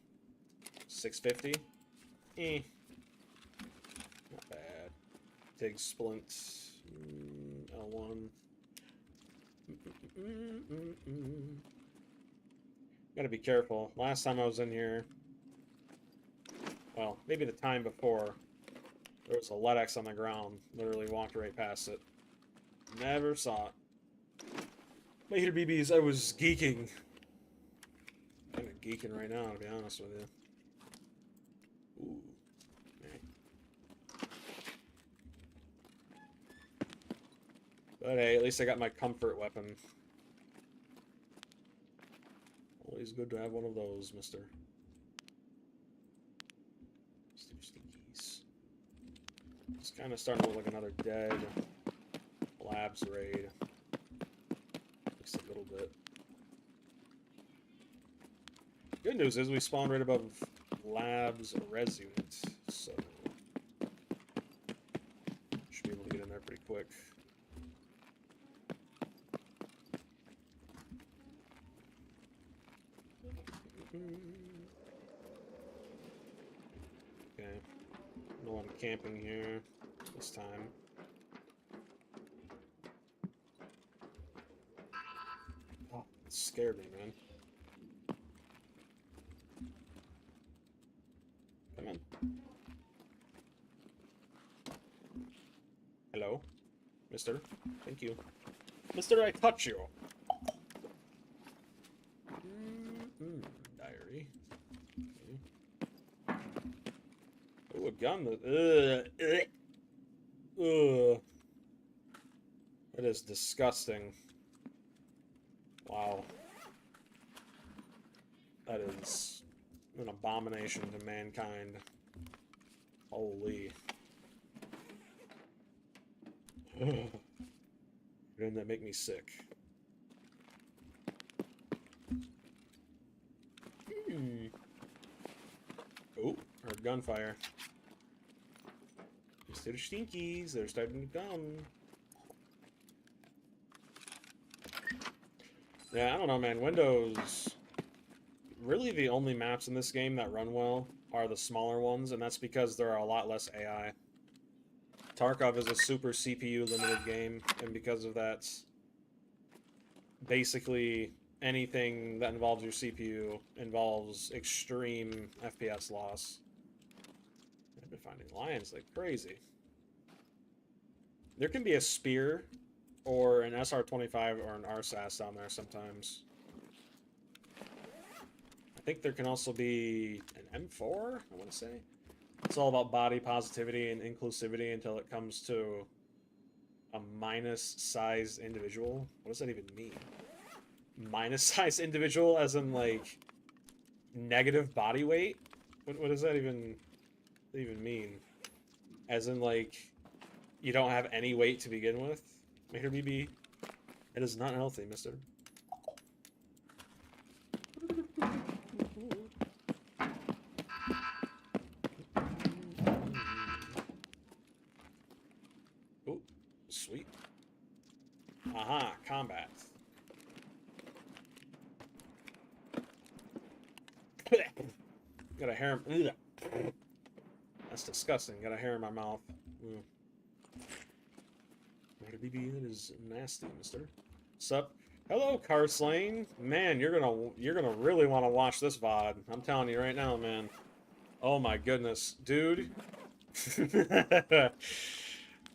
650? Not bad. Dig splint. L1. Gotta be careful. Last time I was in here, Well, maybe the time before. There was a LEDX on the ground. Literally walked right past it. Never saw it. Later, BBs, I was geeking. Kind of geeking right now, to be honest with you. Ooh. Okay. But hey, at least I got my comfort weapon. Always good to have one of those, mister. Stinkies. It's kind of starting to look like another dead labs raid. Just a little bit. Good news is we spawned right above labs res unit, so should be able to get in there pretty quick. Okay, no one camping here this time. Oh, it scared me, man. Come on. Hello, mister. Thank you. Mister, I touch you. Diary. Okay. Oh, a gun that... Ugh. That is disgusting. Wow. That is an abomination to mankind. Holy. Didn't that make me sick? Oh, heard gunfire. Mr. Stinkies, they're starting to come. Yeah, I don't know, man. Windows... Really, the only maps in this game that run well are the smaller ones, and that's because there are a lot less AI. Tarkov is a super CPU-limited game, and because of that, basically anything that involves your CPU involves extreme FPS loss. I've been finding lions like crazy. There can be a spear, or an SR-25, or an RSAS down there sometimes. I think there can also be an M4, I want to say. It's all about body positivity and inclusivity until it comes to a minus-sized individual. What does that even mean? Minus-sized individual as in, like, negative body weight? What does that even mean? As in, like, you don't have any weight to begin with? Mater BB, it is not healthy, mister. Oh, sweet. Aha, combat. Got a hair. Ugh. That's disgusting. Got a hair in my mouth. BB, that is nasty, mister. Sup? Hello, Carslane. Man, you're gonna really want to watch this VOD. I'm telling you right now, man. Oh my goodness, dude.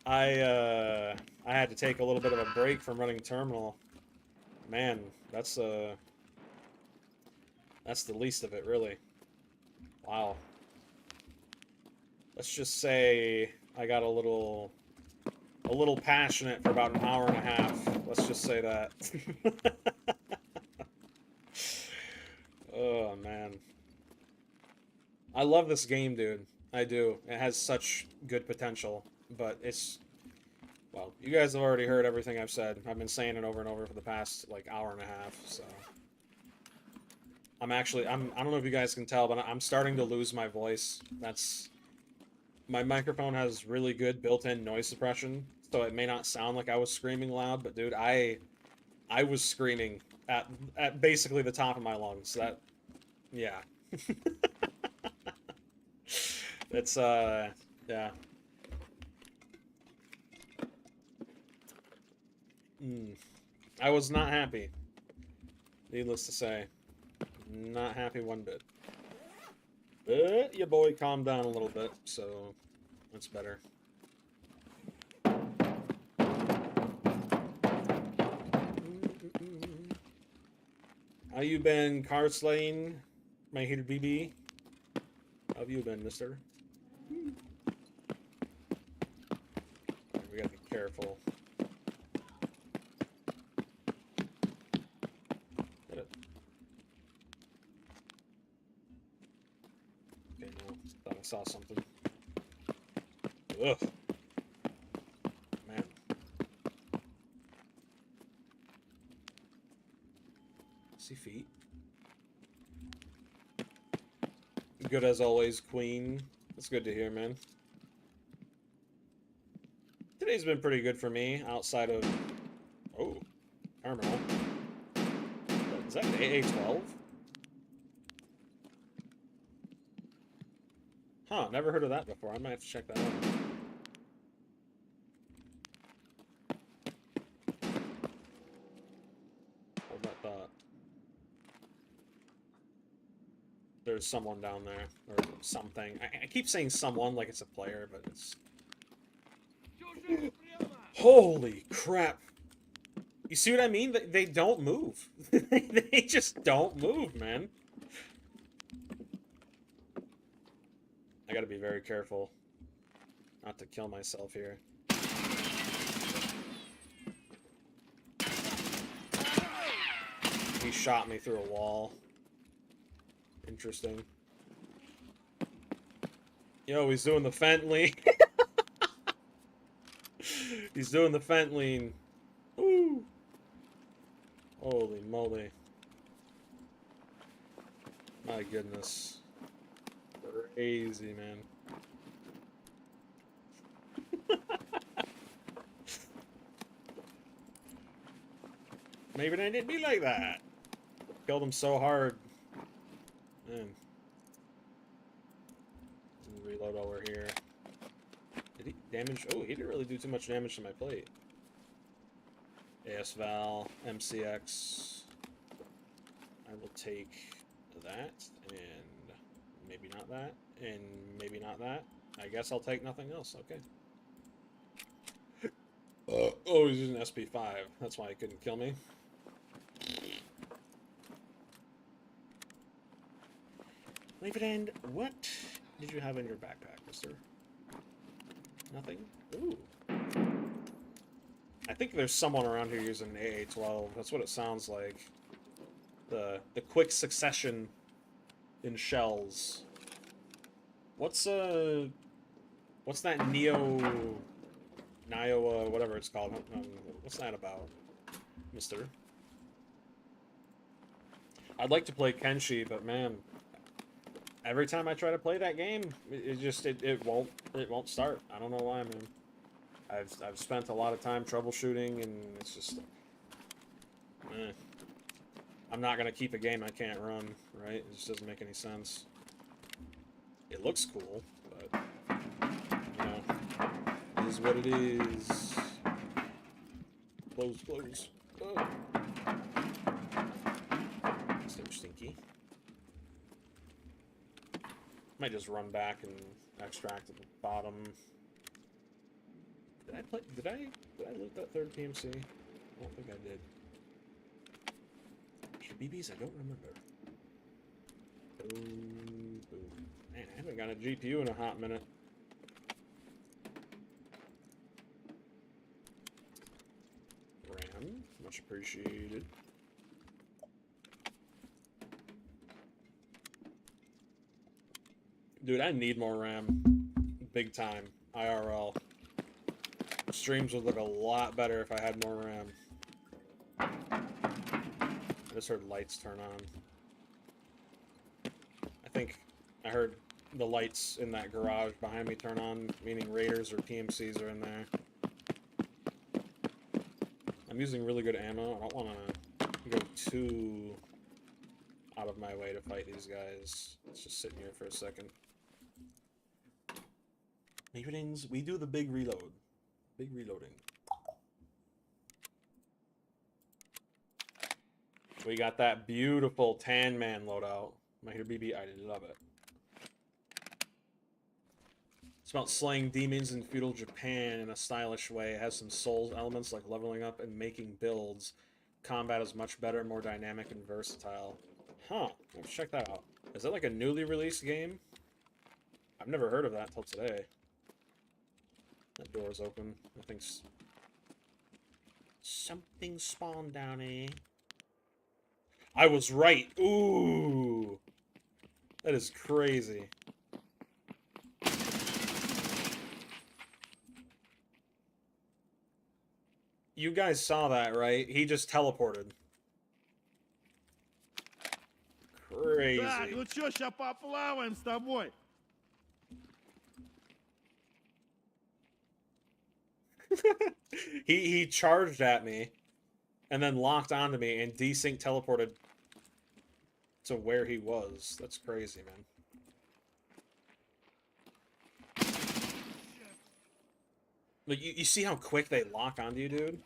I had to take a little bit of a break from running terminal. Man, that's the least of it, really. Wow. Let's just say I got a little passionate for about an hour and a half. Let's just say that. Oh, man. I love this game, dude. I do. It has such good potential, but it's... Well, you guys have already heard everything I've said. I've been saying it over and over for the past, like, hour and a half, so... I don't know if you guys can tell, but I'm starting to lose my voice. That's... My microphone has really good built-in noise suppression, so it may not sound like I was screaming loud, but dude, I was screaming at basically the top of my lungs. That, yeah. It's, yeah. I was not happy. Needless to say. Not happy one bit. But your boy calmed down a little bit, so that's better. How you been, car slaying? My hater BB? How have you been, mister? We gotta be careful. Get it. Okay, no. Thought I saw something. Ugh. Man. See feet. Good as always, Queen. That's good to hear, man. Today's been pretty good for me, outside of... Oh, terminal. Is that an AA-12? Huh, never heard of that before. I might have to check that out. Hold that thought. There's someone down there, or something. I keep saying someone like it's a player, but it's... Holy crap! You see what I mean? They don't move. They just don't move, man. I gotta be very careful not to kill myself here. He shot me through a wall. Interesting. Yo, he's doing the fent lean. He's doing the fent lean. Woo! Holy moly. My goodness. Crazy, man. Maybe they didn't be like that. Killed him so hard. Man. Reload while we're here. Did he damage? Oh, he didn't really do too much damage to my plate. ASVAL, MCX. I will take that, and maybe not that, and maybe not that. I guess I'll take nothing else, okay. Oh, he's using SP5. That's why he couldn't kill me. Leave it in. What did you have in your backpack, mister? Nothing? Ooh. I think there's someone around here using an AA-12. That's what it sounds like. The quick succession in shells. What's that Nioh, whatever it's called? What's that about, mister? I'd like to play Kenshi, but man, every time I try to play that game, it won't start. I don't know why, man. I've spent a lot of time troubleshooting, and it's just, I'm not gonna keep a game I can't run, right? It just doesn't make any sense. It looks cool, but you know, it is what it is. Close, close. Oh. Stinky. Might just run back and extract at the bottom. Did I loot that third PMC? I don't think I did. BBs, I don't remember. Boom, boom. Man, I haven't got a GPU in a hot minute. RAM, much appreciated. Dude, I need more RAM. Big time. IRL. Streams would look a lot better if I had more RAM. I just heard lights turn on. I think I heard the lights in that garage behind me turn on, meaning Raiders or PMCs are in there. I'm using really good ammo. I don't want to go too out of my way to fight these guys. Let's just sit here for a second. Meetings, we do the big reload. Big reloading. We got that beautiful Tan Man loadout. My here BB, I love it. It's about slaying demons in feudal Japan in a stylish way. It has some soul elements like leveling up and making builds. Combat is much better, more dynamic, and versatile. Huh. Let's check that out. Is that like a newly released game? I've never heard of that till today. That door's open. Nothing's... Something spawned down, eh? I was right! Ooh! That is crazy. You guys saw that, right? He just teleported. Crazy. Так, ну чё, ща поплаваем с тобой. he charged at me and then locked onto me and desync teleported to where he was. That's crazy, man. Like, you see how quick they lock onto you, dude?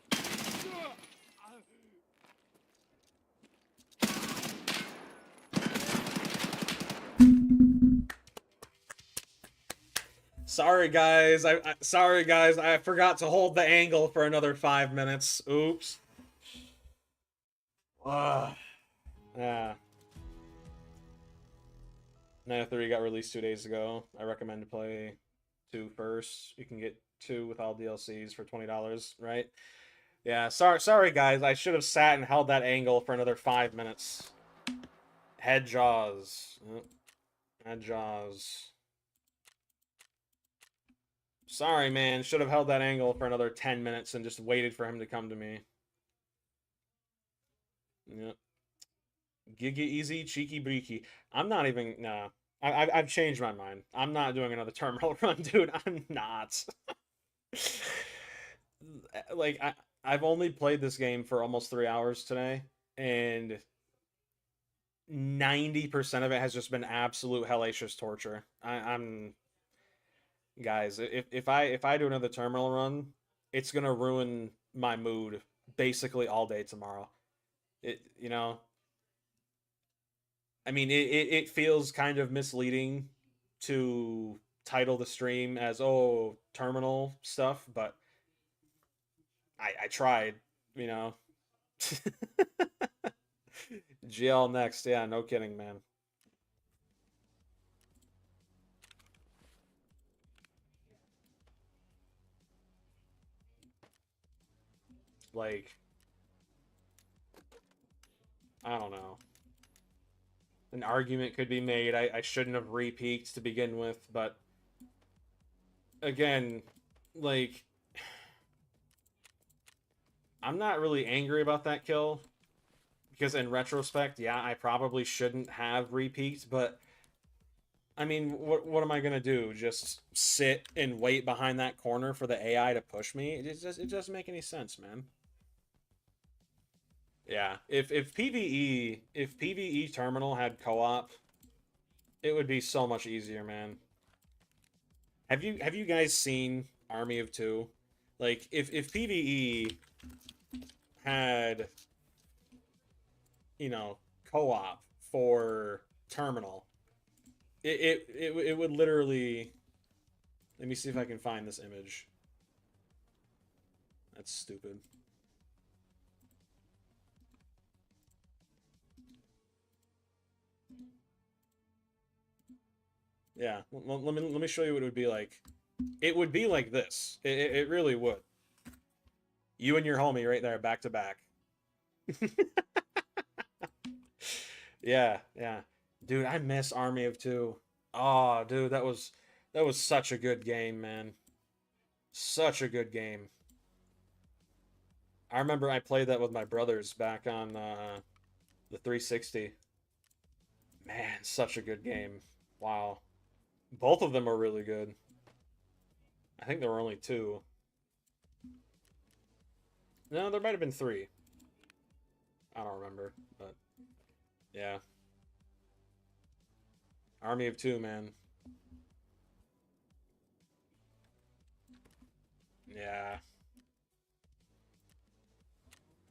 Sorry guys, sorry guys, I forgot to hold the angle for another 5 minutes. Oops. Yeah. Nine 3 got released 2 days ago. I recommend to play 2 first. You can get 2 with all DLCs for $20, right? Yeah, sorry guys, I should have sat and held that angle for another 5 minutes. Head jaws. Head jaws. Sorry, man. Should have held that angle for another 10 minutes and just waited for him to come to me. Yep. Giga easy, cheeky breaky. I'm not even... Nah. I've changed my mind. I'm not doing another terminal run, dude. I'm not. Like, I've only played this game for almost 3 hours today, and 90% of it has just been absolute hellacious torture. I'm... Guys, if I do another terminal run, it's gonna ruin my mood basically all day tomorrow. You know, I mean, it feels kind of misleading to title the stream as, oh, terminal stuff, but I tried, you know. GL next, yeah, no kidding, man. Like, I don't know. An argument could be made. I shouldn't have re-peaked to begin with, but again, like, I'm not really angry about that kill, because in retrospect, yeah, I probably shouldn't have re-peaked, but I mean, what am I gonna do? Just sit and wait behind that corner for the AI to push me? It doesn't make any sense, man. Yeah, if PvE terminal had co-op, it would be so much easier, man. Have you guys seen Army of Two? Like, if PvE had, you know, co-op for terminal, it would literally... Let me see if I can find this image. That's stupid. Yeah, let me show you what it would be like. It would be like this. It really would. You and your homie right there, back to back. Yeah. Dude, I miss Army of Two. Oh, dude, that was such a good game, man. Such a good game. I remember I played that with my brothers back on the 360. Man, such a good game. Wow. Both of them are really good. I think there were only 2. No, there might have been 3. I don't remember, but yeah. Army of Two, man. Yeah.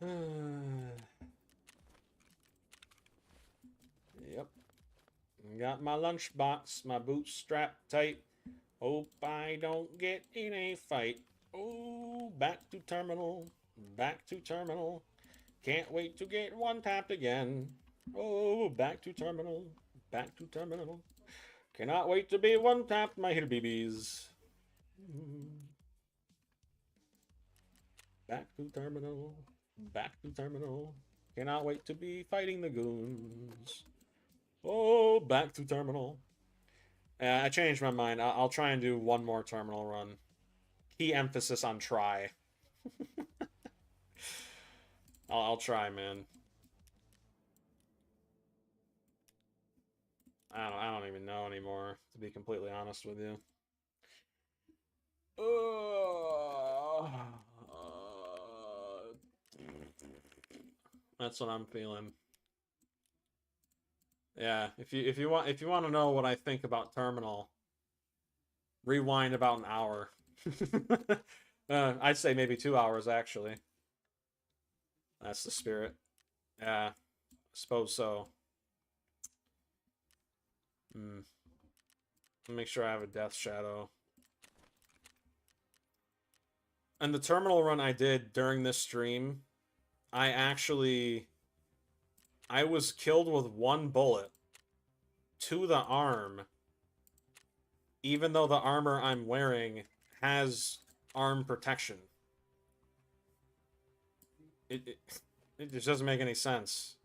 Yep. Got my lunchbox, my boots strapped tight. Hope I don't get in a fight. Oh, back to terminal. Back to terminal. Can't wait to get one tapped again. Oh, back to terminal. Back to terminal. Cannot wait to be one tapped, my little babies. Back to terminal. Back to terminal. Cannot wait to be fighting the goons. Oh, back to terminal. I changed my mind. I'll try and do one more terminal run. Key emphasis on try. I'll try, man. I don't even know anymore, to be completely honest with you. That's what I'm feeling. Yeah, if you want to know what I think about Terminal, rewind about an hour. I'd say maybe 2 hours actually. That's the spirit. Yeah, I suppose so. Make sure I have a Death Shadow. And the terminal run I did during this stream, I was killed with 1 bullet to the arm, even though the armor I'm wearing has arm protection. It just doesn't make any sense.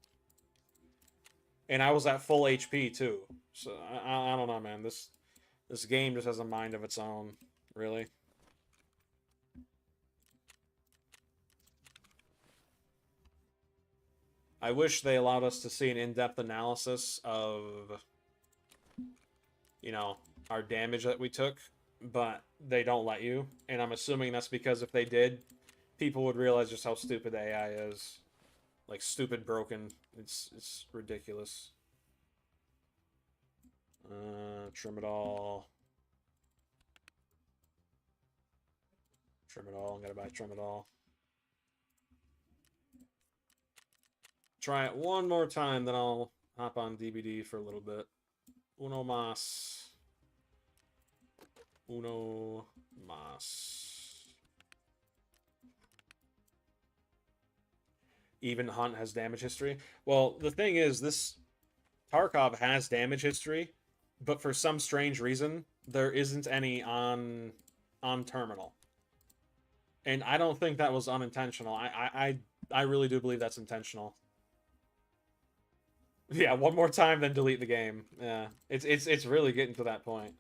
And I was at full HP too. So I don't know, man. This game just has a mind of its own, really. I wish they allowed us to see an in-depth analysis of, you know, our damage that we took, but they don't let you. And I'm assuming that's because if they did, people would realize just how stupid the AI is. Like, stupid broken. It's ridiculous. Trim it all. Trim it all. I'm gonna buy trim it all. Try it one more time, then I'll hop on DBD for a little bit. Uno mas. Uno mas. Even Hunt has damage history. Well, the thing is, this Tarkov has damage history, but for some strange reason, there isn't any on terminal. And I don't think that was unintentional. I really do believe that's intentional. Yeah, one more time, then delete the game. Yeah, it's really getting to that point.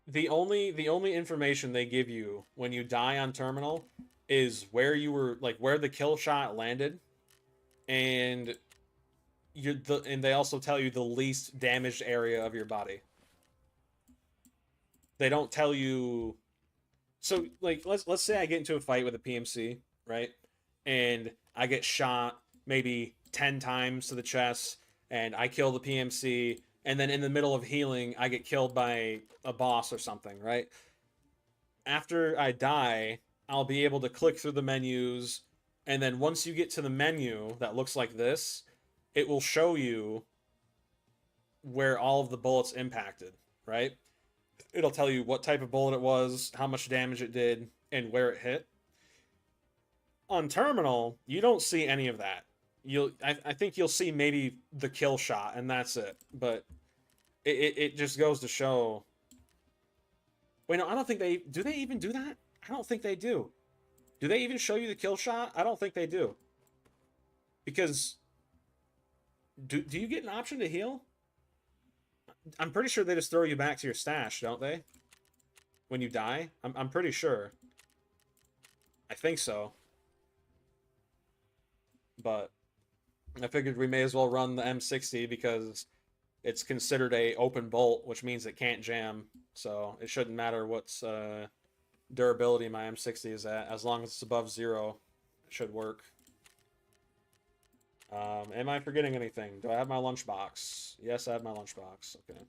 The only information they give you when you die on terminal is where you were, like where the kill shot landed, and and they also tell you the least damaged area of your body. They don't tell you. So like let's say I get into a fight with a PMC, right? And I get shot maybe 10 times to the chest, and I kill the PMC, and then in the middle of healing, I get killed by a boss or something, right? After I die, I'll be able to click through the menus, and then once you get to the menu that looks like this, it will show you where all of the bullets impacted, right? It'll tell you what type of bullet it was, how much damage it did, and where it hit. On terminal, you don't see any of that. I think you'll see maybe the kill shot, and that's it. But it just goes to show. Wait, no, I don't think they do. They even do that? I don't think they do. Do they even show you the kill shot? I don't think they do. Because do you get an option to heal? I'm pretty sure they just throw you back to your stash, don't they? When you die? I'm pretty sure. I think so. But I figured we may as well run the M60 because it's considered a open bolt, which means it can't jam. So it shouldn't matter what's durability my M60 is at. As long as it's above 0, it should work. Am I forgetting anything? Do I have my lunchbox? Yes, I have my lunchbox. Okay.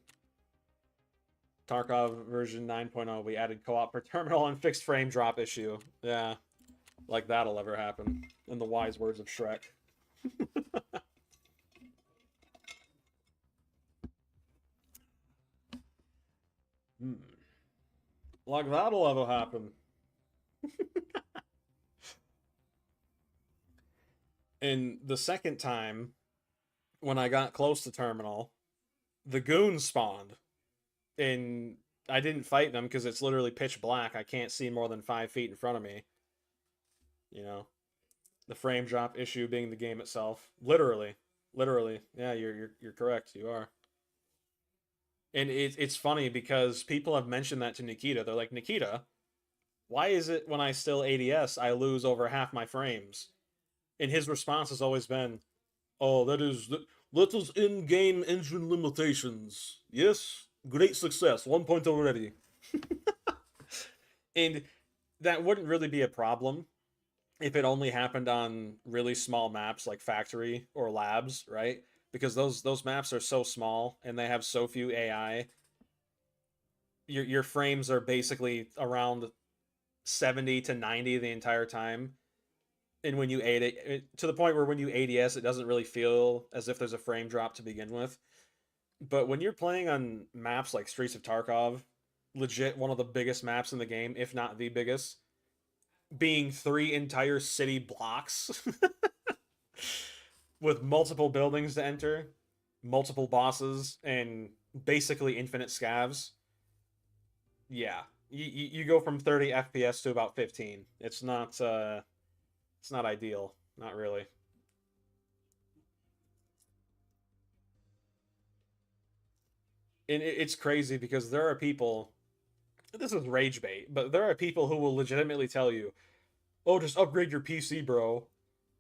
Tarkov version 9.0, we added co-op per terminal and fixed frame drop issue. Yeah. Like that'll ever happen. In the wise words of Shrek. Like that'll ever happen. And the second time, when I got close to terminal, the goons spawned. And I didn't fight them because it's literally pitch black. I can't see more than 5 feet in front of me. You know, the frame drop issue being the game itself. Literally. Yeah, you're correct. You are. And it's funny because people have mentioned that to Nikita. They're like, Nikita, why is it when I still ADS, I lose over half my frames? And his response has always been, oh, that is in-game engine limitations. Yes, great success. 1 point already. And that wouldn't really be a problem if it only happened on really small maps like factory or labs, right? Because those maps are so small and they have so few AI. Your frames are basically around 70 to 90 the entire time. And when you to the point where when you ADS, it doesn't really feel as if there's a frame drop to begin with. But when you're playing on maps like Streets of Tarkov, legit one of the biggest maps in the game, if not the biggest, being 3 entire city blocks with multiple buildings to enter, multiple bosses, and basically infinite scavs. Yeah, you go from 30 FPS to about 15. It's not ideal, not really. And it's crazy because there are people, this is rage bait, but there are people who will legitimately tell you, oh, just upgrade your PC, bro.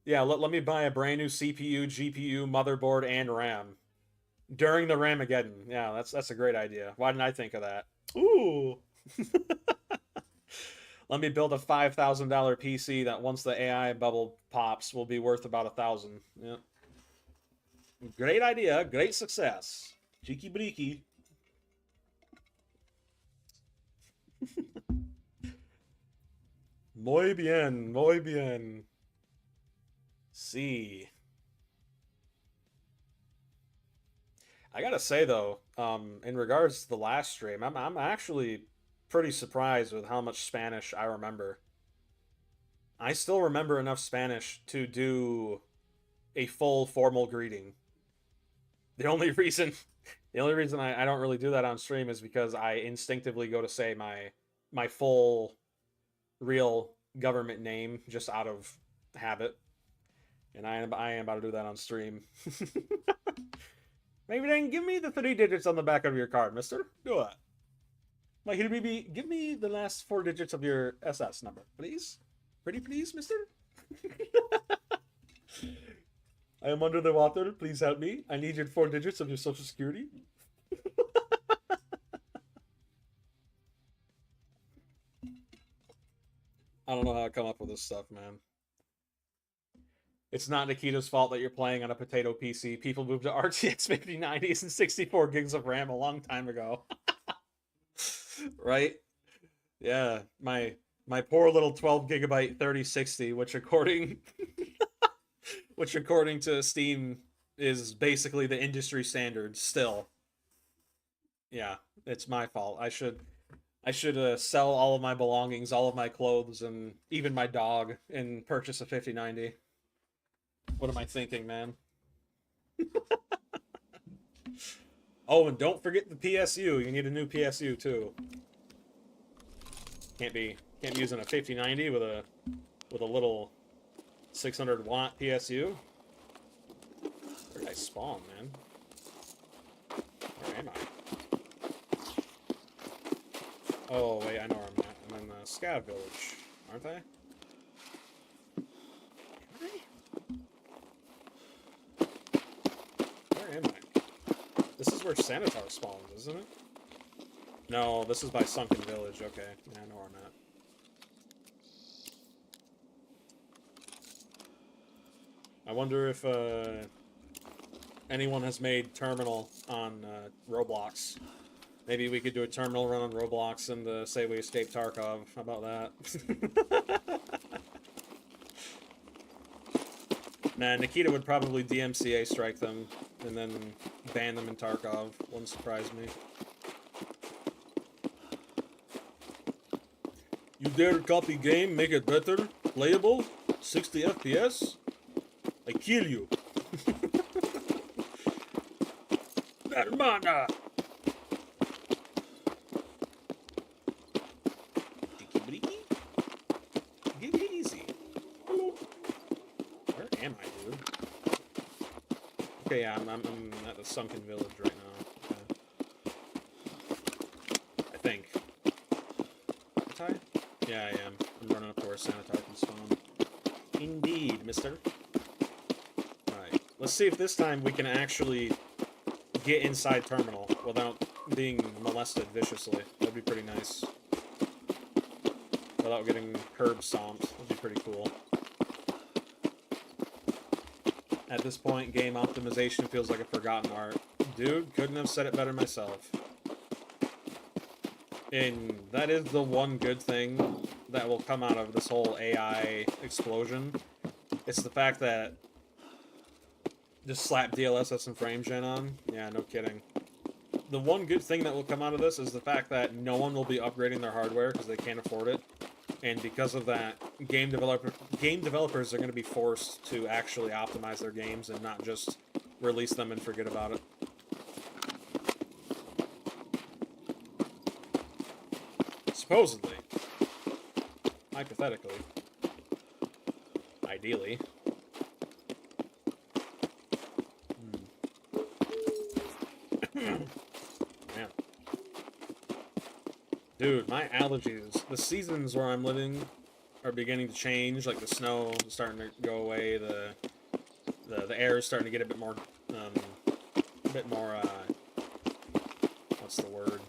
Yeah, let me buy a brand new CPU, GPU, motherboard, and RAM. During the Ramageddon. Yeah, that's a great idea. Why didn't I think of that? Ooh. Let me build a $5,000 PC that once the AI bubble pops will be worth about 1,000. Yeah. Great idea, great success. Cheeky breeky. Muy bien, muy bien. See. I gotta say though, in regards to the last stream, I'm actually pretty surprised with how much Spanish I remember. I still remember enough Spanish to do a full formal greeting. The only reason I don't really do that on stream is because I instinctively go to say my full real government name just out of habit. And I am about to do that on stream. Maybe then give me the 3 digits on the back of your card, mister. Do it. Like, maybe give me the last 4 digits of your SS number, please. Pretty please, mister? I am under the water. Please help me. I need your 4 digits of your social security. I don't know how I come up with this stuff, man. It's not Nikita's fault that you're playing on a potato PC. People moved to RTX 5090s and 64 gigs of RAM a long time ago. Right? Yeah, my poor little 12 gigabyte 3060, which according to Steam is basically the industry standard still. Yeah, it's my fault. I should sell all of my belongings, all of my clothes, and even my dog, and purchase a 5090. What am I thinking, man? Oh, and don't forget the PSU. You need a new PSU too. Can't be using a 5090 with a little 600 watt PSU. Where did I spawn, man? Where am I? Oh wait, I know where I'm at. I'm in the Scav Village, aren't I? Where am I? This is where Sanitar spawns, isn't it? No, this is by Sunken Village. Okay, yeah, I know where I'm at. I wonder if anyone has made Terminal on Roblox. Maybe we could do a Terminal run on Roblox and say we escaped Tarkov. How about that? Nah, Nikita would probably DMCA strike them and then ban them in Tarkov. Wouldn't surprise me. You dare copy game, make it better, playable, 60 FPS? I kill you. Hermana! Tiki briki? Get easy. Where am I, dude? Okay, yeah, I'm at the sunken village right now. Okay. I think. Aren't I? Yeah, I am. I'm running up to where Sanitar can spawn. Indeed, mister. Alright, let's see if this time we can actually get inside terminal without being molested viciously. That'd be pretty nice. Without getting curb stomped. That'd be pretty cool. At this point, game optimization feels like a forgotten art. Dude, couldn't have said it better myself. And that is the one good thing that will come out of this whole AI explosion. It's the fact that just slap DLSS and frame gen on. Yeah, no kidding. The one good thing that will come out of this is the fact that no one will be upgrading their hardware because they can't afford it. And because of that, game developers are going to be forced to actually optimize their games and not just release them and forget about it. Supposedly. Hypothetically. Ideally. Man. Dude, my allergies. The seasons where I'm living are beginning to change. Like the snow is starting to go away. The air is starting to get a bit more, what's the word?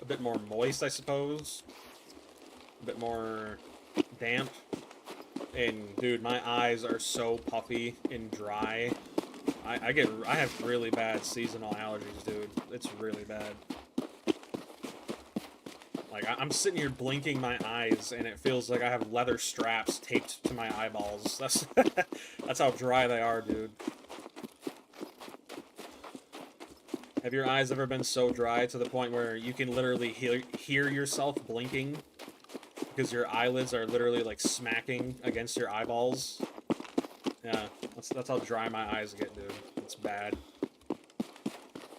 A bit more moist, I suppose. A bit more damp. And dude, my eyes are so puffy and dry. I have really bad seasonal allergies, dude. It's really bad. Like, I'm sitting here blinking my eyes, and it feels like I have leather straps taped to my eyeballs. That's how dry they are, dude. Have your eyes ever been so dry to the point where you can literally hear yourself blinking? Because your eyelids are literally, like, smacking against your eyeballs? Yeah, that's how dry my eyes get, dude. It's bad.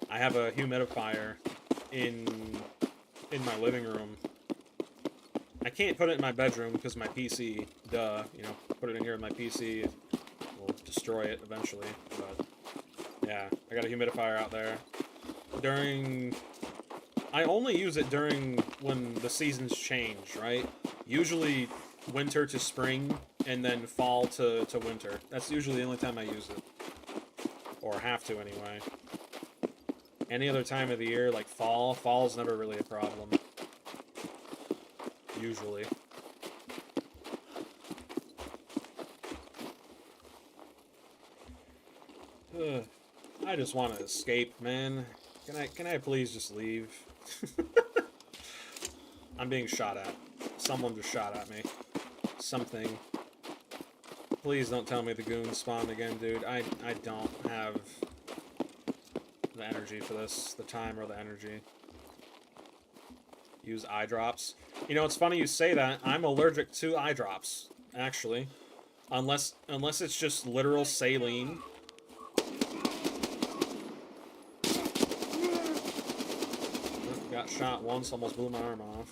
I have a humidifier in my living room. I can't put it in my bedroom because my PC, duh, you know, put it in here with my PC, will destroy it eventually, but yeah, I got a humidifier out there. I only use it during when the seasons change, right? Usually winter to spring, and then fall to winter. That's usually the only time I use it. Or have to, anyway. Any other time of the year, like fall is never really a problem. Usually. Ugh. I just want to escape, man. Can I please just leave? I'm being shot at. Someone just shot at me. Something. Please don't tell me the goons spawned again, dude. I don't have the energy for this. The time or the energy. Use eye drops. You know, it's funny you say that. I'm allergic to eye drops, actually. Unless it's just literal saline. Got shot once, almost blew my arm off.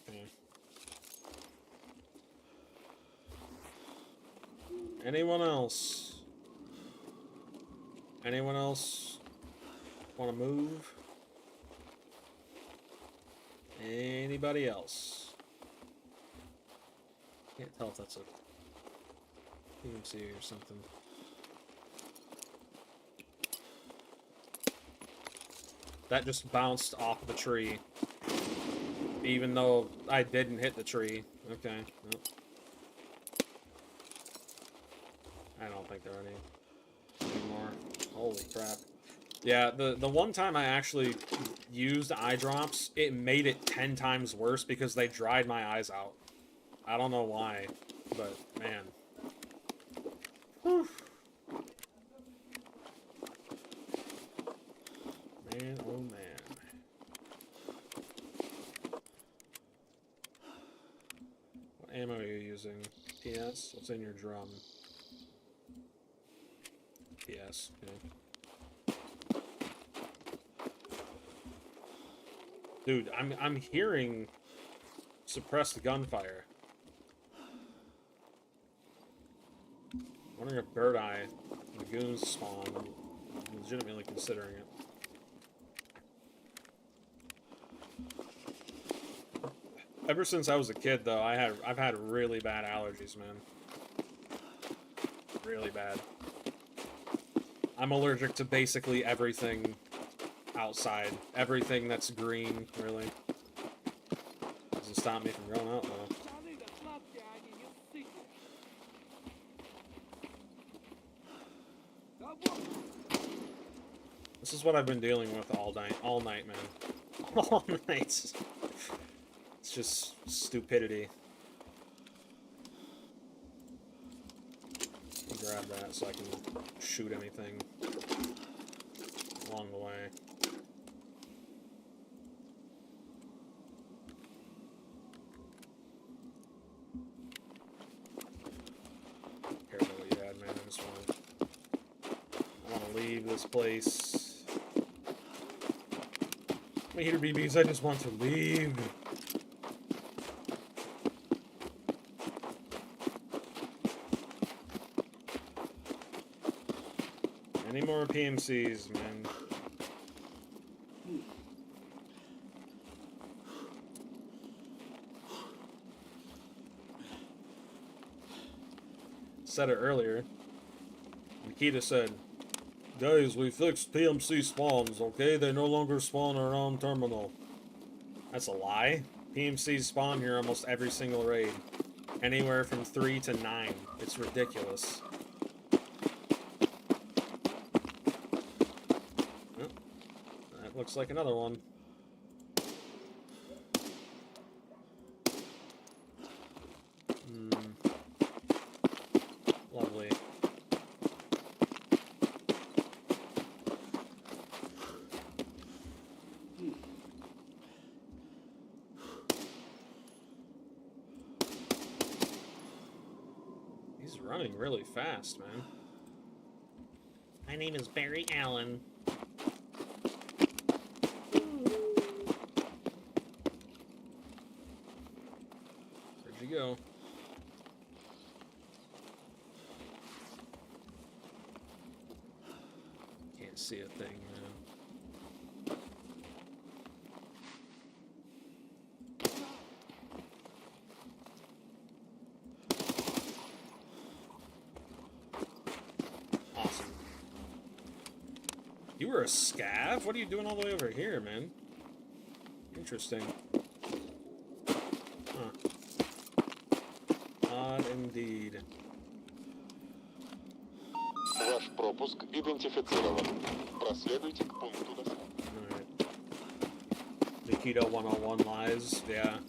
Okay. Anyone else? Anyone else want to move? Anybody else? Can't tell if that's a PMC or something. That just bounced off the tree. Even though I didn't hit the tree. Okay. Nope. I don't think there are any anymore. Holy crap. Yeah, the one time I actually used eye drops, it made it 10 times worse because they dried my eyes out. I don't know why, but man. Whew. ammo are you using? PS? What's in your drum? PS, yeah. Dude, I'm hearing suppressed gunfire. Wondering if Bird Eye Lagoons spawn. I'm legitimately considering it. Ever since I was a kid, though, I've had really bad allergies, man. Really bad. I'm allergic to basically everything outside. Everything that's green, really. Doesn't stop me from going out, though. This is what I've been dealing with all night, man. All night. It's just stupidity. I'll grab that so I can shoot anything along the way. Care about what you had, man. I want to leave this place. My heater BBs, I just want to leave. Any more PMCs, man? Said it earlier. Nikita said, "Guys, we fixed PMC spawns, okay? They no longer spawn around terminal." That's a lie. PMCs spawn here almost every single raid. Anywhere from 3 to 9. It's ridiculous. Looks like another one. Lovely. He's running really fast, man. My name is Barry Allen. Go. Can't see a thing, man. Awesome. You were a scav? What are you doing all the way over here, man? Interesting. Indeed. Ваш пропуск идентифицирован. Проследуйте к пункту доставки. Alright. Nikita 101 lies, yeah.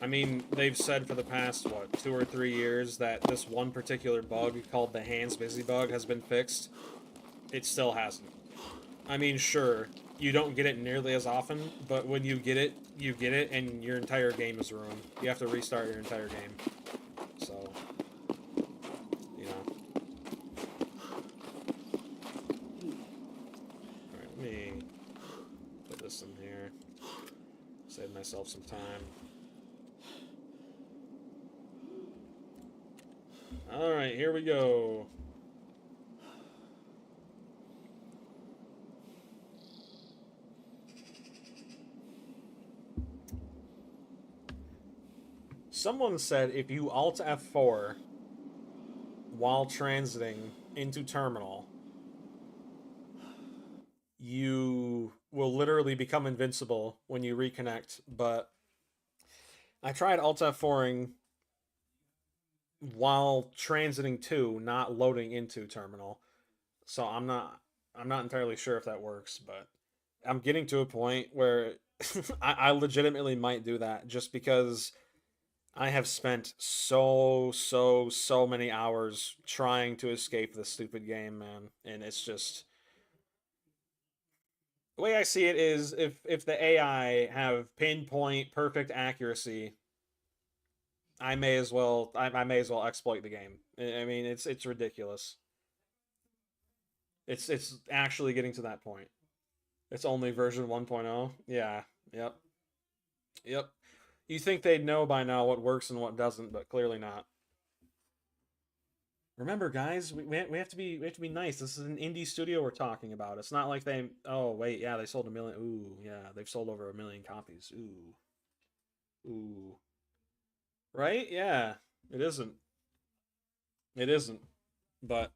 I mean, they've said for the past, what, 2 or 3 years that this one particular bug called the hands busy bug has been fixed. It still hasn't. I mean, sure, you don't get it nearly as often, but when you get it, and your entire game is ruined. You have to restart your entire game. So, you know. Alright, let me put this in here. Save myself some time. Alright, here we go. Someone said if you Alt F4 while transiting into terminal, you will literally become invincible when you reconnect, but I tried Alt F4ing while transiting to, not loading into terminal. So I'm not entirely sure if that works, but I'm getting to a point where I legitimately might do that just because I have spent so many hours trying to escape this stupid game, man. And it's just... The way I see it is, if the AI have pinpoint perfect accuracy I may as well exploit the game. I mean, it's ridiculous. It's actually getting to that point. It's only version 1.0. Yeah. Yep. Yep. You think they'd know by now what works and what doesn't, but clearly not. Remember, guys, we have to be nice. This is an indie studio we're talking about. It's not like they. Oh wait, yeah, they sold 1 million. Ooh, yeah, they've sold over 1 million copies. Ooh. Right? Yeah. It isn't. It isn't. But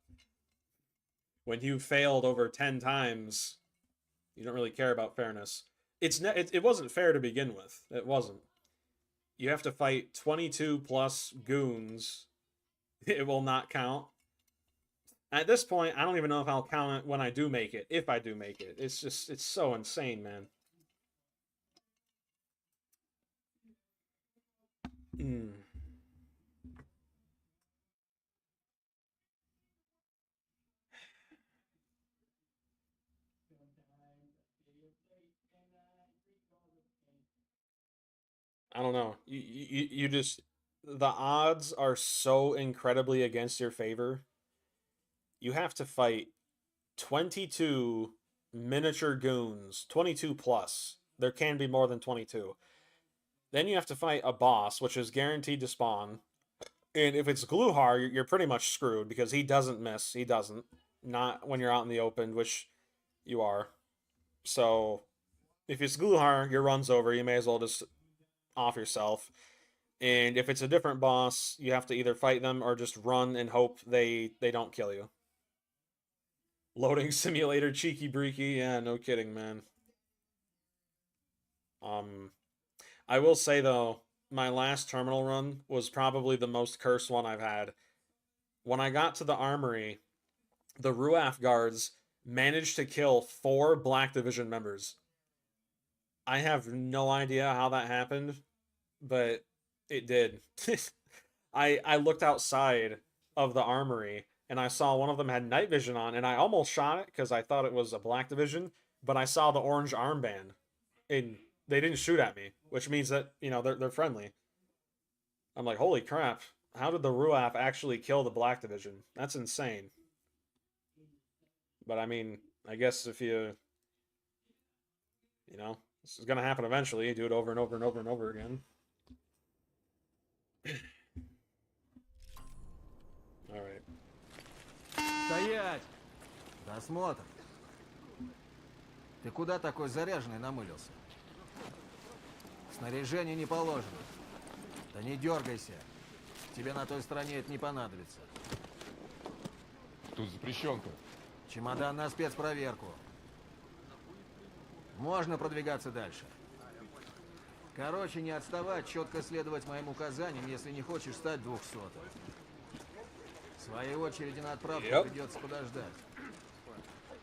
when you failed over 10 times, you don't really care about fairness. It wasn't fair to begin with. It wasn't. You have to fight 22 plus goons. It will not count. At this point, I don't even know if I'll count it when I do make it. If I do make it. It's so insane, man. I don't know. You just the odds are so incredibly against your favor. You have to fight 22 miniature goons, 22 plus. There can be more than 22. Then you have to fight a boss, which is guaranteed to spawn. And if it's Gluhar, you're pretty much screwed because he doesn't miss. He doesn't. Not when you're out in the open, which you are. So if it's Gluhar, your run's over. You may as well just off yourself. And if it's a different boss, you have to either fight them or just run and hope they don't kill you. Loading simulator cheeky breaky. Yeah, no kidding, man. I will say though, my last terminal run was probably the most cursed one I've had. When I got to the armory, the Ruaf guards managed to kill 4 Black Division members. I have no idea how that happened, but it did. I looked outside of the armory and I saw one of them had night vision on, and I almost shot it because I thought it was a Black Division, but I saw the orange armband and they didn't shoot at me, which means that, you know, they're friendly. I'm like, holy crap, how did the Ruaf actually kill the Black Division? That's insane. But I mean, I guess if you know, this is gonna happen eventually. You do it over and over and over and over again. Alright. Стоять! Досмотр. Ты куда такой заряженный намылился? Снаряжение не положено. Да не дергайся. Тебе на той стороне это не понадобится. Тут запрещенка. Чемодан на спецпроверку. Можно продвигаться дальше. Короче, не отставать, четко следовать моим указаниям, если не хочешь стать 200-м. В своей очереди на отправку придется подождать.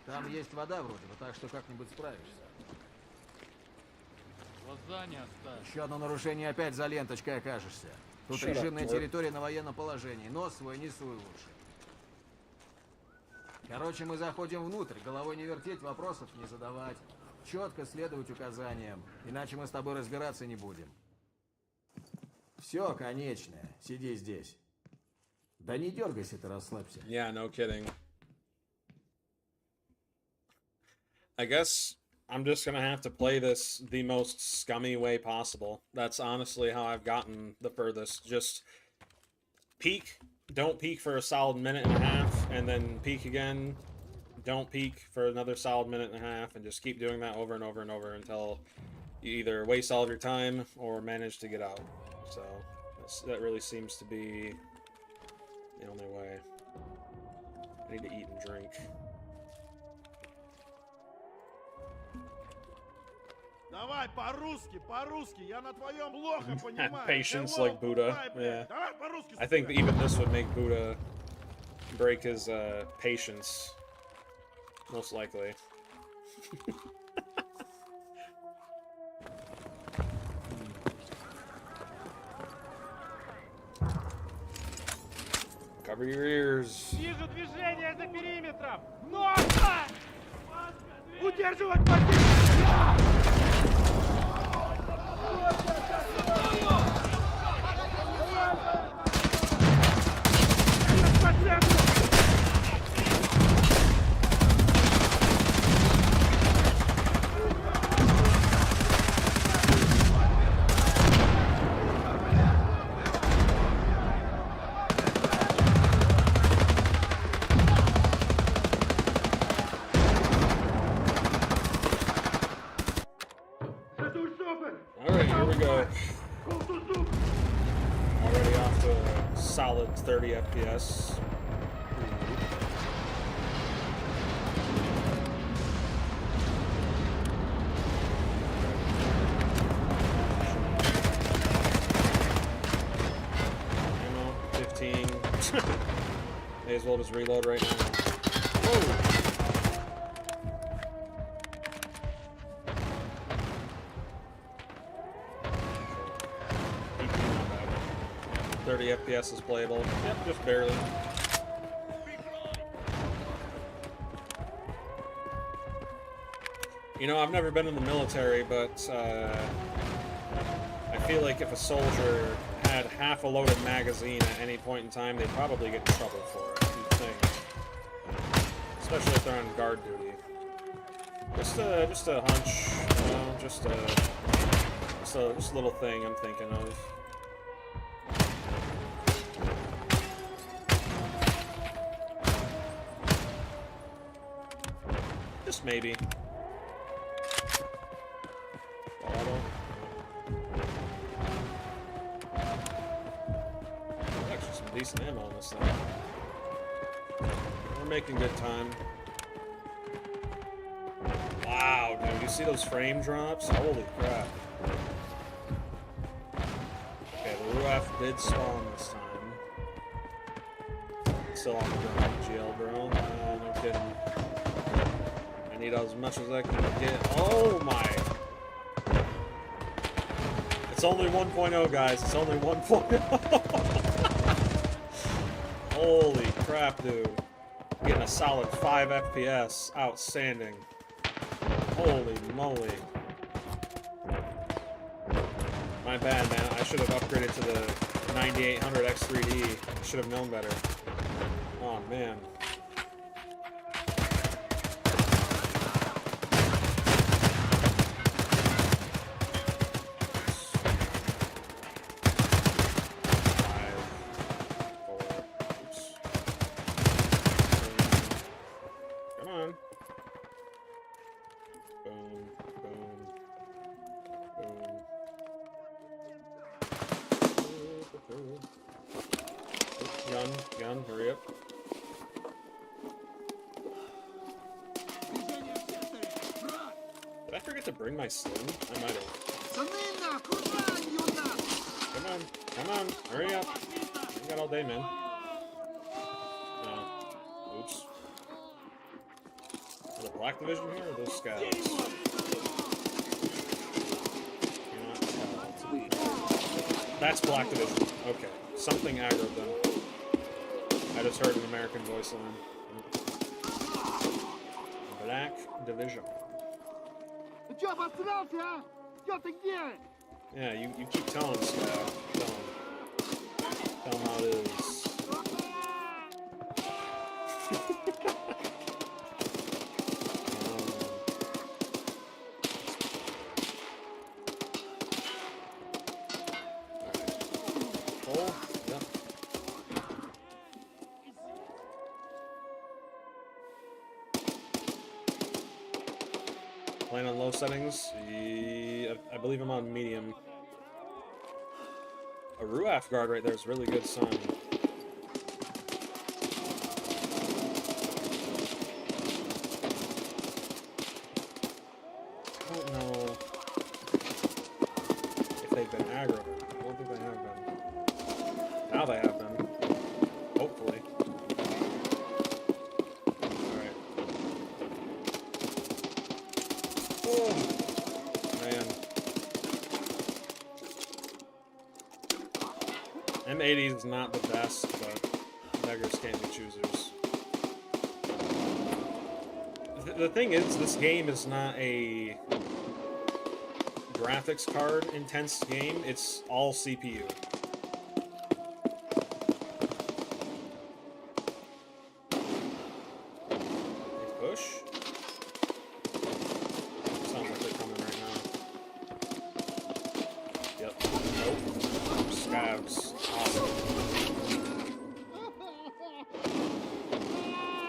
Там есть вода вроде бы, так что как-нибудь справишься. Глаза не оставь. Еще одно нарушение, опять за ленточкой окажешься. Тут режимная территория на военном положении. Нос свой не суй лучше. Короче, мы заходим внутрь, головой не вертеть, вопросов не задавать. Четко следовать указаниям, иначе мы с тобой разбираться не будем. Все, конечное. Сиди здесь. Да не дергайся ты, расслабься. Yeah, no kidding. I guess I'm just gonna have to play this the most scummy way possible. That's honestly how I've gotten the furthest. Just peek, don't peek for a solid minute and a half, and then peek again. Don't peek for another solid minute and a half, and just keep doing that over and over and over until you either waste all of your time or manage to get out. So that really seems to be the only way. I need to eat and drink. Давай по-русски, я на твоем плохо понимаю. Patience Hello, like Buddha. давай, блядь. Yeah. Давай по-русски. I think that even this would make Buddha break his patience. Most likely. Cover your ears. Вижу движение за периметром! Ножка! Удерживать позицию! Already off to a solid 30 FPS. Ammo, 15. May as well just reload right now. Whoa! 30 FPS is playable. Yep, just barely. You know, I've never been in the military, but I feel like if a soldier had half a loaded magazine at any point in time, they'd probably get in trouble for it, you'd think. Especially if they're on guard duty. Just a hunch, you know, just a little thing I'm thinking of. Just maybe. Actually, some decent ammo on this thing. We're making good time. Wow, dude, you see those frame drops? Holy crap. Okay, the RUF did spawn this time. Still on the ground, GL bro. No kidding. I need as much as I can get. Oh my! It's only 1.0, guys. It's only 1.0. Holy crap, dude. Getting a solid 5 FPS. Outstanding. Holy moly. My bad, man. I should have upgraded to the 9800 X3D. I should have known better. Oh, man. Gun, hurry up. Did I forget to bring my sling? I might have. Come on, hurry up. You got all day, man. No. Oops. Is it Black Division here or those scouts? That's Black Division. Okay. Something aggroed them. I just heard an American voice line. Black Division. Yeah, you keep telling us that. Tell him how it is. Playing on low settings. I believe I'm on medium. A RUF guard right there is really good, son. I don't know if they've been aggro. I don't think they have been. Now they have been. Hopefully. Alright. Oh, man. M80 is not the best, but beggars can't be choosers. The thing is, this game is not a graphics card intense game, it's all CPU.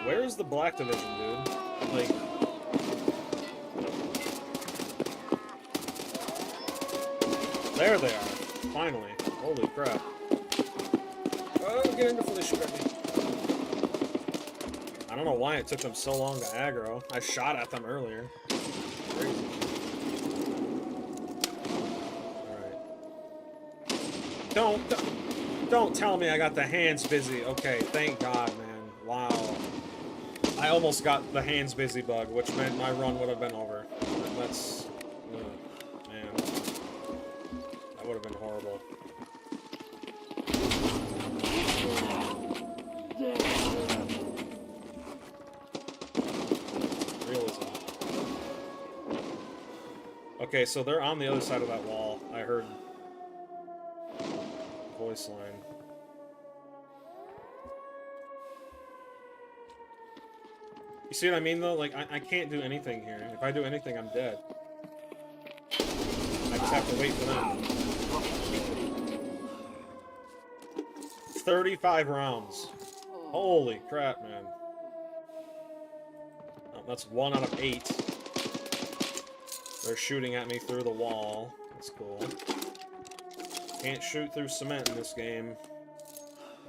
Where's the Black Division, dude? Like... There they are. finally. Holy crap. Oh, get in before they shoot at me. I don't know why it took them so long to aggro. I shot at them earlier. Crazy. Alright. Don't tell me I got the hands busy. Okay, thank God, man. Wow. I almost got the hands busy bug, which meant my run would have been over. That's... man. That would have been horrible. Realism. Okay, so they're on the other side of that wall. I heard voice line. You see what I mean, though? Like, I can't do anything here. If I do anything, I'm dead. I just have to wait for them. 35 rounds. Holy crap, man. Oh, that's 1 out of 8. They're shooting at me through the wall. That's cool. Can't shoot through cement in this game.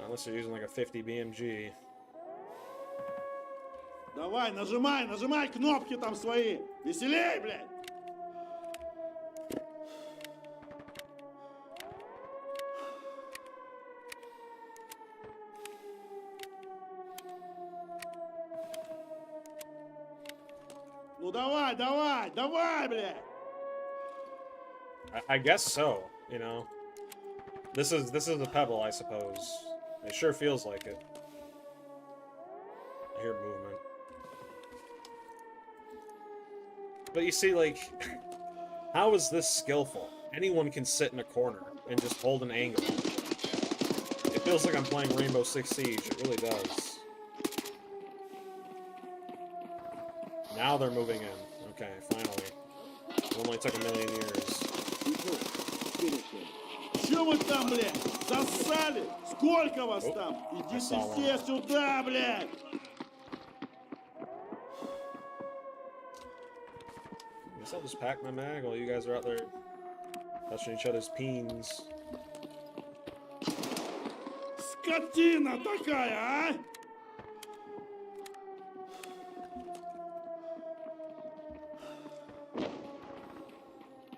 Unless you're using like a 50 BMG. Давай, нажимай кнопки там свои. Веселей, блядь. Ну давай, блядь. I guess so, you know. This is a pebble, I suppose. It sure feels like it. I hear movement. But you see, like, how is this skillful? Anyone can sit in a corner and just hold an angle. It feels like I'm playing Rainbow Six Siege. It really does. Now they're moving in. Okay, finally. It only took a million years. Чё вы там, блядь? Засали? Сколько вас там? Идите все сюда, блядь! Guess I'll just pack my mag while you guys are out there touching each other's peens. Скотина такая, а?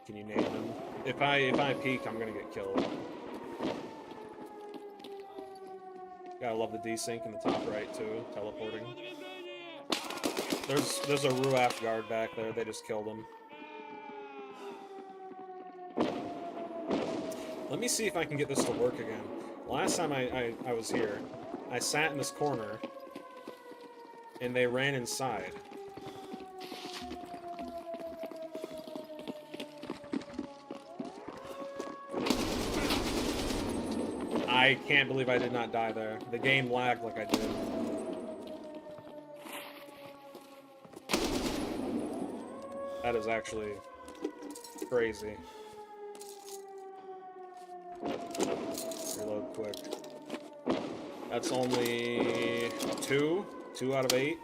Can you name them? If I peek, I'm gonna get killed. Gotta love the desync in the top right too, teleporting. There's a Ruaf guard back there. They just killed him. Let me see if I can get this to work again. Last time I was here, I sat in this corner, and they ran inside. I can't believe I did not die there. The game lagged like I did. That is actually crazy. Reload quick. That's only 2 out of 8.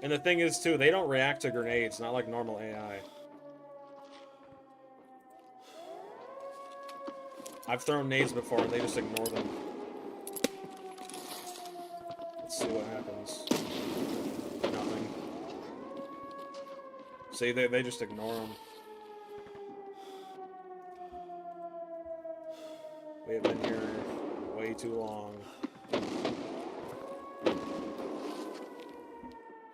And the thing is, too, they don't react to grenades, not like normal AI. I've thrown nades before, and they just ignore them. Let's see what happens. Nothing. See, they just ignore them. We have been here way too long.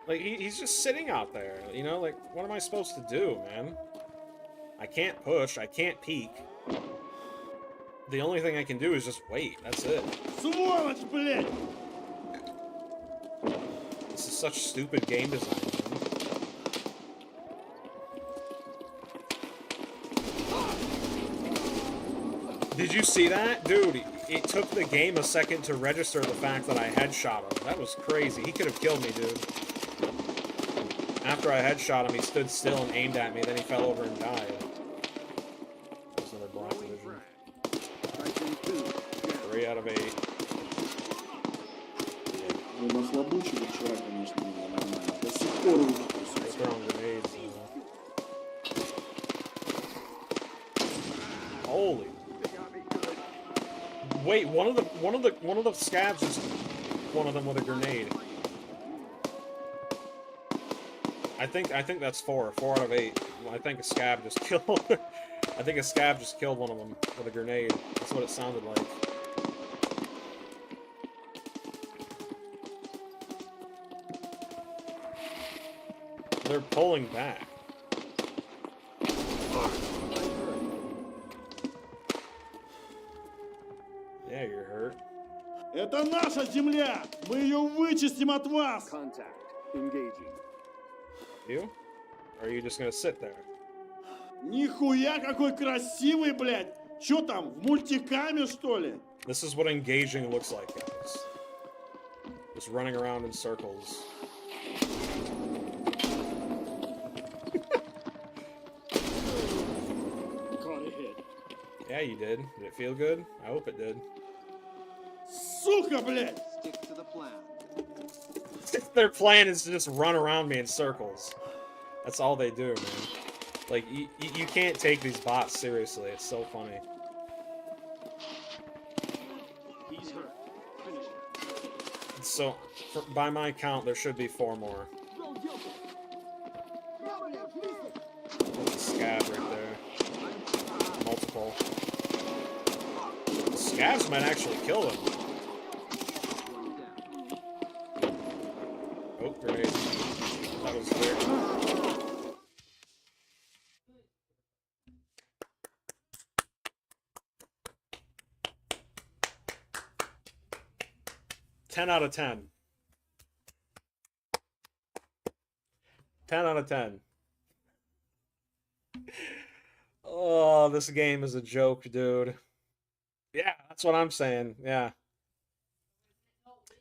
Like, he's just sitting out there, you know? Like, what am I supposed to do, man? I can't push, I can't peek. The only thing I can do is just wait. That's it. Сволочь, блядь! This is such stupid game design, man. Did you see that? Dude, it took the game a second to register the fact that I headshot him. That was crazy. He could have killed me, dude. After I headshot him, he stood still and aimed at me, then he fell over and died. That was another black division. 3 out of 8. Ну, нахлобучили вчера, конечно, было нормально. До сих пор руки They're throwing grenades. Holy. Wait, one of the scavs just one of them with a grenade. I think that's 4 out of 8. I think a scav just killed. I think a scav just killed one of them with a grenade. That's what it sounded like. They're pulling back. Yeah, you're hurt. Это наша земля! Мы ее вычистим от вас! Contact. Engaging. You? Or are you just gonna sit there? Нихуя какой красивый, блядь! Чё там, в мультикаме, что ли? This is what engaging looks like, guys. Just running around in circles. Caught a hit. Yeah, you did. Did it feel good? I hope it did. Сука, блядь! Stick to the plan. Their plan is to just run around me in circles. That's all they do, man. Like, you can't take these bots seriously. It's so funny. He's hurt. Finish him. So, by my count, there should be 4 more. There's a scav right there. Multiple. Scavs might actually kill them. Oh, grenade. That was clear. Ten out of 10. 10 out of 10. Oh, this game is a joke, dude. Yeah, that's what I'm saying. Yeah.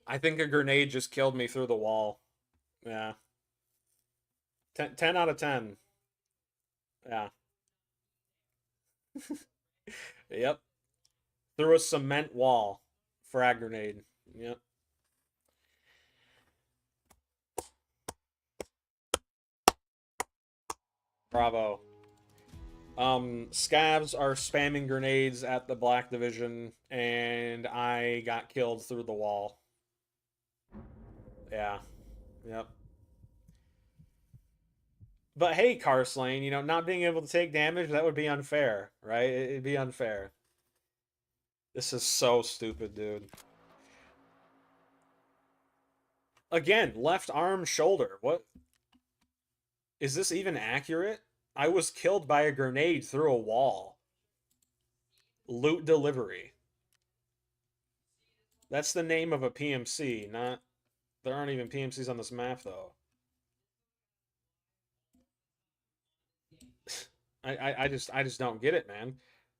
I think a grenade just killed me through the wall. Yeah. 10 out of 10. Yeah. Yep. Through a cement wall. Frag grenade. Yep. Bravo. Scavs are spamming grenades at the Black Division, and I got killed through the wall. Yeah. Yep. But hey, Carslane, you know, not being able to take damage, that would be unfair, right? It'd be unfair. This is so stupid, dude. Again, left arm, shoulder. What? Is this even accurate? I was killed by a grenade through a wall. Loot delivery. That's the name of a PMC, not... There aren't even PMCs on this map, though. I just don't get it, man.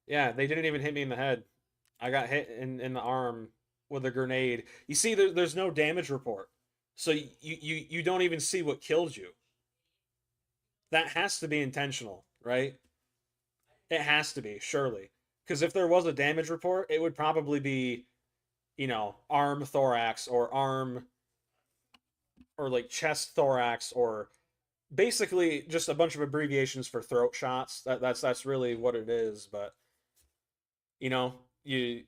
Yeah, they didn't even hit me in the head. I got hit in the arm with a grenade. You see, there's no damage report. So you don't even see what killed you. That has to be intentional, right? It has to be, surely. Because if there was a damage report, it would probably be, you know, arm thorax or arm or like chest thorax or basically just a bunch of abbreviations for throat shots. That's really what it is, but you know, you're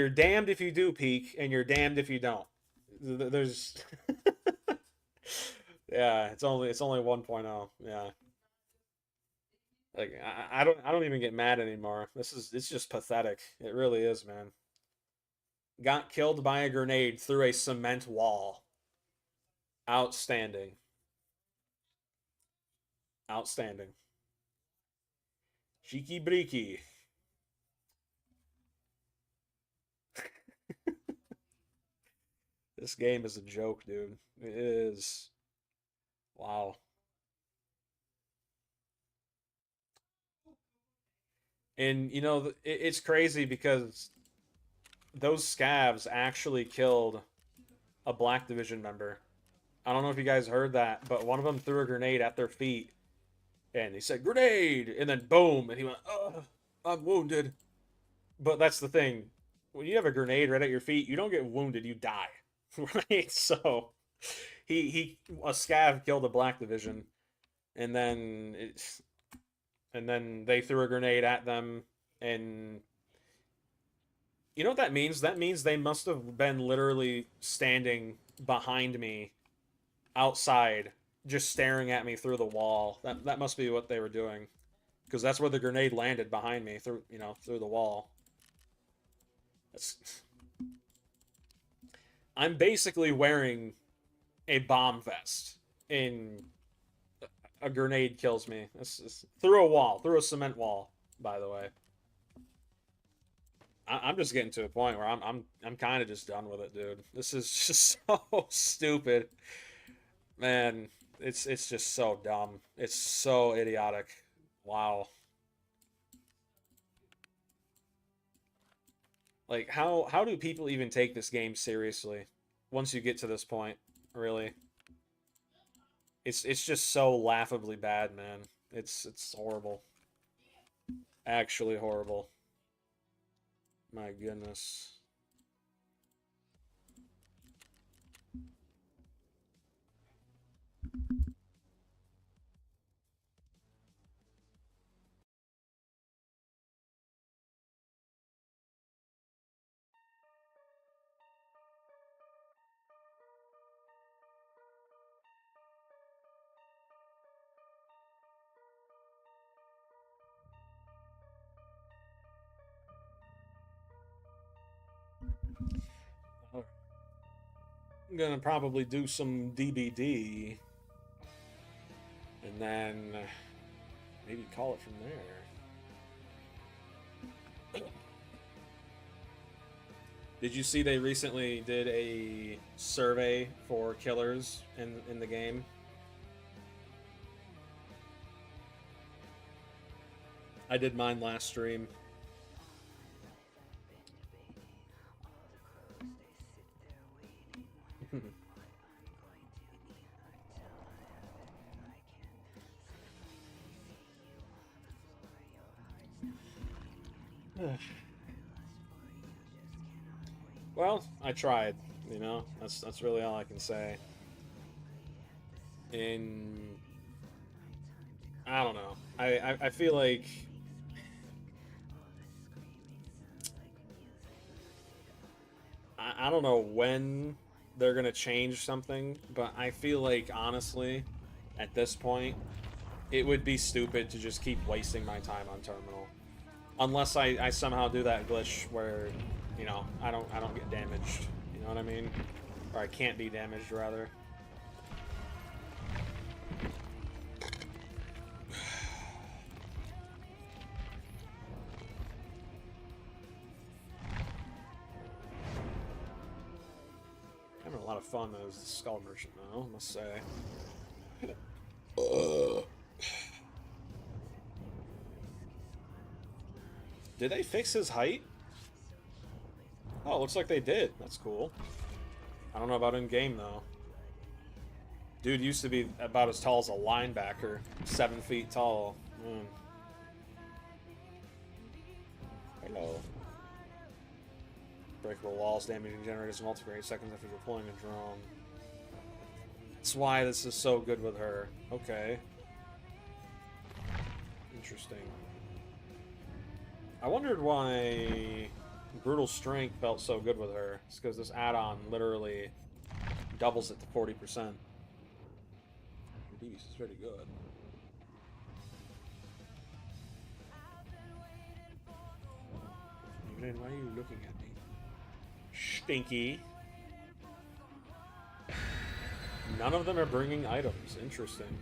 damned if you do peek and you're damned if you don't. There's yeah, it's only 1.0. Yeah. Like I don't even get mad anymore. It's just pathetic. It really is, man. Got killed by a grenade through a cement wall. Outstanding. Outstanding. Cheeky breaky. This game is a joke, dude. It is. Wow. And, you know, it's crazy because those scavs actually killed a Black Division member. I don't know if you guys heard that, but one of them threw a grenade at their feet. And he said, "Grenade!" And then boom! And he went, "Oh, I'm wounded." But that's the thing. When you have a grenade right at your feet, you don't get wounded, you die. Right? So, a scav killed a Black Division. And then, and then they threw a grenade at them, and you know what that means? That means they must have been literally standing behind me outside, just staring at me through the wall. That must be what they were doing, because that's where the grenade landed, behind me, through through the wall. That's... I'm basically wearing a bomb vest, and a grenade kills me. This through a wall, through a cement wall, by the way. I'm just getting to a point where I'm kind of just done with it, dude. This is just so stupid. Man, it's just so dumb. It's so idiotic. Wow. Like, how do people even take this game seriously once you get to this point, really? It's just so laughably bad, man. It's horrible. Actually horrible. My goodness. I'm gonna probably do some DBD, and then maybe call it from there. Did you see they recently did a survey for killers in the game? I did mine last stream. Well, I tried, you know. That's really all I can say. And I don't know. I feel like I don't know when they're gonna change something, but I feel like honestly, at this point, it would be stupid to just keep wasting my time on terminal. Unless I somehow do that glitch where, you know, I don't get damaged. You know what I mean? Or I can't be damaged, rather. Having a lot of fun as the Skull Merchant now, I must say. Did they fix his height? Oh, looks like they did. That's cool. I don't know about in-game, though. Dude used to be about as tall as a linebacker. 7 feet tall. Hello. Breakable walls, damaging generators, multiple 8 seconds after deploying a drone. That's why this is so good with her. Okay. Interesting. I wondered why Brutal Strength felt so good with her. It's because this add-on literally doubles it to 40%. This is pretty good. Evelyn, why are you looking at me? Stinky. None of them are bringing items. Interesting.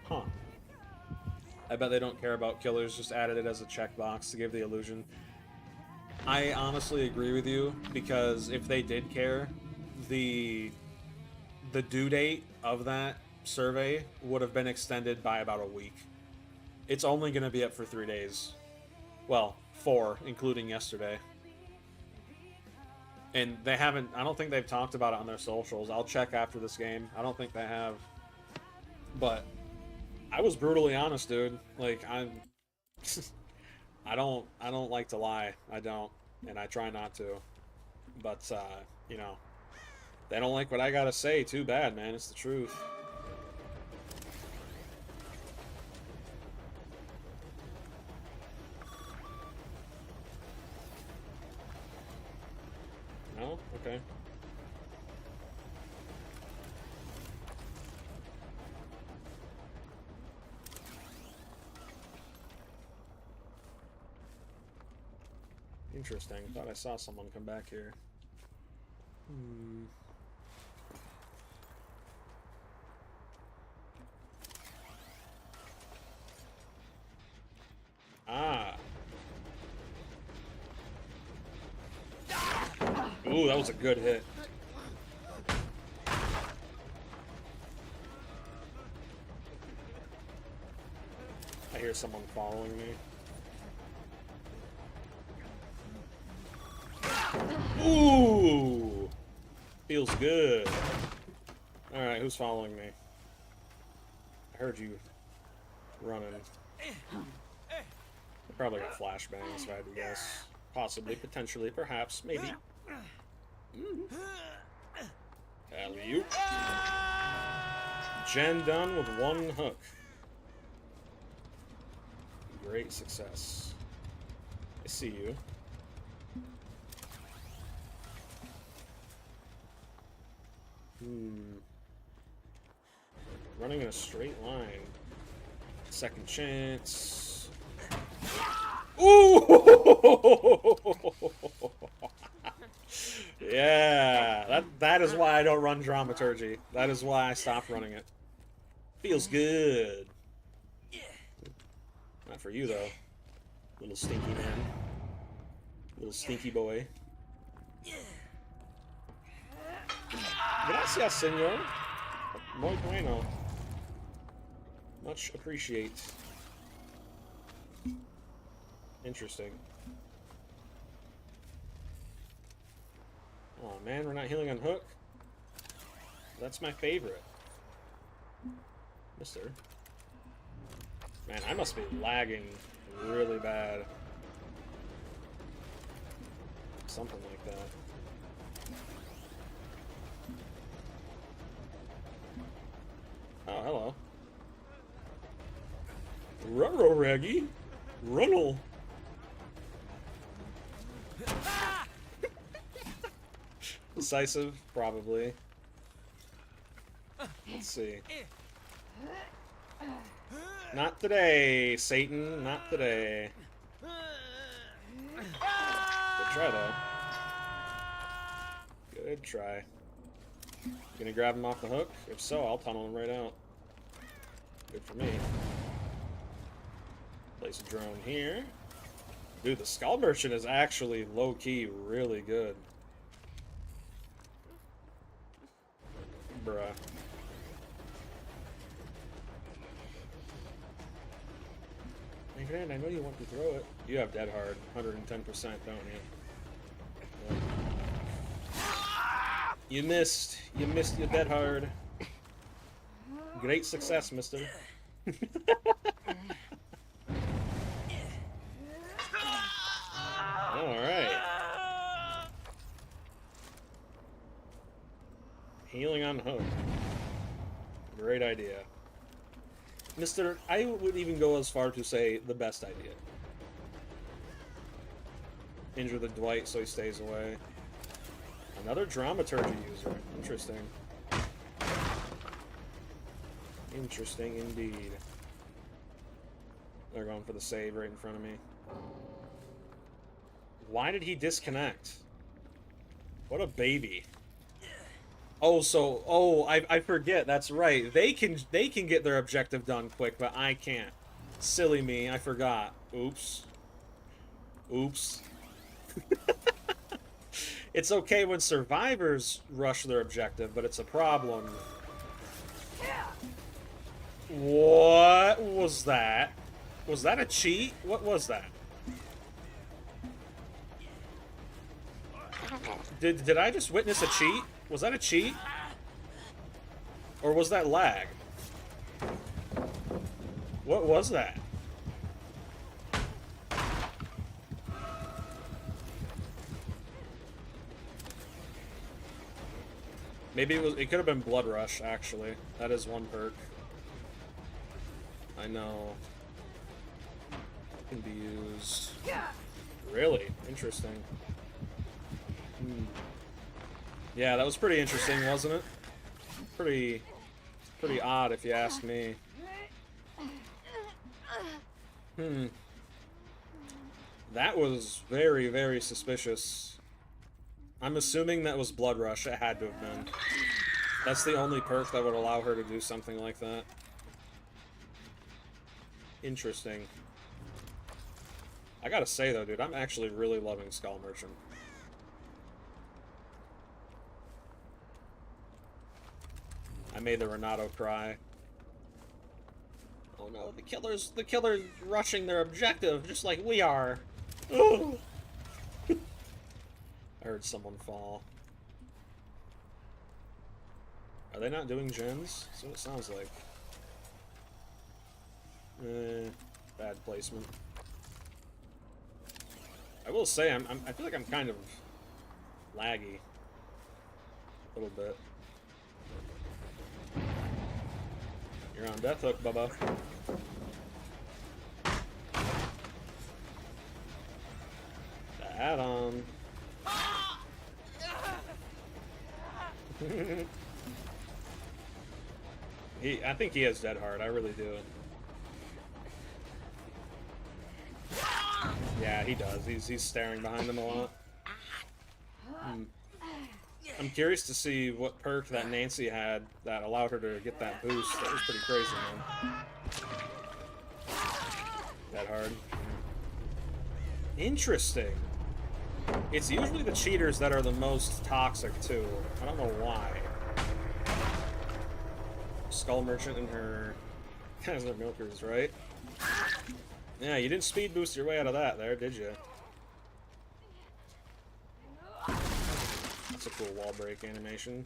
Huh. I bet they don't care about killers, just added it as a checkbox to give the illusion. I honestly agree with you, because if they did care, the due date of that survey would have been extended by about a week. It's only going to be up for 3 days. Well, 4, including yesterday. And they haven't, I don't think they've talked about it on their socials. I'll check after this game. I don't think they have. But I was brutally honest, dude. Like, I don't like to lie. I don't, and I try not to. But you know, they don't like what I gotta say. Too bad, man. It's the truth. No? Okay. Interesting. Thought I saw someone come back here. Hmm. Ah. Ooh, that was a good hit. I hear someone following me. Ooh! Feels good. Alright, who's following me? I heard you running. Probably got flashbangs, if I had to guess. Possibly, potentially, perhaps, maybe. Alley-oop. Gen done with one hook. Great success. I see you. Running in a straight line. Second chance. Ooh! Yeah, that is why I don't run dramaturgy. That is why I stopped running it. Feels good. Not for you though, little stinky man, little stinky boy. Gracias, señor. Muy bueno. Much appreciate. Interesting. Oh man, we're not healing on hook. That's my favorite. Mister. Man, I must be lagging really bad. Something like that. Oh, hello. Ruh-roh, Raggy. Runnel. Decisive, probably. Let's see. Not today, Satan. Not today. Good try, though. Good try. Gonna grab him off the hook? If so, I'll tunnel him right out. Good for me. Place a drone here. Dude, the Skull Merchant is actually low-key really good. Bruh. My friend, I know you want to throw it. You have dead hard, 110%, don't you? Yeah. You missed. You missed your dead hard. Great success, mister. Alright. Healing on hook. Great idea. Mister, I would even go as far to say the best idea. Injure the Dwight so he stays away. Another dramaturgy user. Interesting. Interesting indeed. They're going for the save right in front of me. Why did he disconnect? What a baby. Oh, I forget. That's right. They can get their objective done quick, but I can't. Silly me. I forgot. Oops. Oops. It's okay when survivors rush their objective, but it's a problem. What was that? Was that a cheat? What was that? Did I just witness a cheat? Was that a cheat? Or was that lag? What was that? Maybe it could have been Blood Rush, actually. That is one perk. I know. It can be used. Really? Interesting. Yeah, that was pretty interesting, wasn't it? Pretty odd, if you ask me. That was very, very suspicious. I'm assuming that was Blood Rush. It had to have been. That's the only perk that would allow her to do something like that. Interesting. I gotta say, though, dude, I'm actually really loving Skull Merchant. I made the Renato cry. Oh no, the killer's rushing their objective, just like we are. Ugh. I heard someone fall. Are they not doing gens? That's what it sounds like. Bad placement. I will say, I feel like I'm kind of laggy. A little bit. You're on death hook, Bubba. The add-on. I think he has dead hard. I really do. Yeah, he does. He's staring behind him a lot. I'm curious to see what perk that Nancy had that allowed her to get that boost. That was pretty crazy, man. That hard. Interesting. It's usually the cheaters that are the most toxic, too. I don't know why. Skull Merchant and her... Guys are milkers, right? Yeah, you didn't speed boost your way out of that there, did you? That's a cool wall break animation.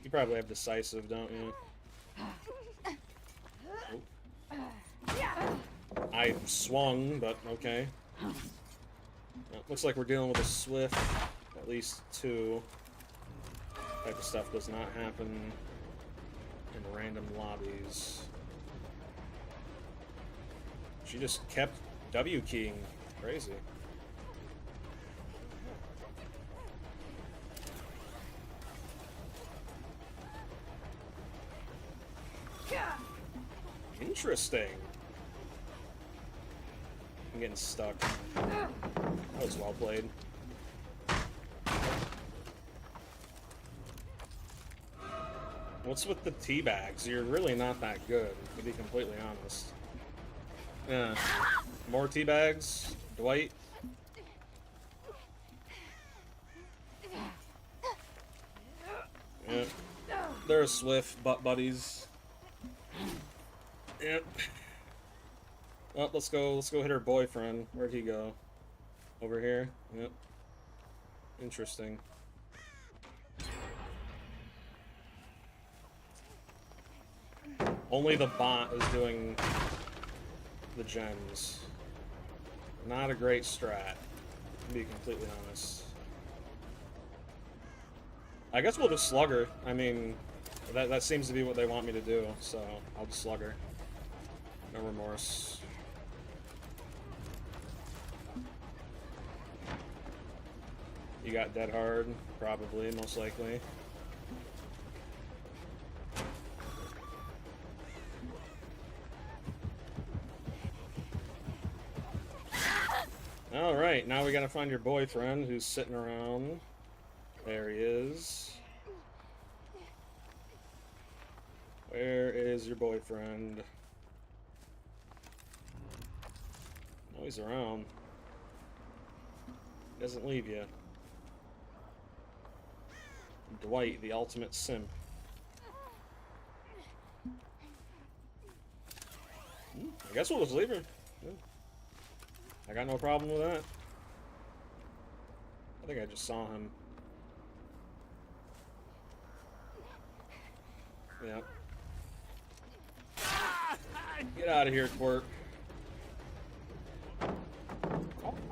You probably have decisive, don't you? Oh. I swung, but okay. Looks like we're dealing with a swift, at least 2. Type of stuff does not happen in random lobbies. She just kept W keying. Crazy. Interesting. I'm getting stuck. That was well played. What's with the tea bags? You're really not that good, to be completely honest. Yeah. More tea bags, Dwight. Yep. They're swift butt buddies. Yep. Well, let's go hit her boyfriend. Where'd he go? Over here? Yep. Interesting. Only the bot is doing the gems. Not a great strat, to be completely honest. I guess we'll just slug her. I mean, that seems to be what they want me to do, so I'll just slug her. No remorse. You got dead hard, probably, most likely. Alright, now we gotta find your boyfriend who's sitting around. There he is. Where is your boyfriend? Oh, he's around. He doesn't leave you. Dwight, the ultimate simp. I guess we'll just leave her. Yeah. I got no problem with that. I think I just saw him. Yep. Get out of here, Quirk.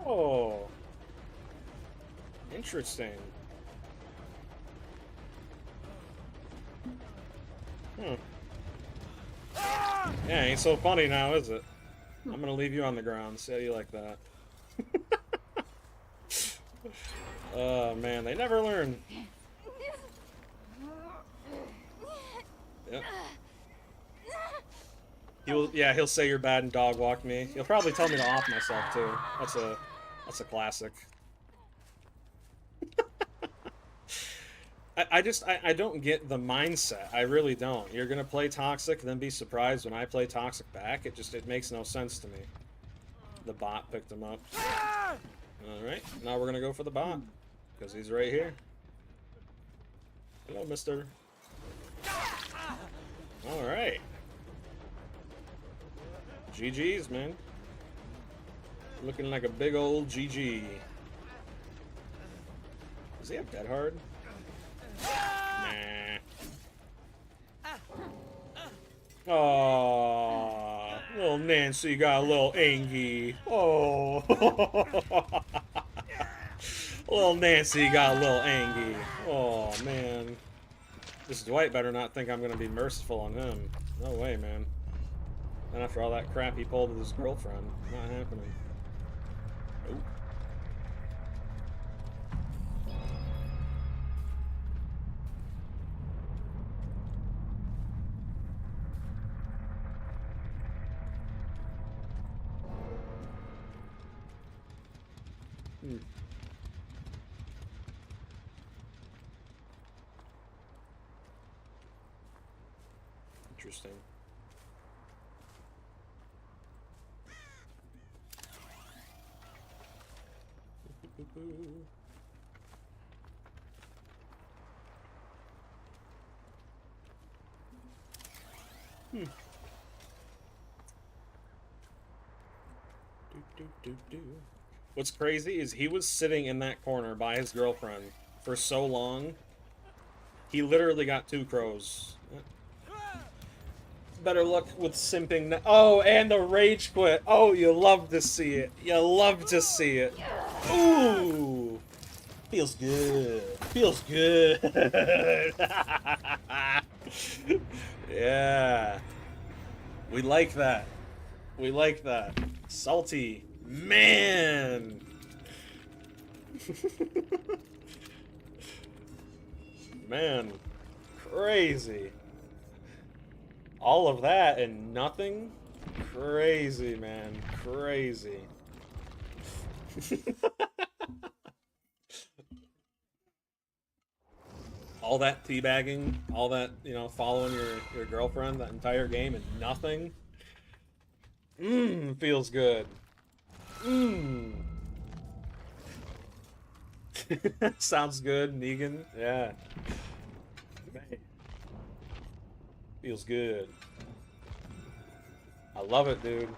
Oh. Interesting. Yeah, ain't so funny now, is it? I'm gonna leave you on the ground. See how you like that. Oh man, they never learn. Yep. He'll say you're bad and dog walk me. He'll probably tell me to off myself too. That's a classic. I don't get the mindset. I really don't. You're gonna play toxic and then be surprised when I play toxic back. It makes no sense to me. The bot picked him up. Alright, now we're gonna go for the bot. Because he's right here. Hello, mister. Alright. GG's, man. Looking like a big old GG. Does he have dead hard? Nah. Aww. Little Nancy got a little angry. Oh. Little Nancy got a little angry. Oh, man. This Dwight better not think I'm going to be merciful on him. No way, man. Not after all that crap he pulled with his girlfriend. Not happening. Nope. Interesting. What's crazy is he was sitting in that corner by his girlfriend for so long. He literally got 2 crows. Better luck with simping. Oh, and the rage quit. Oh, you love to see it. You love to see it. Ooh. Feels good. Feels good. Yeah. We like that. We like that. Salty. Man. Man. Crazy. All of that and nothing? Crazy, man. Crazy. All that teabagging, all that, you know, following your girlfriend that entire game and nothing? Mmm, feels good. Mmm. Sounds good, Negan. Yeah. Man. Feels good. I love it, dude.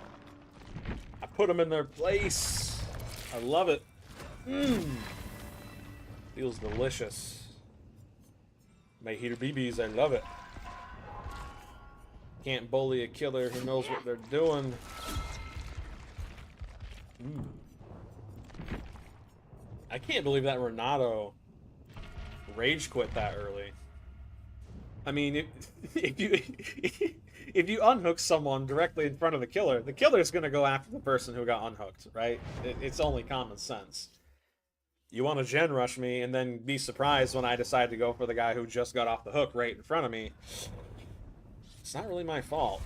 I put them in their place. I love it. Mmm. Feels delicious. My heater BBs, I love it. Can't bully a killer who knows what they're doing. Mm. I can't believe that Renato rage quit that early. I mean, if you unhook someone directly in front of the killer's gonna go after the person who got unhooked, right? It's only common sense. You want to gen rush me and then be surprised when I decide to go for the guy who just got off the hook right in front of me. It's not really my fault.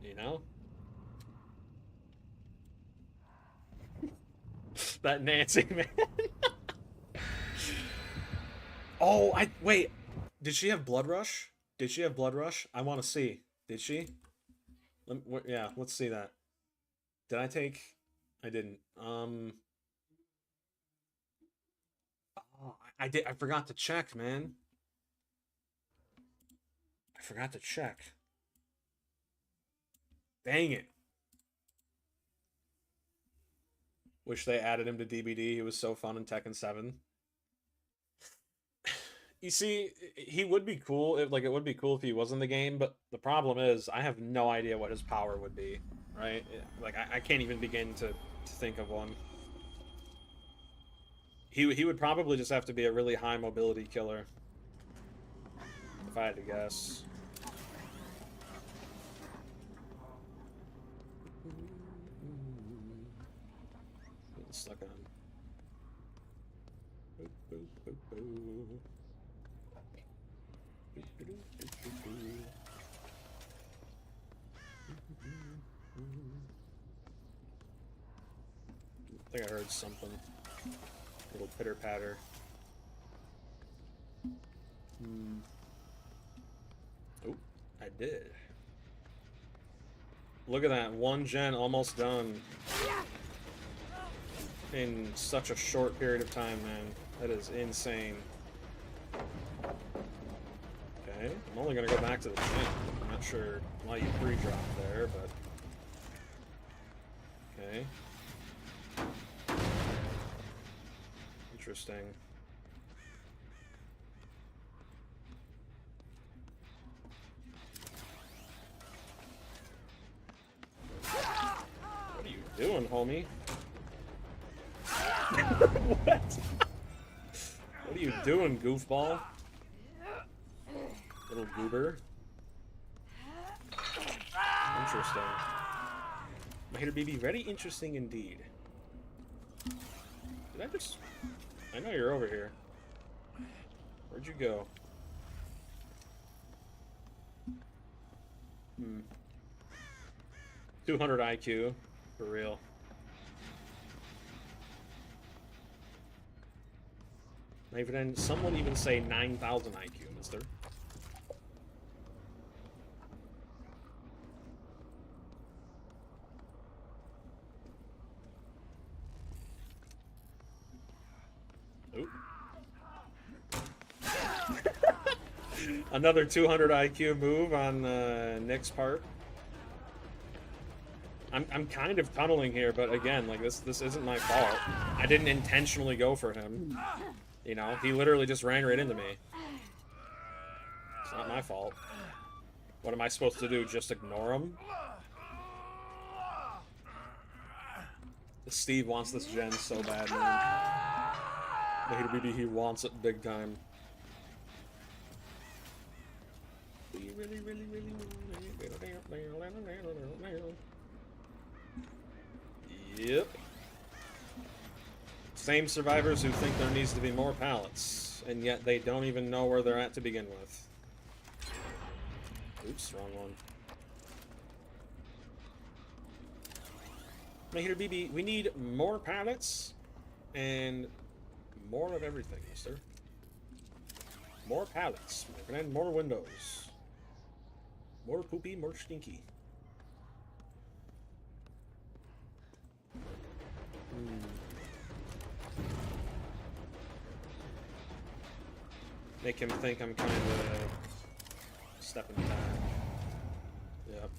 You know? That Nancy, man. Oh, wait. Did she have Blood Rush? Did she have Blood Rush? I want to see. Did she? Yeah, let's see that. Did I take... I didn't. Oh, I did. I forgot to check, man. I forgot to check. Dang it. Wish they added him to DBD. He was so fun in Tekken 7. You see, he would be cool. It would be cool if he was in the game, but the problem is I have no idea what his power would be, right? Like, I can't even begin to think of one. He would probably just have to be a really high mobility killer, if I had to guess. Stuck on. think I heard something. Little pitter patter. Oh, I did. Look at that, 1 gen almost done. In such a short period of time, man. That is insane. Okay, I'm only gonna go back to the gym. I'm not sure why you pre-dropped there, but... Okay. Interesting. What are you doing, homie? What? What are you doing, goofball? Little goober. Interesting. My hater BB, very interesting indeed. Did I just... I know you're over here. Where'd you go? 200 IQ, for real. Some would even say 9,000 IQ, mister. Oop. Another 200 IQ move on Nick's part. I'm kind of tunneling here, but again, like this isn't my fault. I didn't intentionally go for him. You know, he literally just ran right into me. It's not my fault. What am I supposed to do? Just ignore him? Steve wants this gen so bad, man. He wants it big time. He really, really, really want it. Yep. Same survivors who think there needs to be more pallets, and yet they don't even know where they're at to begin with. Oops, wrong one. My hater BB, we need more pallets and more of everything, mister. More pallets, and more windows. More poopy, more stinky. Make him think I'm kind of stepping back. Yep.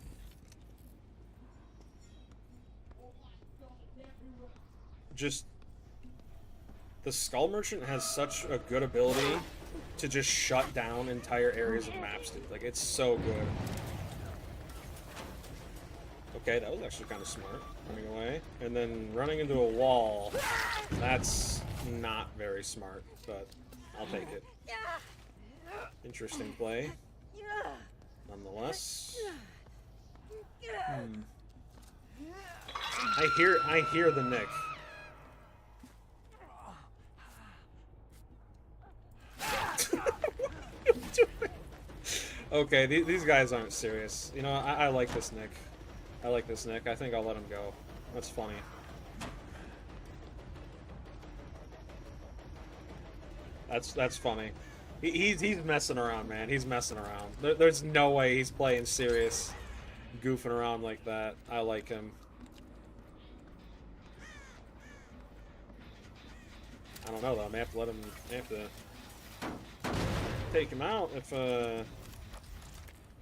Just... The Skull Merchant has such a good ability to just shut down entire areas of maps, dude. Like, it's so good. Okay, that was actually kind of smart. Running away. And then running into a wall. That's not very smart, but I'll take it. Interesting play. Nonetheless. I hear the Nick. Okay, these guys aren't serious. You know, I like this Nick. I like this Nick. I think I'll let him go. That's funny. That's funny. He's messing around, man. He's messing around. There's no way he's playing serious, goofing around like that. I like him. I don't know though. I may have to let him. I have to take him out if get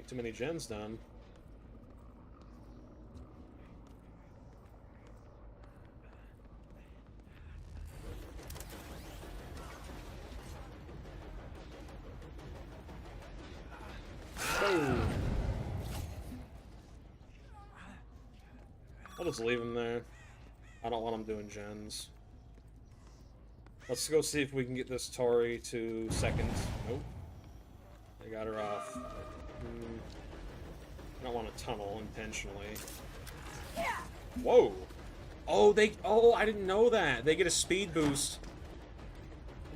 too many gens done. I'll just leave him there. I don't want him doing gens. Let's go see if we can get this Tori to second. Nope. They got her off. I don't want to tunnel intentionally. Whoa! Oh, I didn't know that. They get a speed boost.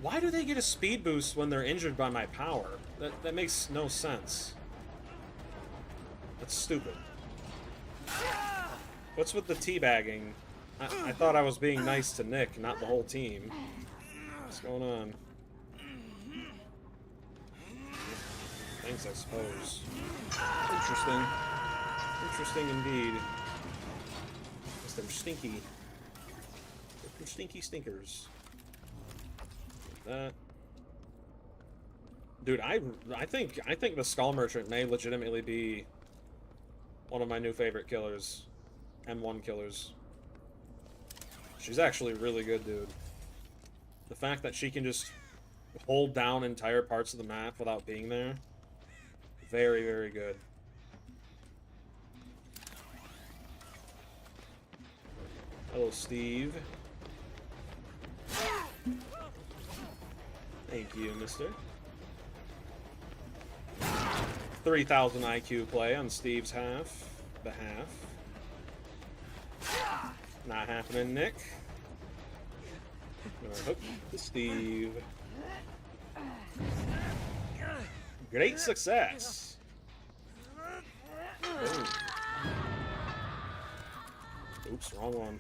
Why do they get a speed boost when they're injured by my power? That makes no sense. That's stupid. What's with the teabagging? I thought I was being nice to Nick, not the whole team. What's going on? Thanks, I suppose. Interesting. Interesting indeed. Mr. Stinky. Mr. Stinky Stinkers. That. Dude, I think the Skull Merchant may legitimately be one of my new favorite killers. M1 killers. She's actually really good, dude. The fact that she can just hold down entire parts of the map without being there. Very, very good. Hello, Steve. Thank you, mister. 3,000 IQ play on Steve's behalf. Not happening, Nick. Gonna hook to Steve. Great success. Boom. Oops, wrong one.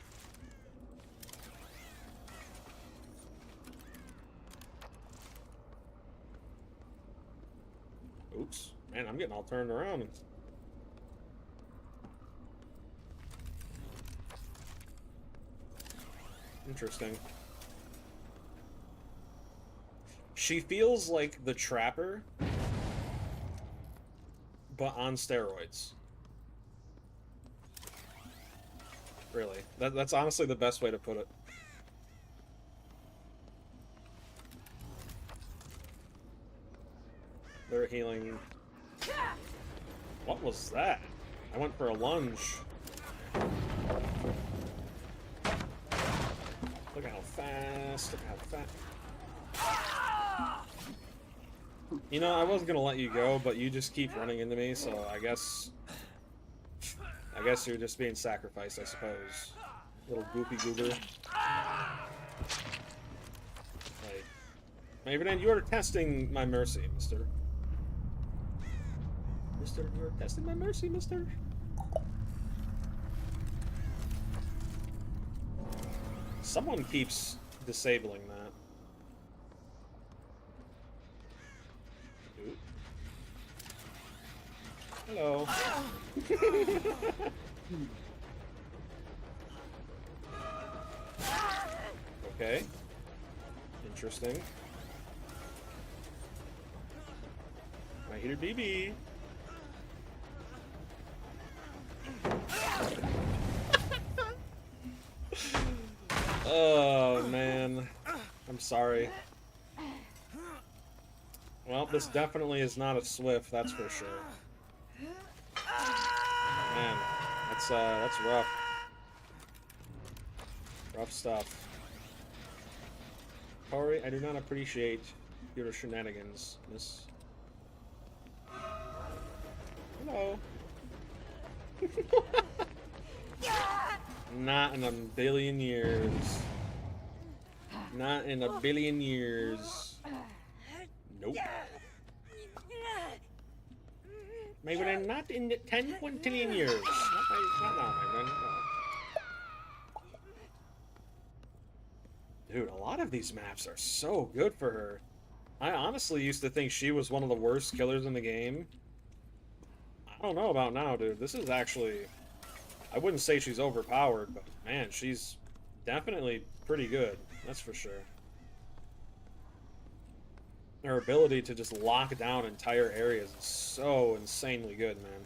Oops. Man, I'm getting all turned around. Interesting. She feels like the Trapper, but on steroids. Really. That's honestly the best way to put it. They're healing. What was that? I went for a lunge. Look at how fast. Look at how fast. You know, I wasn't gonna let you go, but you just keep running into me, so I guess you're just being sacrificed, I suppose. Little goopy goober. Like, maybe then you are testing my mercy, mister. Mister, you're testing my mercy, mister. Someone keeps disabling that. Ooh. Hello. Okay. Interesting. I hit her DB. Oh, man. I'm sorry. Well, this definitely is not a Swift, that's for sure. Man, that's rough. Rough stuff. Corey, I do not appreciate your shenanigans, miss. Hello. Not in a billion years. Not in a billion years. Nope. Maybe they're not in the 10 quintillion years. Not now, my friend. No. Dude, a lot of these maps are so good for her. I honestly used to think she was one of the worst killers in the game. I don't know about now, dude. This is actually... I wouldn't say she's overpowered, but man, she's definitely pretty good. That's for sure. Her ability to just lock down entire areas is so insanely good, man.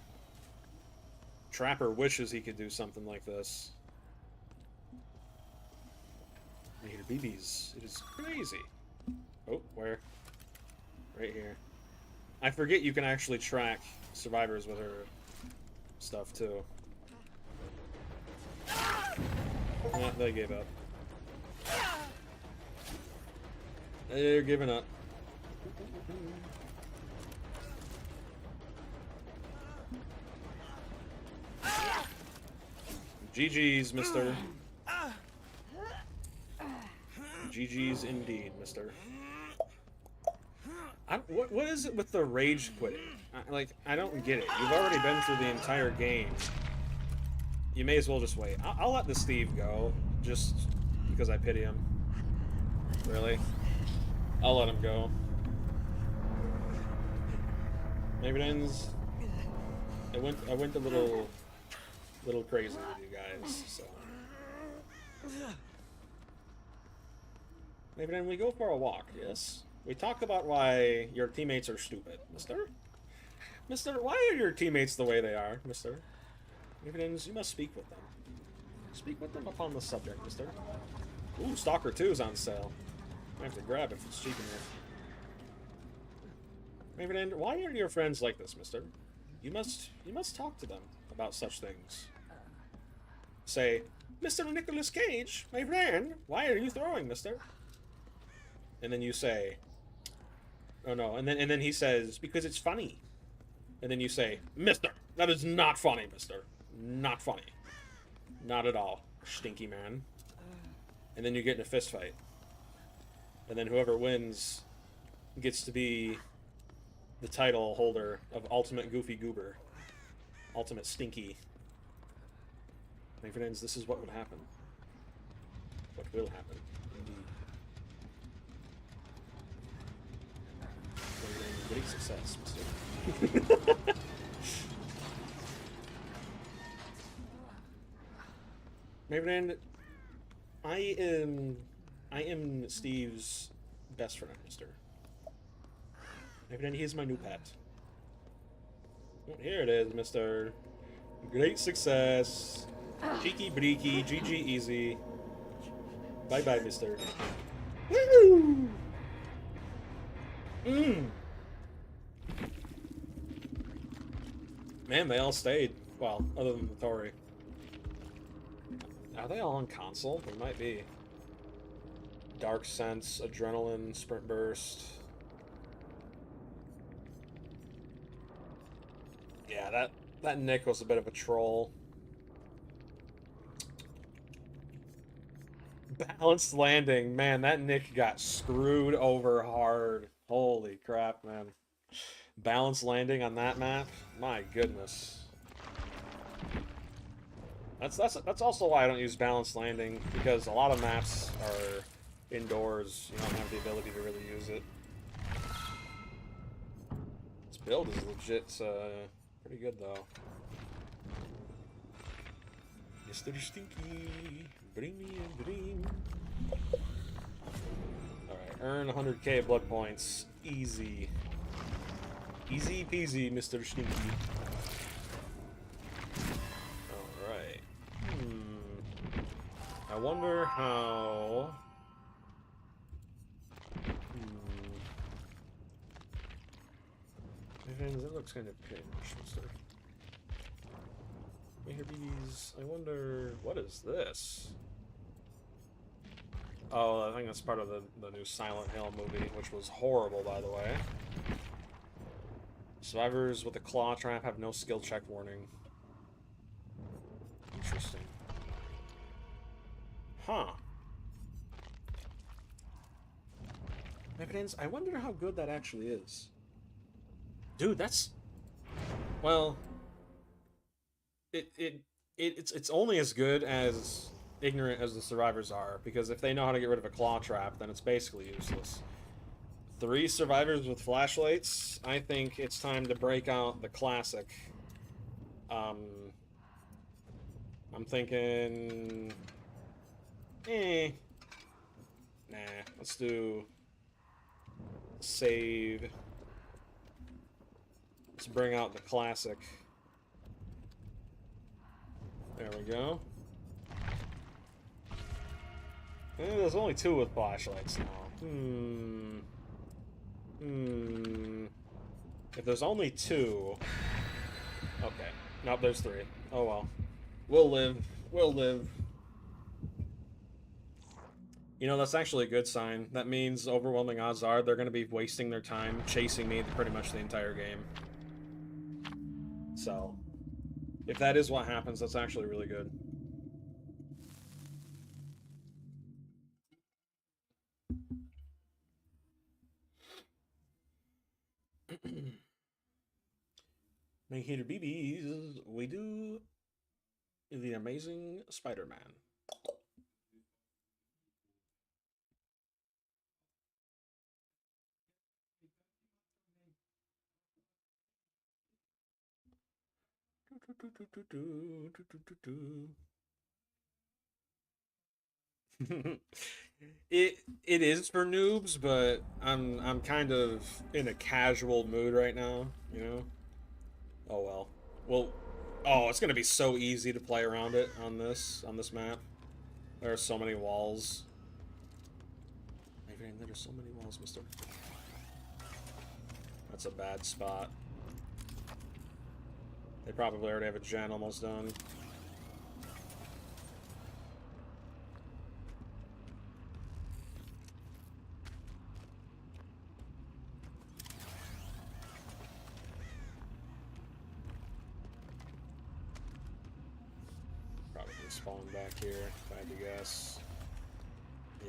Trapper wishes he could do something like this. I need BBs. It is crazy. Oh, where? Right here. I forget you can actually track survivors with her stuff, too. Yeah, they gave up. They're giving up. GG's, mister. GG's indeed, mister. What is it with the rage quitting? I don't get it. You've already been through the entire game. you may as well just wait. I'll let the Steve go, just because I pity him. Really? I'll let him go. Maybe it ends. I went a little crazy with you guys, so. Maybe then we go for a walk, yes? We talk about why your teammates are stupid, mister? Mister, why are your teammates the way they are, mister? Maybe then you must speak with them. Speak with them upon the subject, mister. Ooh, Stalker 2 is on sale. I have to grab it if it's cheap enough. Maybe then, why are your friends like this, mister? You must talk to them about such things. Say, Mr. Nicolas Cage, my friend, why are you throwing, mister? And then you say, oh no, and then he says, because it's funny. And then you say, mister, that is not funny, mister. Not funny. Not at all, stinky man. And then you get in a fist fight. And then whoever wins gets to be the title holder of Ultimate Goofy Goober. Ultimate Stinky. My friends, this is what would happen. What will happen, indeed. Great success, mister. My friend, I am Steve's best friend, mister. My friend, he is my new pet. Oh, here it is, mister. Great success. Cheeky breaky, GG easy. Bye bye, mister. Woo! Man, they all stayed. Well, other than the Tory. Are they all on console? They might be. Dark Sense, Adrenaline, Sprint Burst. Yeah, that Nick was a bit of a troll. Balanced landing. Man, that Nick got screwed over hard. Holy crap, man. Balanced landing on that map? My goodness. That's also why I don't use balanced landing, because a lot of maps are indoors. You don't have the ability to really use it. This build is legit, pretty good though. Mr. Stinky, bring me a dream. Alright, earn 100k blood points. Easy. Easy peasy, Mr. Stinky. Alright. I wonder how... That looks kind of cringe, mister. Maybe I wonder... What is this? Oh, I think that's part of the new Silent Hill movie, which was horrible, by the way. Survivors with a claw trap have no skill check warning. Interesting. Huh. Evidence, I wonder how good that actually is. Dude, that's... Well... It's only as good as ignorant as the survivors are, because if they know how to get rid of a claw trap, then it's basically useless. 3 survivors with flashlights, I think it's time to break out the classic. I'm thinking... Nah, let's do... Save. Let's bring out the classic. There we go. There's only 2 with flashlights now. If there's only 2... Okay. Nope, there's 3. Oh well. We'll live. We'll live. You know, that's actually a good sign. That means overwhelming odds are they're going to be wasting their time chasing me pretty much the entire game. So, if that is what happens, that's actually really good. Make heater BBs, we do The Amazing Spider-Man. It is for noobs, but I'm kind of in a casual mood right now, you know? Oh well. Well, oh, it's gonna be so easy to play around it on this map. There are so many walls. There are so many walls, mister. That's a bad spot. They probably already have a gen almost done. Probably spawn back here, if I had to guess.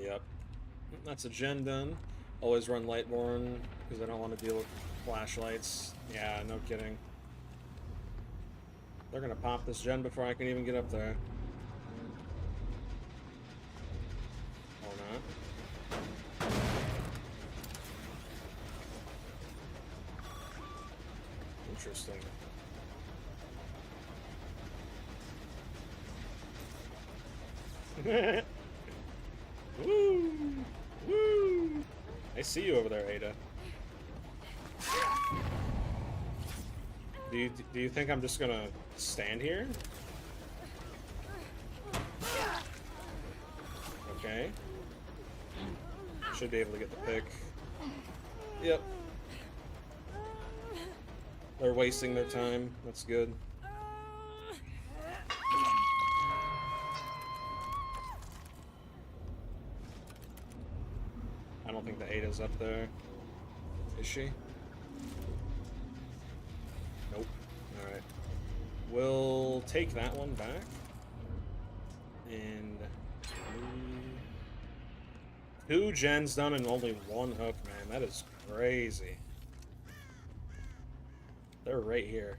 Yep. That's a gen done. Always run Lightborn, because I don't want to deal with flashlights. Yeah, no kidding. They're gonna pop this gen before I can even get up there. Or not. Interesting. Woo! Woo! I see you over there, Ada. Do you think I'm just gonna stand here? Okay. Should be able to get the pick. Yep. They're wasting their time. That's good. I don't think the Ada's up there. Is she? Nope. Alright. We'll take that one back. And... two gens done and only one hook, man. That is crazy. They're right here.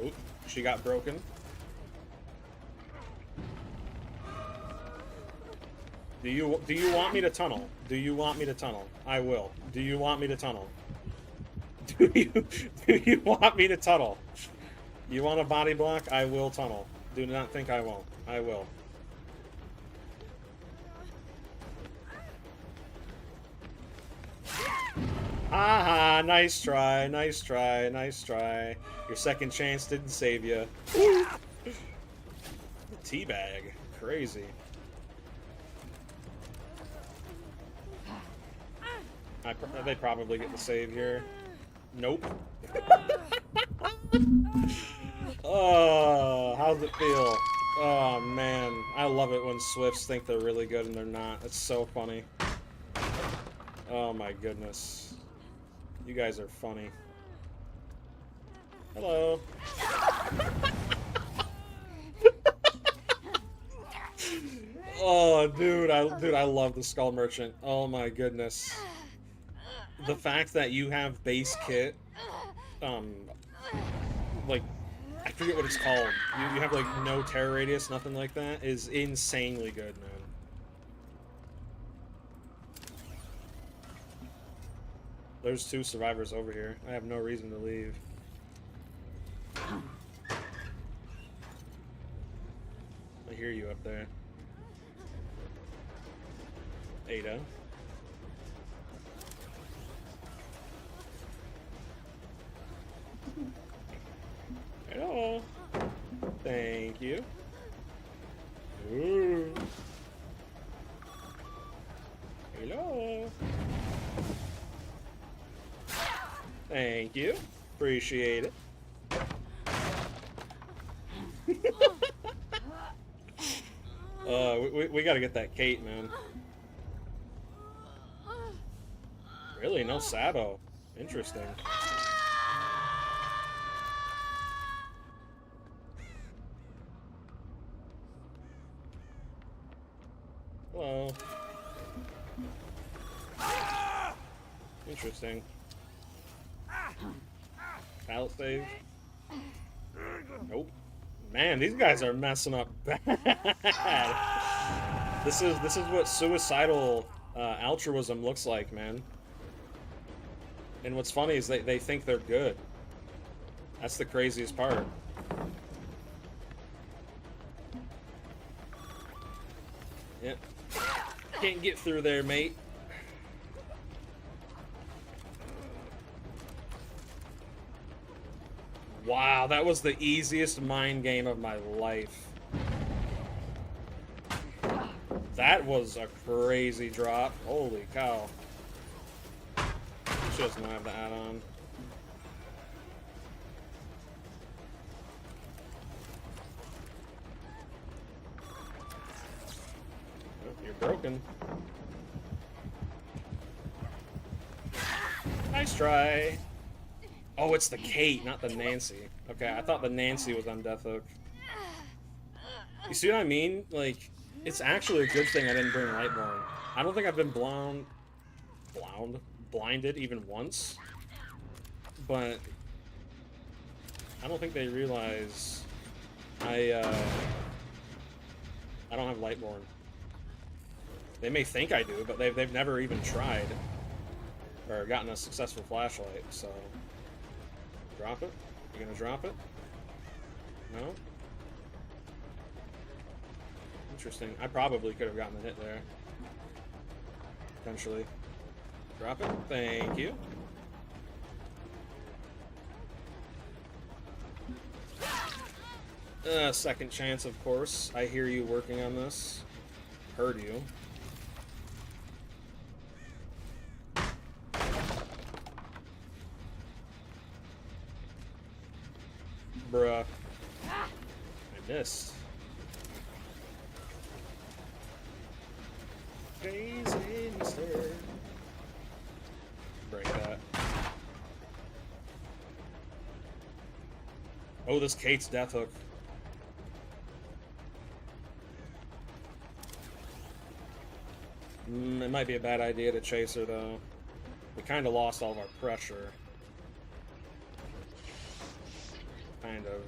Oop, she got broken. Do you want me to tunnel? Do you want me to tunnel? I will. Do you want me to tunnel? Do you want me to tunnel? You want a body block? I will tunnel. Do not think I won't. I will. Aha! Nice try, nice try, nice try. Your second chance didn't save you. Teabag. Crazy. They probably get the save here. Nope. Oh, how's it feel? Oh man, I love it when Swifts think they're really good and they're not. It's so funny. Oh my goodness. You guys are funny. Hello. Oh, dude, I love the Skull Merchant. Oh my goodness. The fact that you have base kit, like, I forget what it's called. You have, like, no terror radius, nothing like that, is insanely good, man. There's two survivors over here. I have no reason to leave. I hear you up there. Ada. Hello. Thank you. Ooh. Hello. Thank you. Appreciate it. We gotta get that Kate, man. Really? No Sabo. Interesting. Hello. Interesting. Pallet save. Nope. Man, these guys are messing up bad. This is what suicidal altruism looks like, man. And what's funny is they think they're good. That's the craziest part. Yep. Can't get through there, mate. Wow, that was the easiest mind game of my life. That was a crazy drop. Holy cow. She doesn't have the add-on. Oh, you're broken. Nice try. Oh, it's the Kate, not the Nancy. Okay, I thought the Nancy was on Death Hook. You see what I mean? Like, it's actually a good thing I didn't bring Lightborn. I don't think I've been blinded even once. But I don't think they realize I don't have Lightborn. They may think I do, but they've never even tried or gotten a successful flashlight, so. Drop it? You gonna drop it? No? Interesting. I probably could have gotten a hit there. Potentially. Drop it. Thank you. Second chance, of course. I hear you working on this. Heard you. Bruh. I missed. Crazy mister. Break that. Oh, this Kate's Death Hook. It might be a bad idea to chase her, though. We kind of lost all of our pressure. Kind of.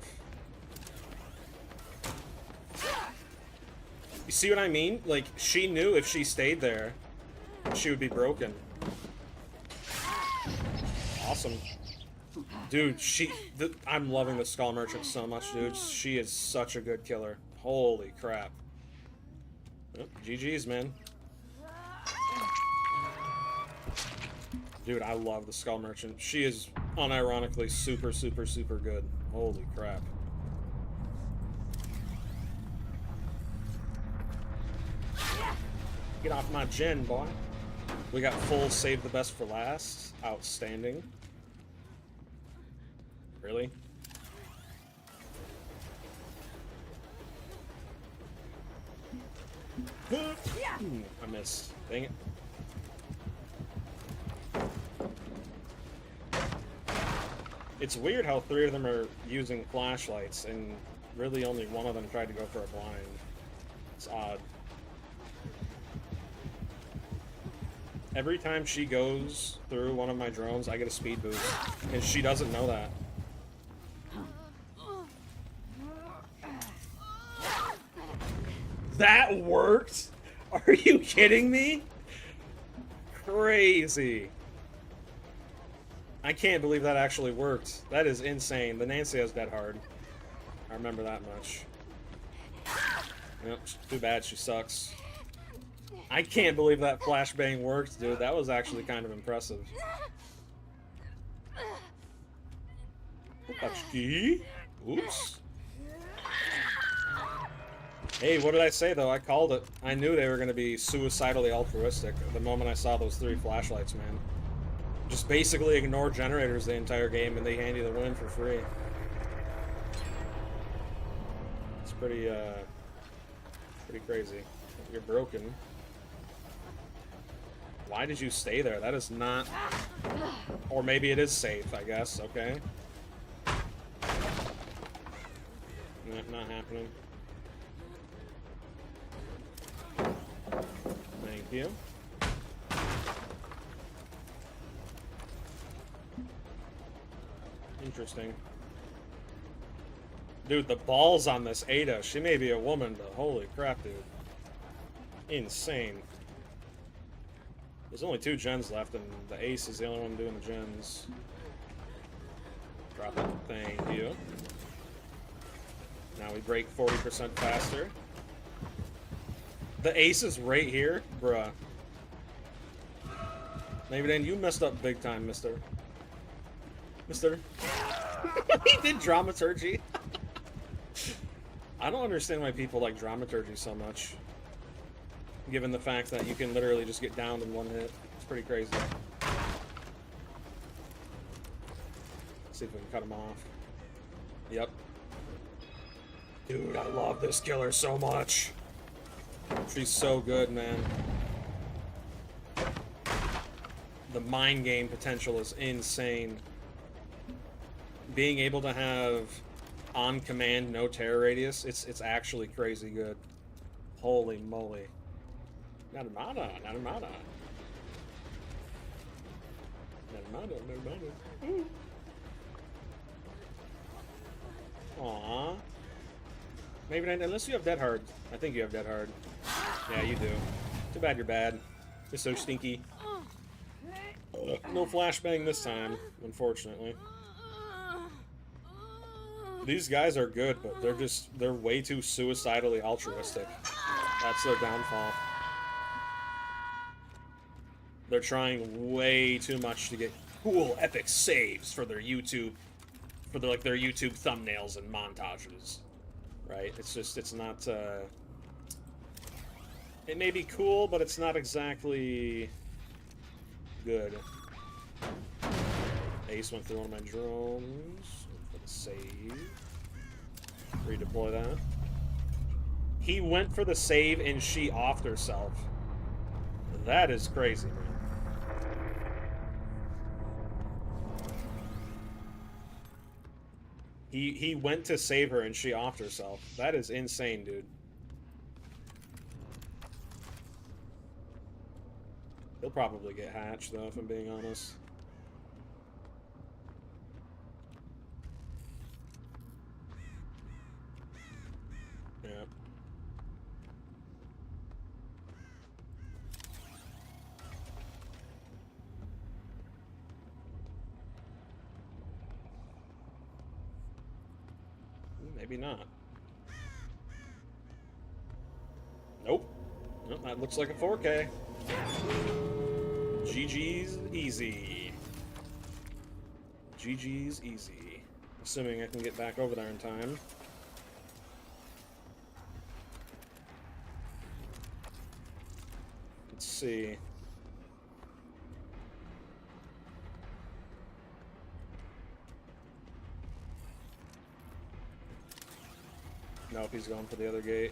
You see what I mean? Like, she knew if she stayed there, she would be broken. Awesome. Dude, I'm loving the Skull Merchant so much, dude. She is such a good killer. Holy crap. Oh, GG's, man. Dude, I love the Skull Merchant. She is unironically super, super, super good. Holy crap. Get off my gen, boy. We got full save the best for last. Outstanding. Really? I missed. Dang it. It's weird how 3 of them are using flashlights and really only one of them tried to go for a blind. It's odd. Every time she goes through one of my drones, I get a speed boost. And she doesn't know that. That worked? Are you kidding me? Crazy. I can't believe that actually worked. That is insane. The Nancy has dead hard. I remember that much. Yep, too bad she sucks. I can't believe that flashbang worked, dude. That was actually kind of impressive. Oops. Hey, what did I say, though? I called it. I knew they were going to be suicidally altruistic the moment I saw those 3 flashlights, man. Just basically ignore generators the entire game, and they hand you the win for free. It's pretty crazy. You're broken. Why did you stay there? That is not... Or maybe it is safe, I guess. Okay. Not happening. Thank you. Interesting. Dude, the balls on this Ada. She may be a woman, but holy crap, dude. Insane. There's only 2 gens left, and the ace is the only one doing the gens. Drop it. Thank you. Now we break 40% faster. The ace is right here? Bruh. Maybe then you messed up big time, mister. Mister. He did dramaturgy. I don't understand why people like dramaturgy so much. Given the fact that you can literally just get downed in 1 hit. It's pretty crazy. Let's see if we can cut him off. Yep. Dude, I love this killer so much. She's so good, man. The mind game potential is insane. Being able to have on command no terror radius, it's actually crazy good. Holy moly. Narmada. Ooh. Aww. Maybe not, unless you have Dead Hard. I think you have Dead Hard. Yeah, you do. Too bad you're bad. You're so stinky. No flashbang this time, unfortunately. These guys are good, but they're way too suicidally altruistic. That's their downfall. They're trying way too much to get cool, epic saves for their YouTube, their YouTube thumbnails and montages, right? It's not. It may be cool, but it's not exactly good. Ace went through one of my drones. For the save. Redeploy that. He went for the save and she offed herself. That is crazy, man. He went to save her and she offed herself. That is insane, dude. He'll probably get hatched, though, if I'm being honest. Yeah. Maybe not. Nope. Nope, that looks like a 4K. GG's easy. GG's easy. Assuming I can get back over there in time. Let's see. Nope, he's going for the other gate.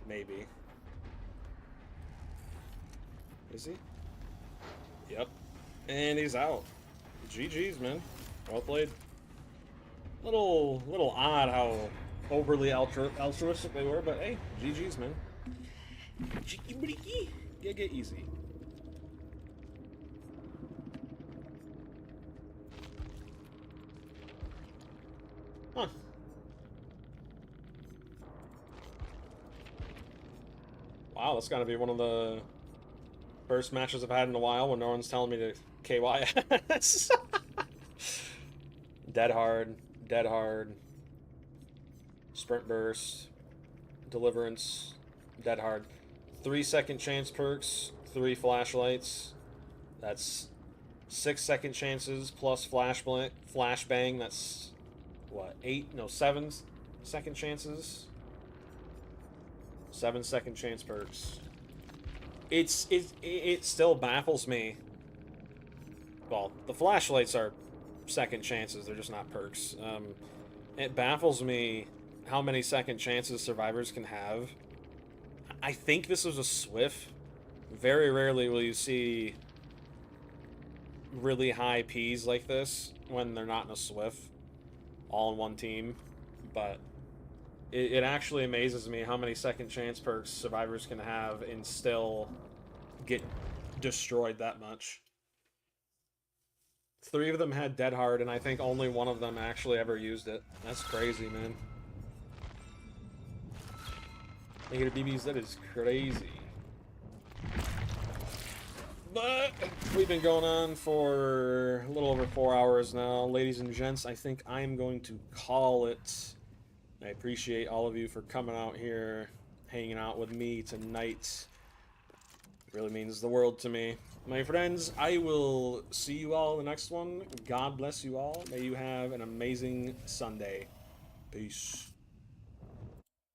Maybe. Is he? Yep. And he's out. GG's, man. Well played. Little odd how overly altruistic they were, but hey, GG's, man. Cheeky breaky. Get easy. Huh. Wow, that's gotta be one of the first matches I've had in a while when no one's telling me to KYS. Dead hard, sprint burst, deliverance, dead hard. 3-second chance perks, 3 flashlights. That's 6-second chances plus flashbang. That's what, 7 second chances. 7-second chance perks. It still baffles me. Well, the flashlights are second chances, they're just not perks. It baffles me how many second chances survivors can have. I think this was a Swift. Very rarely will you see really high Ps like this when they're not in a Swift, all in one team, but it actually amazes me how many second chance perks survivors can have and still get destroyed that much. 3 of them had Dead Hard, and I think only 1 of them actually ever used it. That's crazy, man. Negative BBs, that is crazy. But we've been going on for a little over 4 hours now. Ladies and gents, I think I'm going to call it. I appreciate all of you for coming out here, hanging out with me tonight. It really means the world to me. My friends, I will see you all in the next one. God bless you all. May you have an amazing Sunday. Peace.